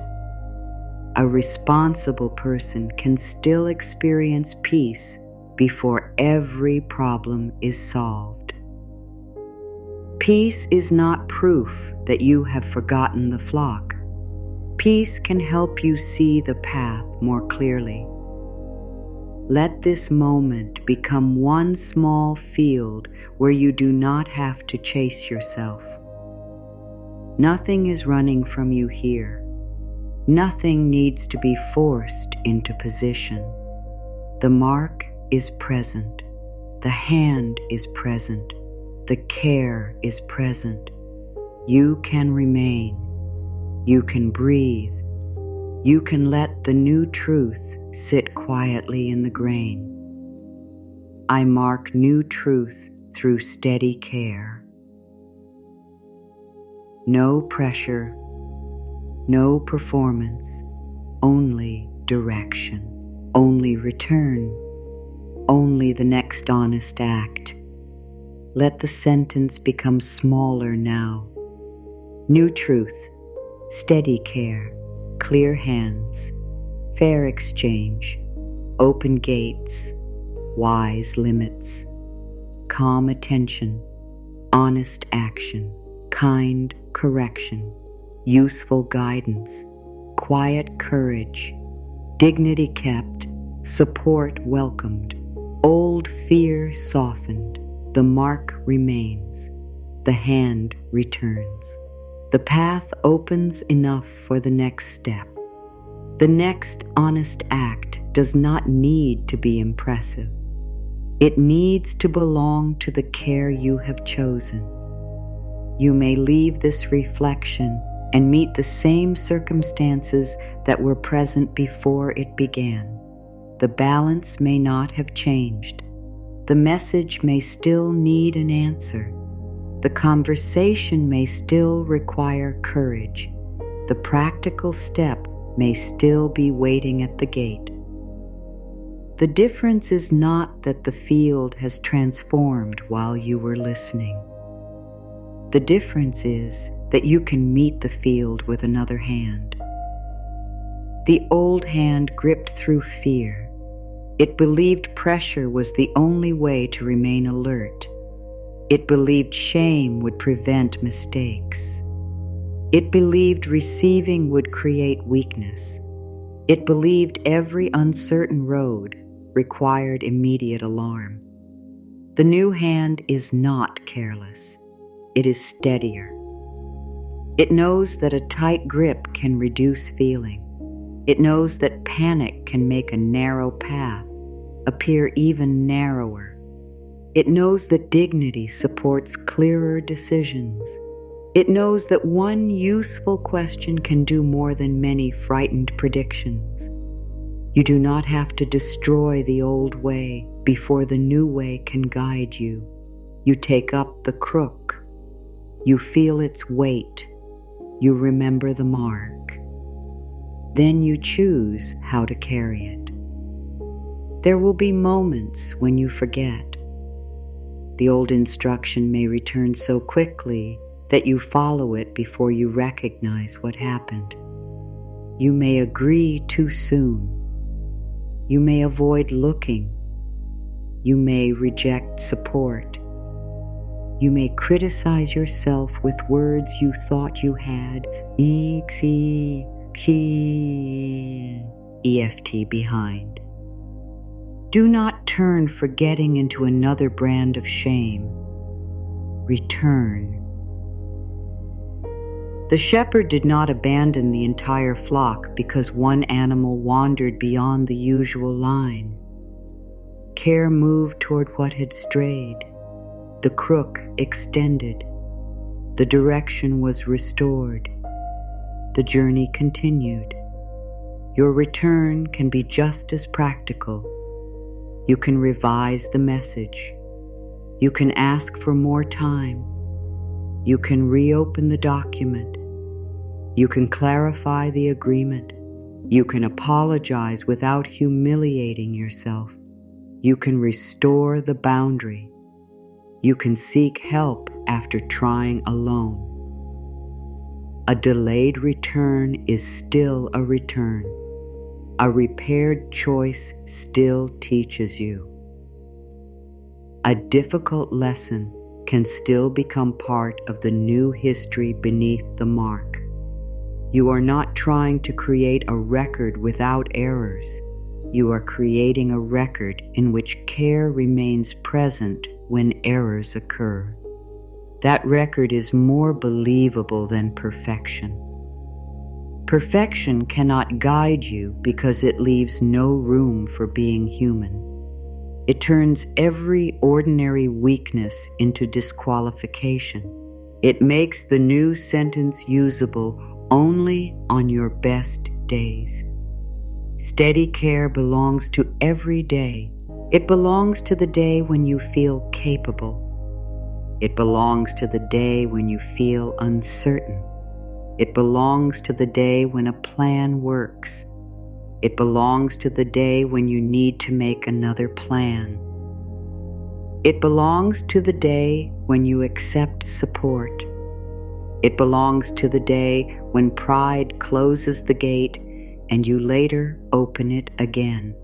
A responsible person can still experience peace before every problem is solved. Peace is not proof that you have forgotten the flock. Peace can help you see the path more clearly. Let this moment become one small field where you do not have to chase yourself. Nothing is running from you here. Nothing needs to be forced into position. The mark is present. The hand is present. The care is present. You can remain. You can breathe. You can let the new truth sit quietly in the grain. I mark new truth through steady care. No pressure, no performance, only direction, only return, only the next honest act. Let the sentence become smaller now. New truth, steady care, clear hands, fair exchange, open gates, wise limits, calm attention, honest action, kind correction, useful guidance, quiet courage, dignity kept, support welcomed, old fear softened, the mark remains, the hand returns. The path opens enough for the next step. The next honest act does not need to be impressive. It needs to belong to the care you have chosen. You may leave this reflection and meet the same circumstances that were present before it began. The balance may not have changed. The message may still need an answer. The conversation may still require courage. The practical step may still be waiting at the gate. The difference is not that the field has transformed while you were listening. The difference is that you can meet the field with another hand. The old hand gripped through fear. It believed pressure was the only way to remain alert. It believed shame would prevent mistakes. It believed receiving would create weakness. It believed every uncertain road required immediate alarm. The new hand is not careless. It is steadier. It knows that a tight grip can reduce feeling. It knows that panic can make a narrow path appear even narrower. It knows that dignity supports clearer decisions. It knows that one useful question can do more than many frightened predictions. You do not have to destroy the old way before the new way can guide you. You take up the crook. You feel its weight. You remember the mark. Then you choose how to carry it. There will be moments when you forget. The old instruction may return so quickly that you follow it before you recognize what happened. You may agree too soon. You may avoid looking. You may reject support. You may criticize yourself with words you thought you had EFT behind. Do not turn forgetting into another brand of shame. Return. The shepherd did not abandon the entire flock because one animal wandered beyond the usual line. Care moved toward what had strayed. The crook extended. The direction was restored. The journey continued. Your return can be just as practical. You can revise the message. You can ask for more time. You can reopen the document. You can clarify the agreement. You can apologize without humiliating yourself. You can restore the boundary. You can seek help after trying alone. A delayed return is still a return. A repaired choice still teaches you. A difficult lesson can still become part of the new history beneath the mark. You are not trying to create a record without errors. You are creating a record in which care remains present when errors occur. That record is more believable than perfection. Perfection cannot guide you because it leaves no room for being human. It turns every ordinary weakness into disqualification. It makes the new sentence usable only on your best days. Steady care belongs to every day. It belongs to the day when you feel capable. It belongs to the day when you feel uncertain. It belongs to the day when a plan works. It belongs to the day when you need to make another plan. It belongs to the day when you accept support. It belongs to the day when pride closes the gate and you later open it again.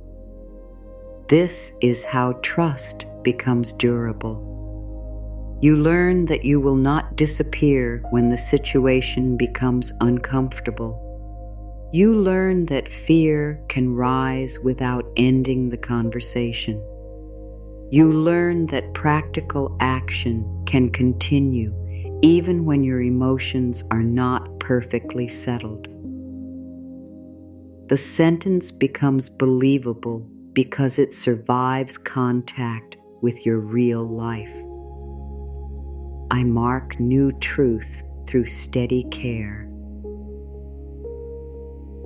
This is how trust becomes durable. You learn that you will not disappear when the situation becomes uncomfortable. You learn that fear can rise without ending the conversation. You learn that practical action can continue even when your emotions are not perfectly settled. The sentence becomes believable because it survives contact with your real life. I mark new truth through steady care.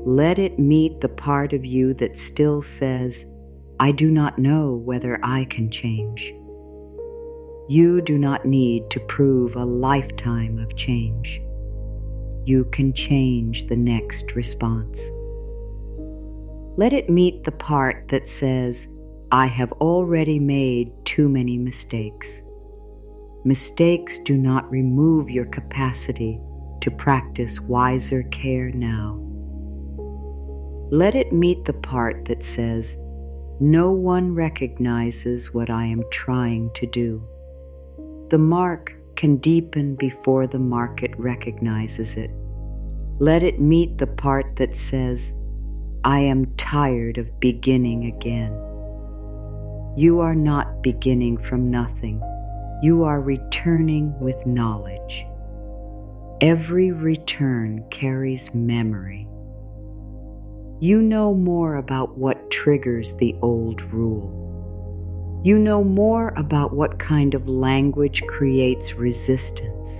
Let it meet the part of you that still says, I do not know whether I can change. You do not need to prove a lifetime of change. You can change the next response. Let it meet the part that says, I have already made too many mistakes. Mistakes do not remove your capacity to practice wiser care now. Let it meet the part that says, no one recognizes what I am trying to do. The mark can deepen before the market recognizes it. Let it meet the part that says, I am tired of beginning again. You are not beginning from nothing. You are returning with knowledge. Every return carries memory. You know more about what triggers the old rule. You know more about what kind of language creates resistance.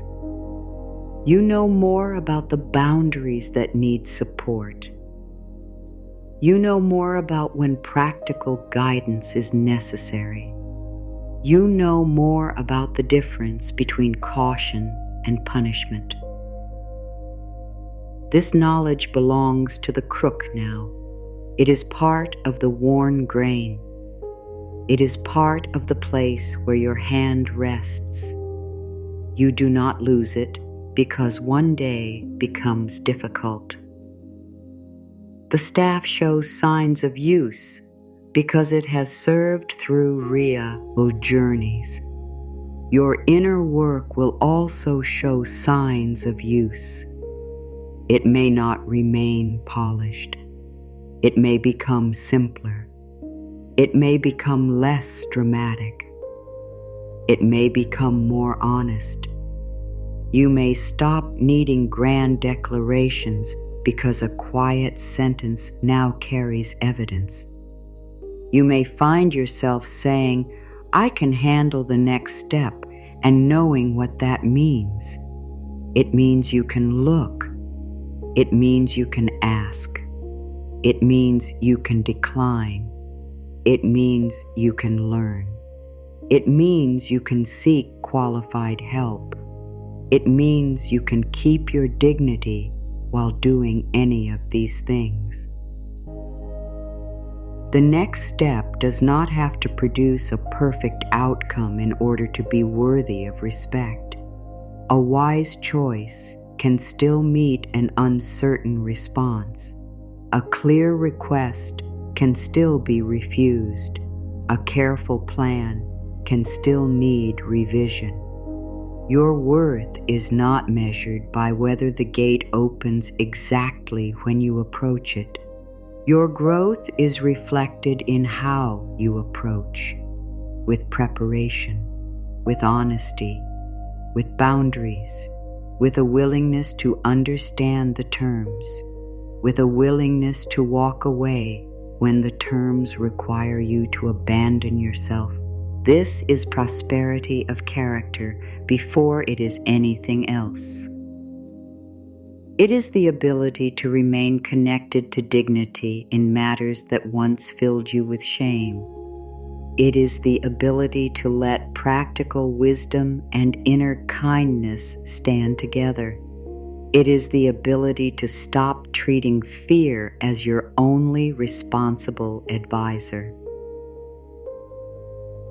You know more about the boundaries that need support. You know more about when practical guidance is necessary. You know more about the difference between caution and punishment. This knowledge belongs to the crook now. It is part of the worn grain. It is part of the place where your hand rests. You do not lose it because one day becomes difficult. The staff shows signs of use because it has served through real journeys. Your inner work will also show signs of use. It may not remain polished. It may become simpler. It may become less dramatic. It may become more honest. You may stop needing grand declarations because a quiet sentence now carries evidence. You may find yourself saying, I can handle the next step, and knowing what that means. It means you can look. It means you can ask. It means you can decline. It means you can learn. It means you can seek qualified help. It means you can keep your dignity while doing any of these things. The next step does not have to produce a perfect outcome in order to be worthy of respect. A wise choice can still meet an uncertain response. A clear request can still be refused. A careful plan can still need revision. Your worth is not measured by whether the gate opens exactly when you approach it. Your growth is reflected in how you approach, with preparation, with honesty, with boundaries, with a willingness to understand the terms, with a willingness to walk away when the terms require you to abandon yourself. This is prosperity of character before it is anything else. It is the ability to remain connected to dignity in matters that once filled you with shame. It is the ability to let practical wisdom and inner kindness stand together. It is the ability to stop treating fear as your only responsible advisor.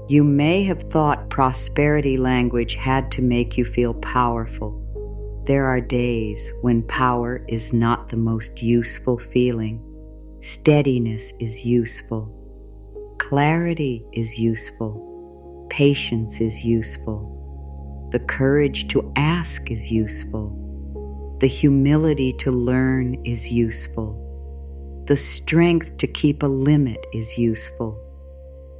You may have thought prosperity language had to make you feel powerful. There are days when power is not the most useful feeling. Steadiness is useful. Clarity is useful. Patience is useful. The courage to ask is useful. The humility to learn is useful. The strength to keep a limit is useful.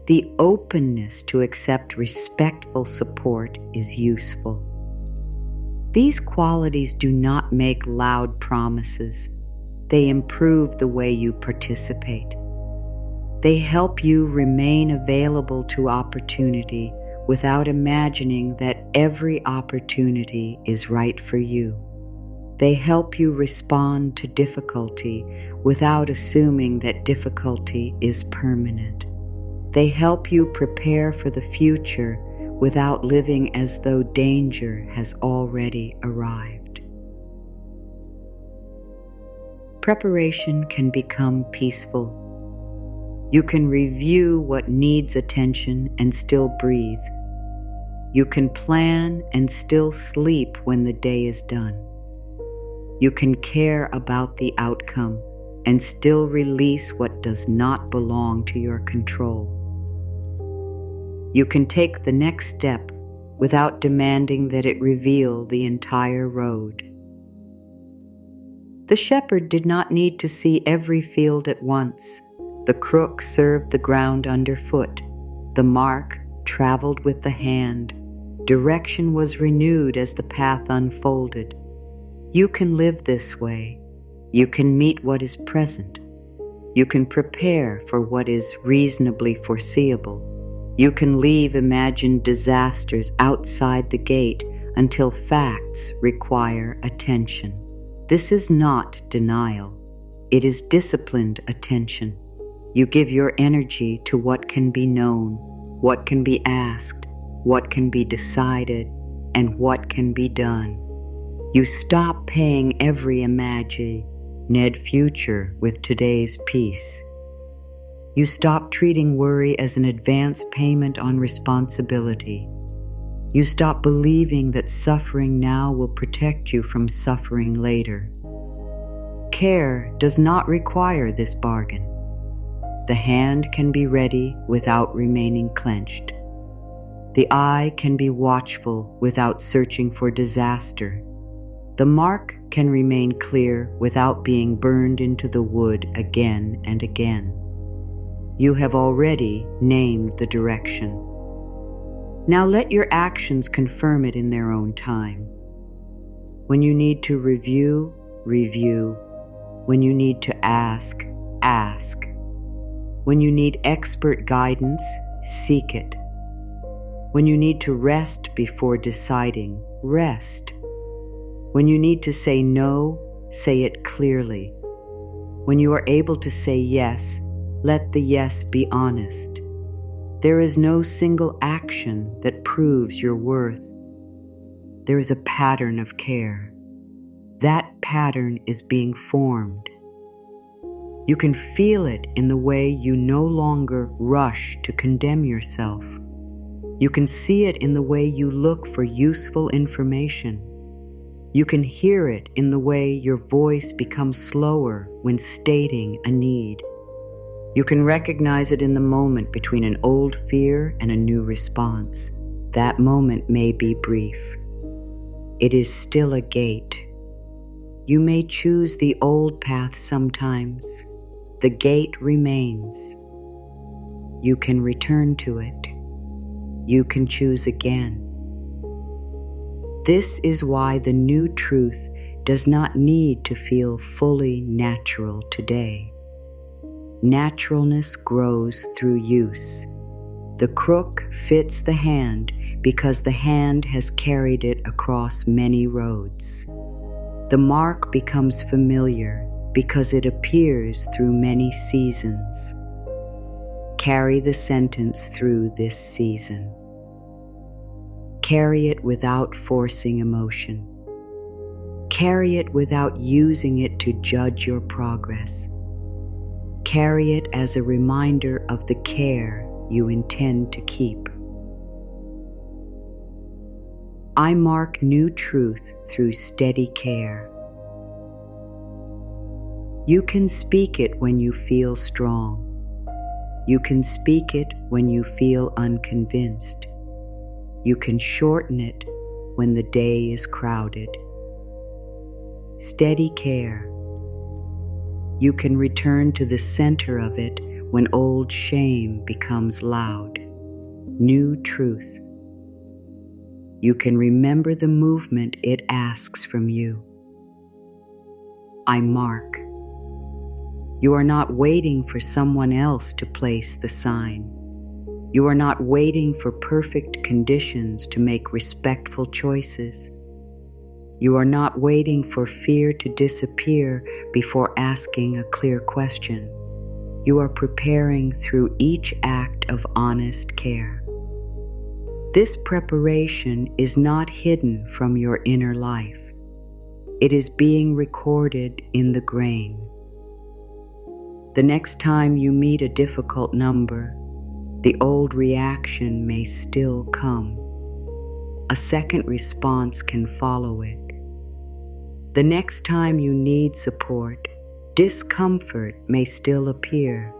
The openness to accept respectful support is useful. These qualities do not make loud promises. They improve the way you participate. They help you remain available to opportunity without imagining that every opportunity is right for you. They help you respond to difficulty without assuming that difficulty is permanent. They help you prepare for the future without living as though danger has already arrived. Preparation can become peaceful. You can review what needs attention and still breathe. You can plan and still sleep when the day is done. You can care about the outcome and still release what does not belong to your control. You can take the next step without demanding that it reveal the entire road. The shepherd did not need to see every field at once. The crook served the ground underfoot. The mark traveled with the hand. Direction was renewed as the path unfolded. You can live this way. You can meet what is present. You can prepare for what is reasonably foreseeable. You can leave imagined disasters outside the gate until facts require attention. This is not denial. It is disciplined attention. You give your energy to what can be known, what can be asked, what can be decided, and what can be done. You stop paying every imagined future with today's peace. You stop treating worry as an advance payment on responsibility. You stop believing that suffering now will protect you from suffering later. Care does not require this bargain. The hand can be ready without remaining clenched. The eye can be watchful without searching for disaster. The mark can remain clear without being burned into the wood again and again. You have already named the direction. Now let your actions confirm it in their own time. When you need to review, review. When you need to ask, ask. When you need expert guidance, seek it. When you need to rest before deciding, rest. When you need to say no, say it clearly. When you are able to say yes, let the yes be honest. There is no single action that proves your worth. There is a pattern of care. That pattern is being formed. You can feel it in the way you no longer rush to condemn yourself. You can see it in the way you look for useful information. You can hear it in the way your voice becomes slower when stating a need. You can recognize it in the moment between an old fear and a new response. That moment may be brief. It is still a gate. You may choose the old path sometimes. The gate remains. You can return to it. You can choose again. This is why the new truth does not need to feel fully natural today. Naturalness grows through use. The crook fits the hand because the hand has carried it across many roads. The mark becomes familiar because it appears through many seasons. Carry the sentence through this season. Carry it without forcing emotion. Carry it without using it to judge your progress. Carry it as a reminder of the care you intend to keep. I mark new truth through steady care. You can speak it when you feel strong. You can speak it when you feel unconvinced. You can shorten it when the day is crowded. Steady care. You can return to the center of it when old shame becomes loud. New truth. You can remember the movement it asks from you. I mark. You are not waiting for someone else to place the sign. You are not waiting for perfect conditions to make respectful choices. You are not waiting for fear to disappear before asking a clear question. You are preparing through each act of honest care. This preparation is not hidden from your inner life. It is being recorded in the grain. The next time you meet a difficult number, the old reaction may still come. A second response can follow it. The next time you need support, discomfort may still appear.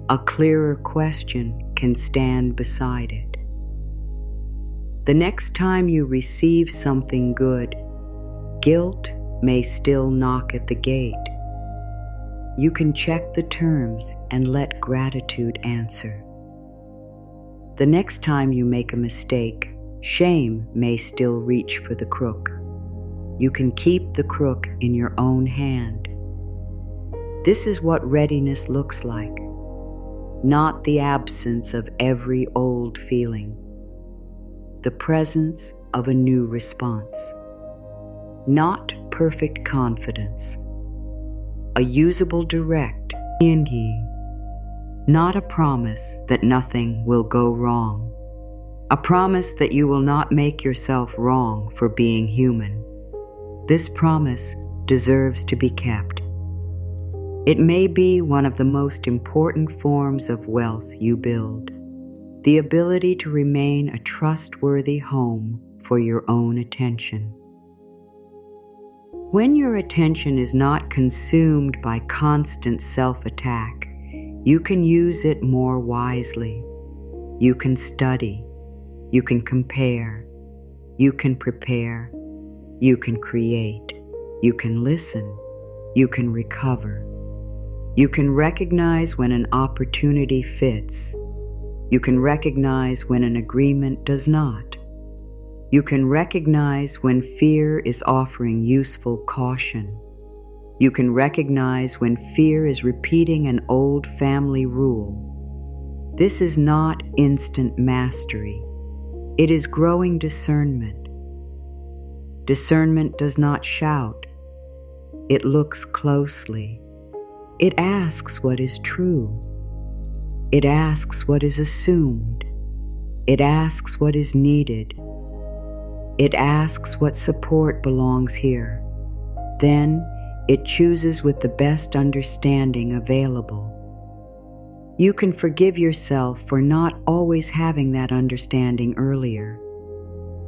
A clearer question can stand beside it. The next time you receive something good, guilt may still knock at the gate. You can check the terms and let gratitude answer. The next time you make a mistake, shame may still reach for the crook. You can keep the crook in your own hand. This is what readiness looks like, not the absence of every old feeling, the presence of a new response, not perfect confidence, a usable direct yin-yi, not a promise that nothing will go wrong, a promise that you will not make yourself wrong for being human. This promise deserves to be kept. It may be one of the most important forms of wealth you build, the ability to remain a trustworthy home for your own attention. When your attention is not consumed by constant self-attack, you can use it more wisely. You can study, you can compare, you can prepare, you can create, you can listen, you can recover. You can recognize when an opportunity fits. You can recognize when an agreement does not. You can recognize when fear is offering useful caution. You can recognize when fear is repeating an old family rule. This is not instant mastery. It is growing discernment. Discernment does not shout. It looks closely. It asks what is true. It asks what is assumed. It asks what is needed. It asks what support belongs here. Then it chooses with the best understanding available. You can forgive yourself for not always having that understanding earlier.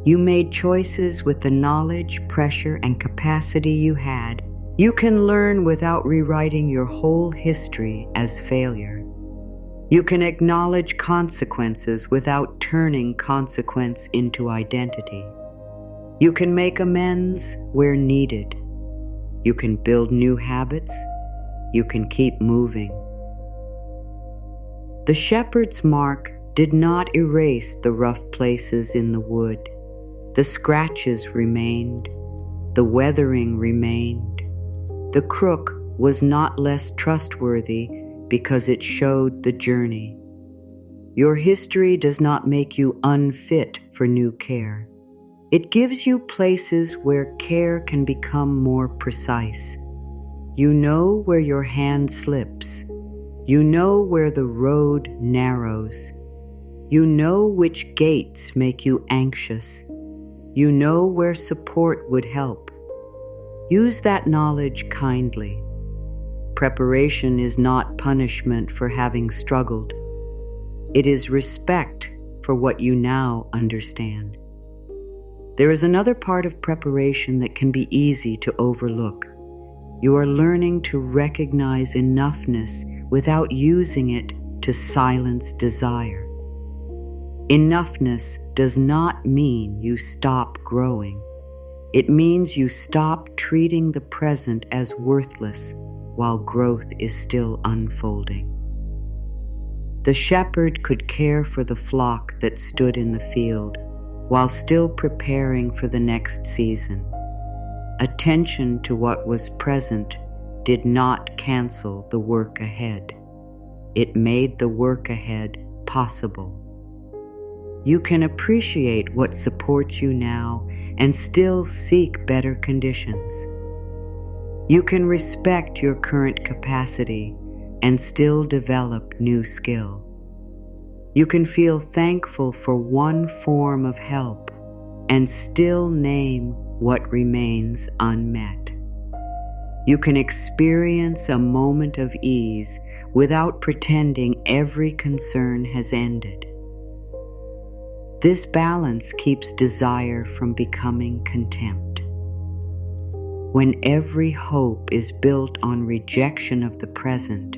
You made choices with the knowledge, pressure, and capacity you had. You can learn without rewriting your whole history as failure. You can acknowledge consequences without turning consequence into identity. You can make amends where needed. You can build new habits. You can keep moving. The shepherd's mark did not erase the rough places in the wood. The scratches remained. The weathering remained. The crook was not less trustworthy because it showed the journey. Your history does not make you unfit for new care. It gives you places where care can become more precise. You know where your hand slips. You know where the road narrows. You know which gates make you anxious. You know where support would help. Use that knowledge kindly. Preparation is not punishment for having struggled. It is respect for what you now understand. There is another part of preparation that can be easy to overlook. You are learning to recognize enoughness without using it to silence desire. Enoughness does not mean you stop growing. It means you stop treating the present as worthless while growth is still unfolding. The shepherd could care for the flock that stood in the field while still preparing for the next season. Attention to what was present did not cancel the work ahead. It made the work ahead possible. You can appreciate what supports you now and still seek better conditions. You can respect your current capacity and still develop new skill. You can feel thankful for one form of help and still name what remains unmet. You can experience a moment of ease without pretending every concern has ended. This balance keeps desire from becoming contempt. When every hope is built on rejection of the present,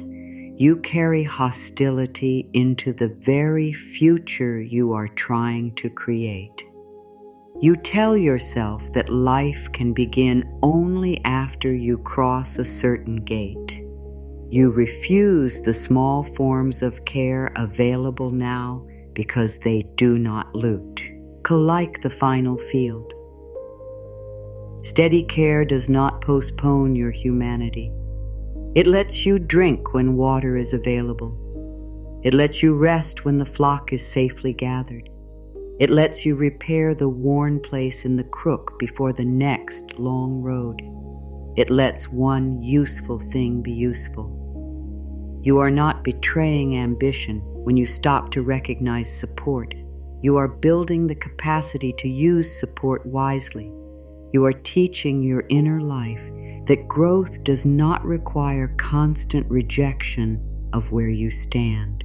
you carry hostility into the very future you are trying to create. You tell yourself that life can begin only after you cross a certain gate. You refuse the small forms of care available now because they do not loot, like the final field. Steady care does not postpone your humanity. It lets you drink when water is available. It lets you rest when the flock is safely gathered. It lets you repair the worn place in the crook before the next long road. It lets one useful thing be useful. You are not betraying ambition when you stop to recognize support. You are building the capacity to use support wisely. You are teaching your inner life that growth does not require constant rejection of where you stand.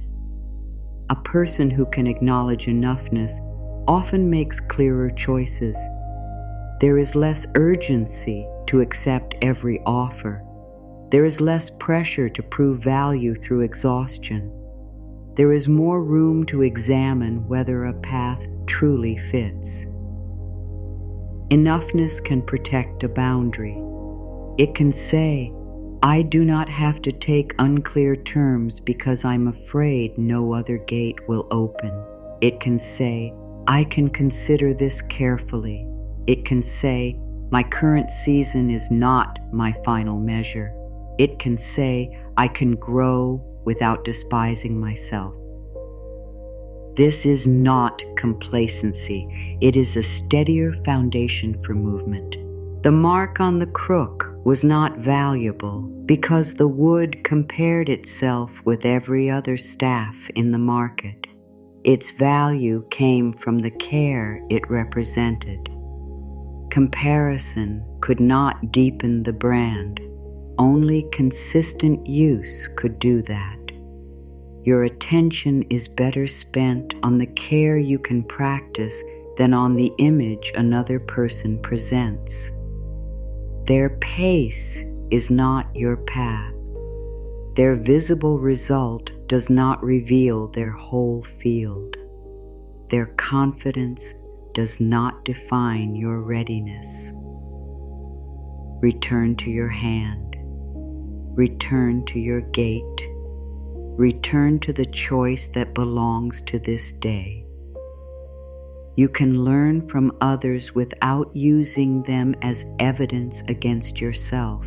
A person who can acknowledge enoughness often makes clearer choices. There is less urgency to accept every offer. There is less pressure to prove value through exhaustion. There is more room to examine whether a path truly fits. Enoughness can protect a boundary. It can say, I do not have to take unclear terms because I'm afraid no other gate will open. It can say, I can consider this carefully. It can say, my current season is not my final measure. It can say, I can grow without despising myself. This is not complacency. It is a steadier foundation for movement. The mark on the crook was not valuable because the wood compared itself with every other staff in the market. Its value came from the care it represented. Comparison could not deepen the brand. Only consistent use could do that. Your attention is better spent on the care you can practice than on the image another person presents. Their pace is not your path. Their visible result does not reveal their whole field. Their confidence does not define your readiness. Return to your hand. Return to your gate. Return to the choice that belongs to this day. You can learn from others without using them as evidence against yourself.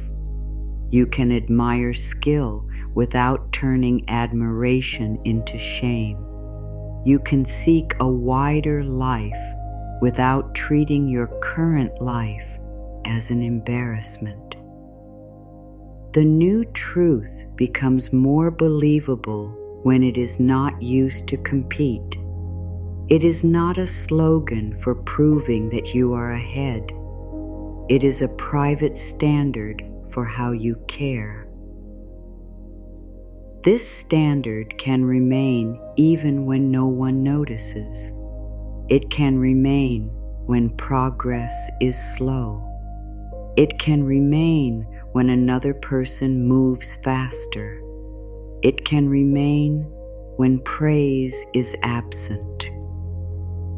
You can admire skill without turning admiration into shame. You can seek a wider life without treating your current life as an embarrassment. The new truth becomes more believable when it is not used to compete. It is not a slogan for proving that you are ahead. It is a private standard for how you care. This standard can remain even when no one notices. It can remain when progress is slow. It can remain when another person moves faster. It can remain when praise is absent.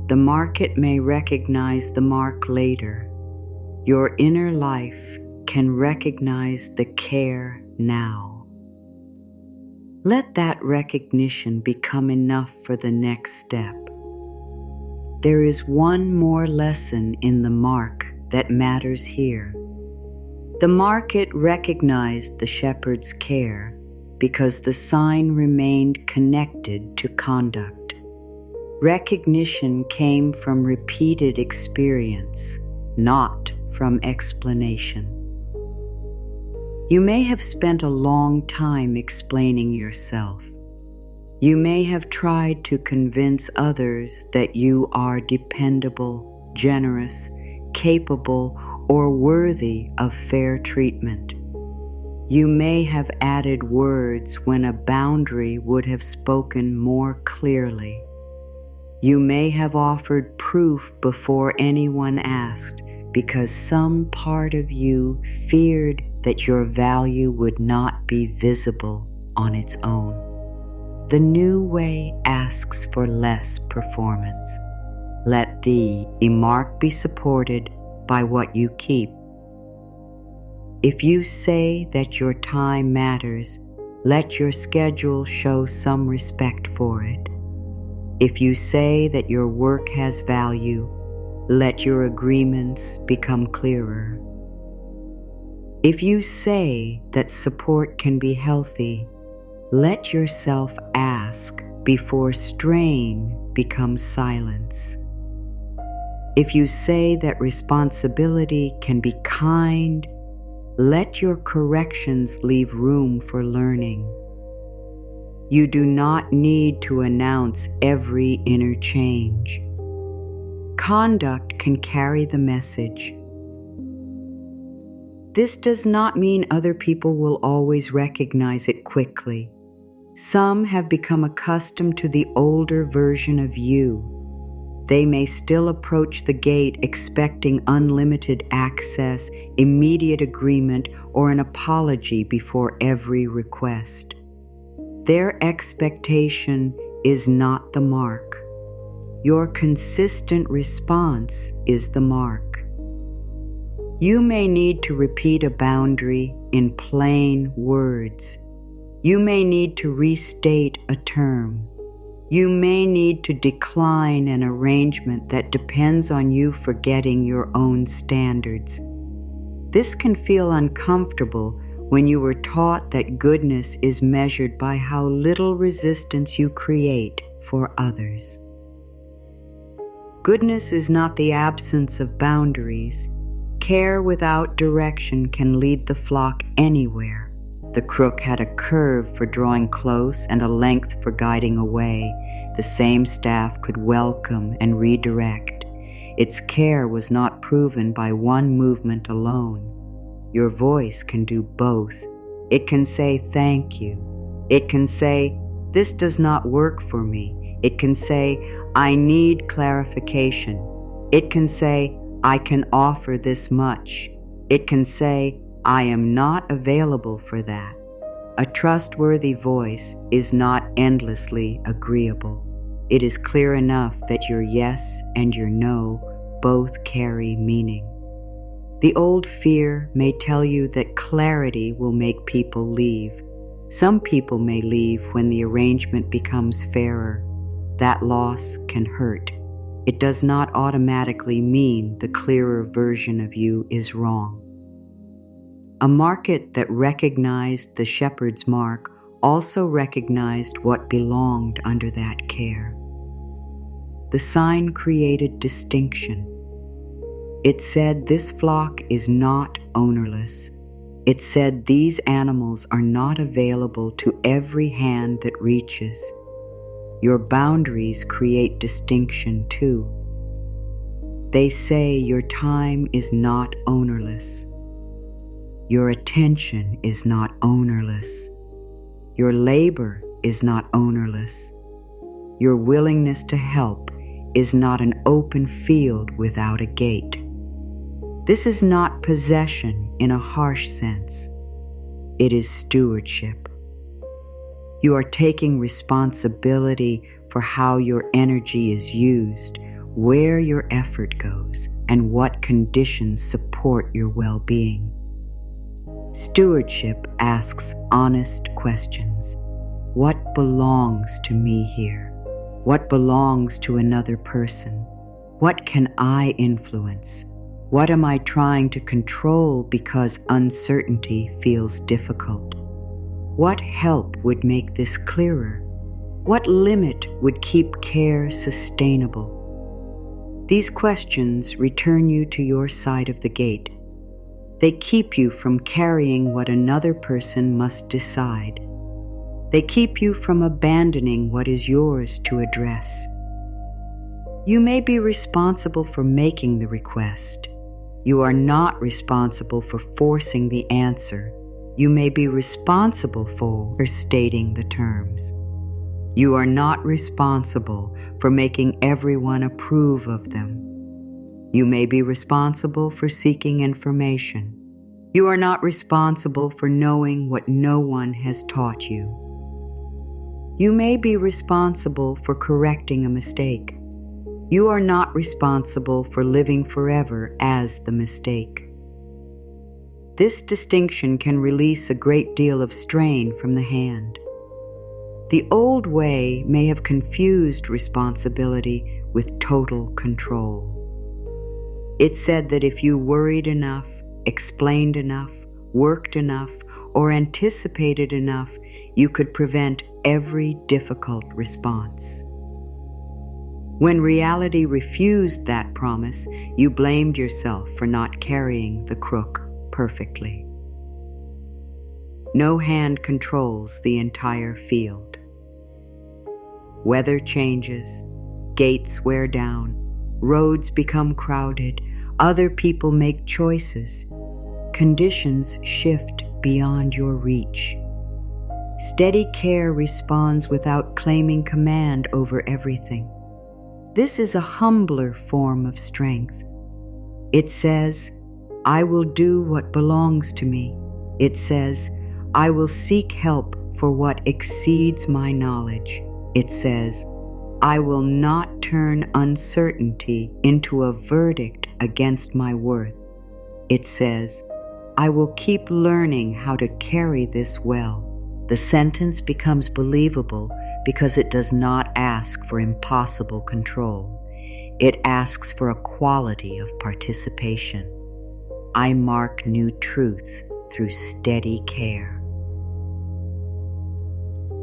The market may recognize the mark later. Your inner life can recognize the care now. Let that recognition become enough for the next step. There is one more lesson in the mark that matters here. The market recognized the shepherd's care because the sign remained connected to conduct. Recognition came from repeated experience, not from explanation. You may have spent a long time explaining yourself. You may have tried to convince others that you are dependable, generous, capable, or worthy of fair treatment. You may have added words when a boundary would have spoken more clearly. You may have offered proof before anyone asked because some part of you feared that your value would not be visible on its own. The new way asks for less performance. Let the mark be supported by what you keep. If you say that your time matters, let your schedule show some respect for it. If you say that your work has value, let your agreements become clearer. If you say that support can be healthy, let yourself ask before strain becomes silence. If you say that responsibility can be kind, let your corrections leave room for learning. You do not need to announce every inner change. Conduct can carry the message. This does not mean other people will always recognize it quickly. Some have become accustomed to the older version of you. They may still approach the gate expecting unlimited access, immediate agreement, or an apology before every request. Their expectation is not the mark. Your consistent response is the mark. You may need to repeat a boundary in plain words. You may need to restate a term. You may need to decline an arrangement that depends on you forgetting your own standards. This can feel uncomfortable when you were taught that goodness is measured by how little resistance you create for others. Goodness is not the absence of boundaries. Care without direction can lead the flock anywhere. The crook had a curve for drawing close and a length for guiding away. The same staff could welcome and redirect. Its care was not proven by one movement alone. Your voice can do both. It can say thank you. It can say, this does not work for me. It can say, I need clarification. It can say, I can offer this much. It can say, I am not available for that. A trustworthy voice is not endlessly agreeable. It is clear enough that your yes and your no both carry meaning. The old fear may tell you that clarity will make people leave. Some people may leave when the arrangement becomes fairer. That loss can hurt. It does not automatically mean the clearer version of you is wrong. A market that recognized the shepherd's mark also recognized what belonged under that care. The sign created distinction. It said this flock is not ownerless. It said these animals are not available to every hand that reaches. Your boundaries create distinction too. They say your time is not ownerless. Your attention is not ownerless. Your labor is not ownerless. Your willingness to help is not an open field without a gate. This is not possession in a harsh sense. It is stewardship. You are taking responsibility for how your energy is used, where your effort goes, and what conditions support your well-being. Stewardship asks honest questions. What belongs to me here? What belongs to another person? What can I influence? What am I trying to control because uncertainty feels difficult? What help would make this clearer? What limit would keep care sustainable? These questions return you to your side of the gate. They keep you from carrying what another person must decide. They keep you from abandoning what is yours to address. You may be responsible for making the request. You are not responsible for forcing the answer. You may be responsible for stating the terms. You are not responsible for making everyone approve of them. You may be responsible for seeking information. You are not responsible for knowing what no one has taught you. You may be responsible for correcting a mistake. You are not responsible for living forever as the mistake. This distinction can release a great deal of strain from the hand. The old way may have confused responsibility with total control. It said that if you worried enough, explained enough, worked enough, or anticipated enough, you could prevent every difficult response. When reality refused that promise, you blamed yourself for not carrying the crook perfectly. No hand controls the entire field. Weather changes, gates wear down, roads become crowded, other people make choices. Conditions shift beyond your reach. Steady care responds without claiming command over everything. This is a humbler form of strength. It says, I will do what belongs to me. It says, I will seek help for what exceeds my knowledge. It says, I will not turn uncertainty into a verdict against my worth. It says, I will keep learning how to carry this well. The sentence becomes believable because it does not ask for impossible control. It asks for a quality of participation. I mark new truth through steady care.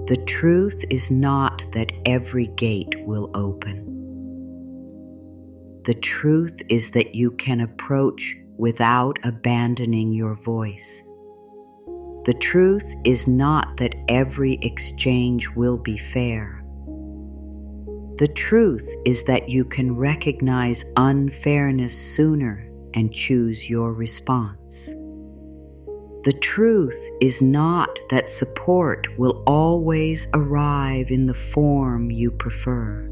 The truth is not that every gate will open. The truth is that you can approach without abandoning your voice. The truth is not that every exchange will be fair. The truth is that you can recognize unfairness sooner and choose your response. The truth is not that support will always arrive in the form you prefer.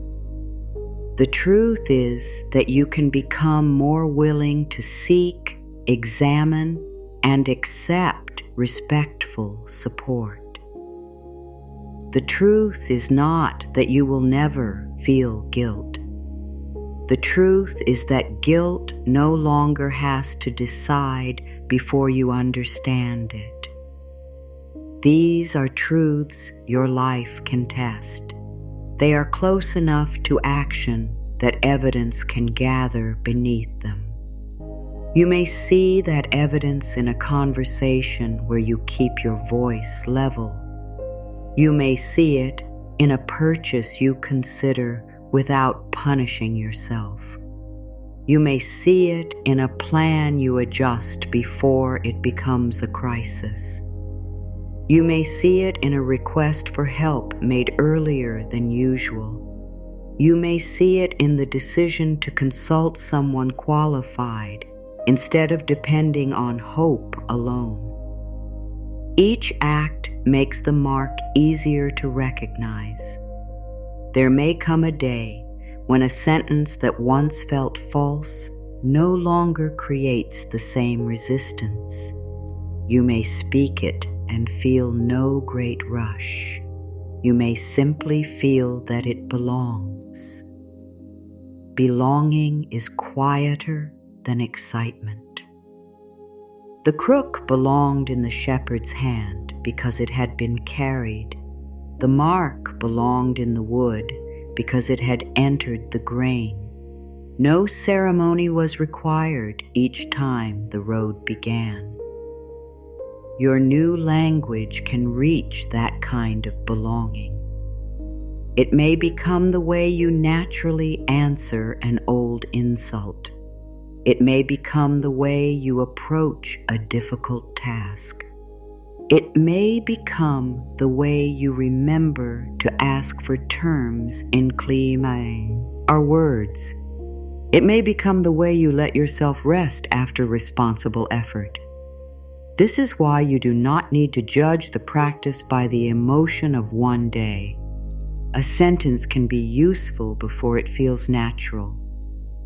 The truth is that you can become more willing to seek, examine, and accept respectful support. The truth is not that you will never feel guilt. The truth is that guilt no longer has to decide before you understand it. These are truths your life can test. They are close enough to action that evidence can gather beneath them. You may see that evidence in a conversation where you keep your voice level. You may see it in a purchase you consider without punishing yourself. You may see it in a plan you adjust before it becomes a crisis. You may see it in a request for help made earlier than usual. You may see it in the decision to consult someone qualified instead of depending on hope alone. Each act makes the mark easier to recognize. There may come a day when a sentence that once felt false no longer creates the same resistance. You may speak it and feel no great rush. You may simply feel that it belongs. Belonging is quieter than excitement. The crook belonged in the shepherd's hand because it had been carried. The mark belonged in the wood because it had entered the grain. No ceremony was required each time the road began. Your new language can reach that kind of belonging. It may become the way you naturally answer an old insult. It may become the way you approach a difficult task. It may become the way you remember to ask for terms in climat or words. It may become the way you let yourself rest after responsible effort. This is why you do not need to judge the practice by the emotion of one day. A sentence can be useful before it feels natural.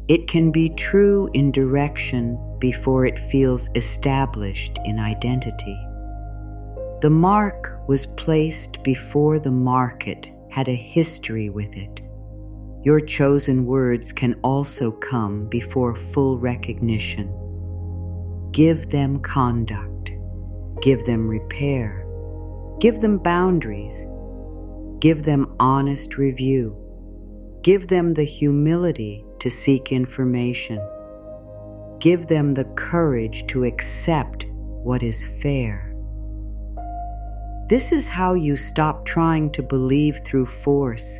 It can be true in direction before it feels established in identity. The mark was placed before the market had a history with it. Your chosen words can also come before full recognition. Give them conduct. Give them repair. Give them boundaries. Give them honest review. Give them the humility to seek information. Give them the courage to accept what is fair. This is how you stop trying to believe through force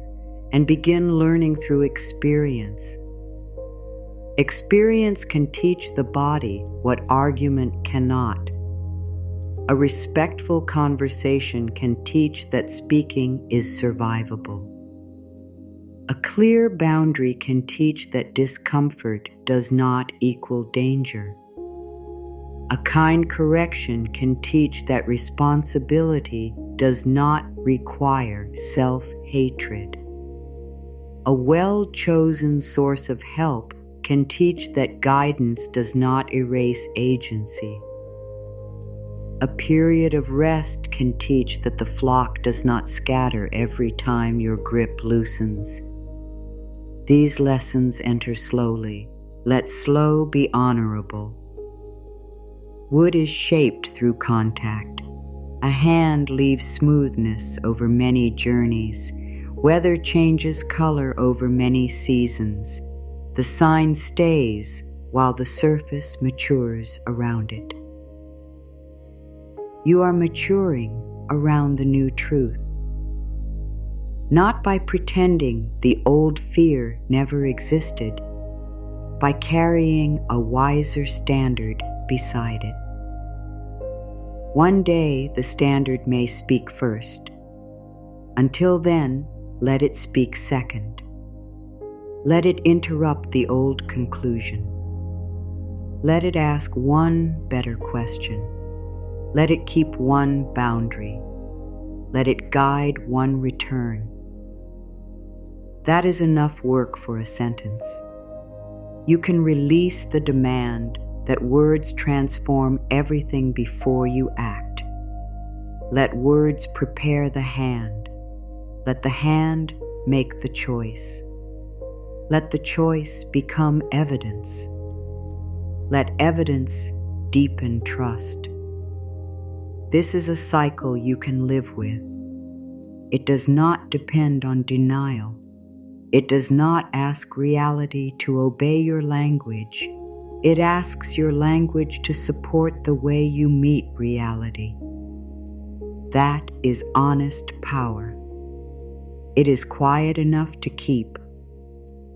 and begin learning through experience. Experience can teach the body what argument cannot. A respectful conversation can teach that speaking is survivable. A clear boundary can teach that discomfort does not equal danger. A kind correction can teach that responsibility does not require self-hatred. A well-chosen source of help can teach that guidance does not erase agency. A period of rest can teach that the flock does not scatter every time your grip loosens. These lessons enter slowly. Let slow be honorable. Wood is shaped through contact. A hand leaves smoothness over many journeys. Weather changes color over many seasons. The sign stays while the surface matures around it. You are maturing around the new truth. Not by pretending the old fear never existed, by carrying a wiser standard beside it. One day the standard may speak first. Until then, let it speak second. Let it interrupt the old conclusion. Let it ask one better question. Let it keep one boundary. Let it guide one return. That is enough work for a sentence. You can release the demand that words transform everything before you act. Let words prepare the hand. Let the hand make the choice. Let the choice become evidence. Let evidence deepen trust. This is a cycle you can live with. It does not depend on denial. It does not ask reality to obey your language. It asks your language to support the way you meet reality. That is honest power. It is quiet enough to keep.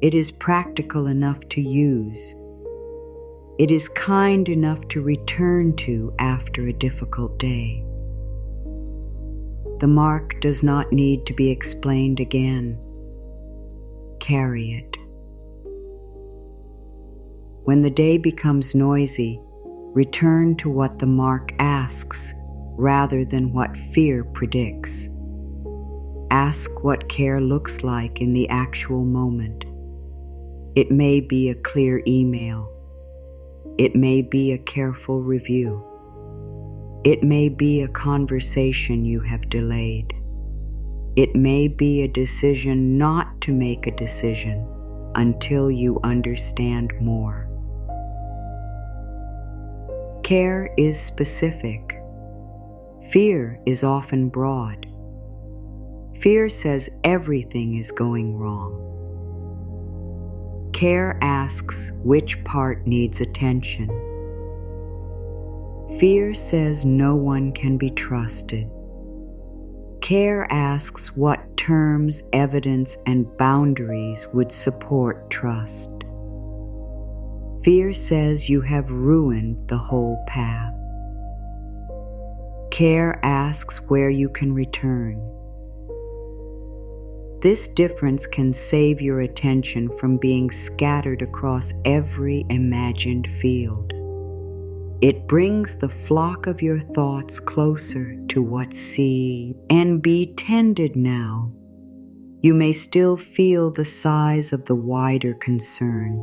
It is practical enough to use. It is kind enough to return to after a difficult day. The mark does not need to be explained again. Carry it. When the day becomes noisy, return to what the mark asks rather than what fear predicts. Ask what care looks like in the actual moment. It may be a clear email. It may be a careful review. It may be a conversation you have delayed. It may be a decision not to make a decision until you understand more. Care is specific. Fear is often broad. Fear says everything is going wrong. Care asks which part needs attention. Fear says no one can be trusted. Care asks what terms, evidence, and boundaries would support trust. Fear says you have ruined the whole path. Care asks where you can return. This difference can save your attention from being scattered across every imagined field. It brings the flock of your thoughts closer to what see and be tended now. You may still feel the size of the wider concern.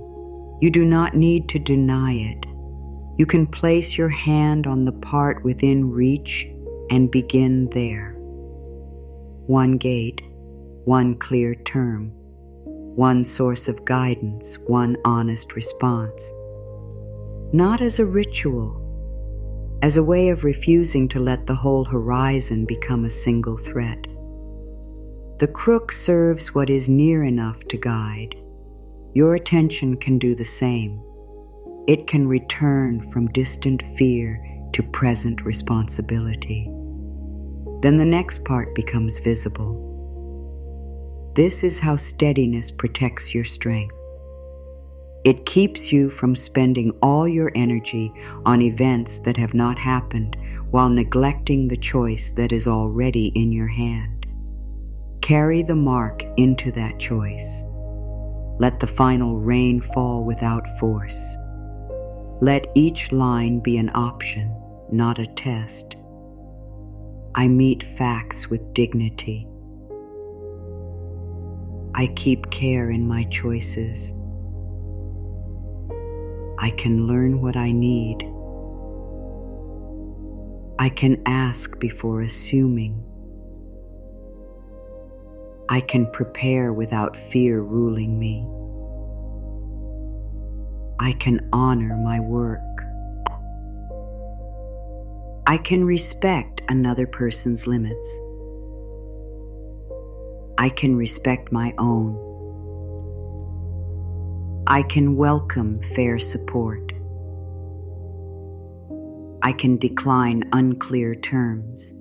You do not need to deny it. You can place your hand on the part within reach and begin there. One gate, one clear term, one source of guidance, one honest response. Not as a ritual, as a way of refusing to let the whole horizon become a single threat. The crook serves what is near enough to guide. Your attention can do the same. It can return from distant fear to present responsibility. Then the next part becomes visible. This is how steadiness protects your strength. It keeps you from spending all your energy on events that have not happened while neglecting the choice that is already in your hand. Carry the mark into that choice. Let the final rain fall without force. Let each line be an option, not a test. I meet facts with dignity. I keep care in my choices. I can learn what I need. I can ask before assuming. I can prepare without fear ruling me. I can honor my work. I can respect another person's limits. I can respect my own. I can welcome fair support. I can decline unclear terms.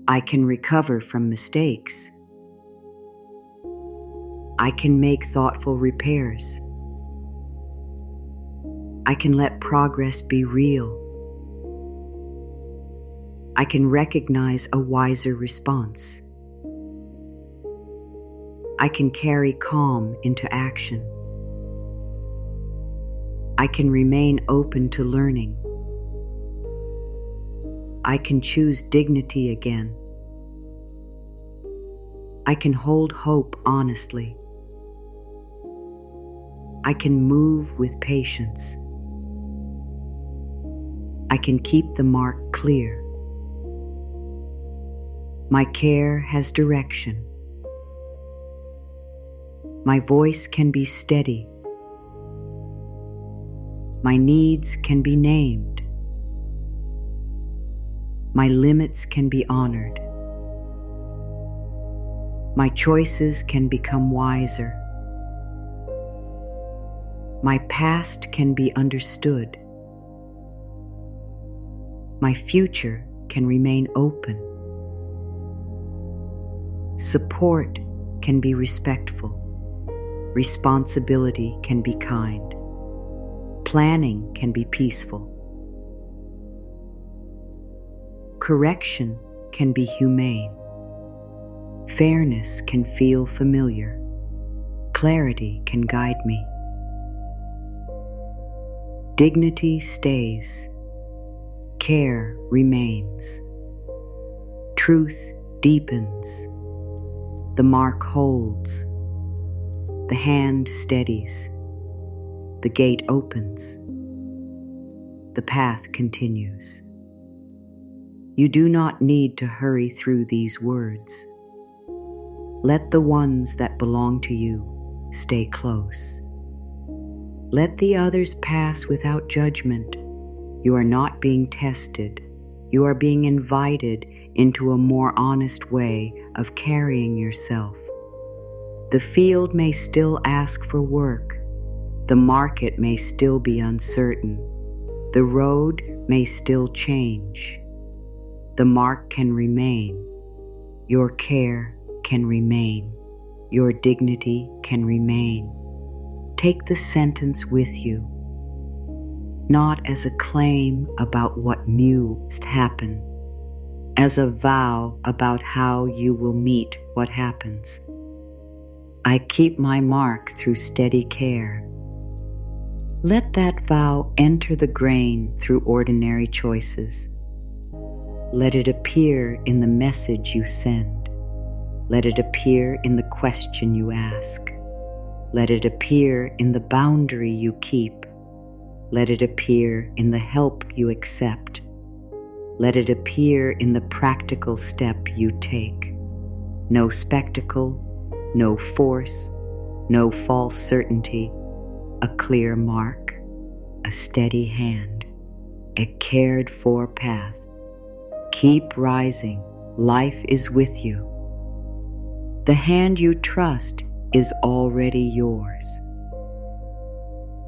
I can recover from mistakes. I can make thoughtful repairs. I can let progress be real. I can recognize a wiser response. I can carry calm into action. I can remain open to learning. I can choose dignity again. I can hold hope honestly. I can move with patience. I can keep the mark clear. My care has direction. My voice can be steady. My needs can be named. My limits can be honored. My choices can become wiser. My past can be understood. My future can remain open. Support can be respectful. Responsibility can be kind. Planning can be peaceful. Correction can be humane. Fairness can feel familiar. Clarity can guide me. Dignity stays. Care remains. Truth deepens. The mark holds. The hand steadies. The gate opens. The path continues. You do not need to hurry through these words. Let the ones that belong to you stay close. Let the others pass without judgment. You are not being tested. You are being invited into a more honest way of carrying yourself. The field may still ask for work. The market may still be uncertain. The road may still change. The mark can remain. Your care can remain. Your dignity can remain. Take the sentence with you, not as a claim about what must happen, as a vow about how you will meet what happens. I keep my mark through steady care. Let that vow enter the grain through ordinary choices. Let it appear in the message you send. Let it appear in the question you ask. Let it appear in the boundary you keep. Let it appear in the help you accept. Let it appear in the practical step you take. No spectacle, no force, no false certainty, a clear mark, a steady hand, a cared-for path. Keep rising. Life is with you. The hand you trust is already yours.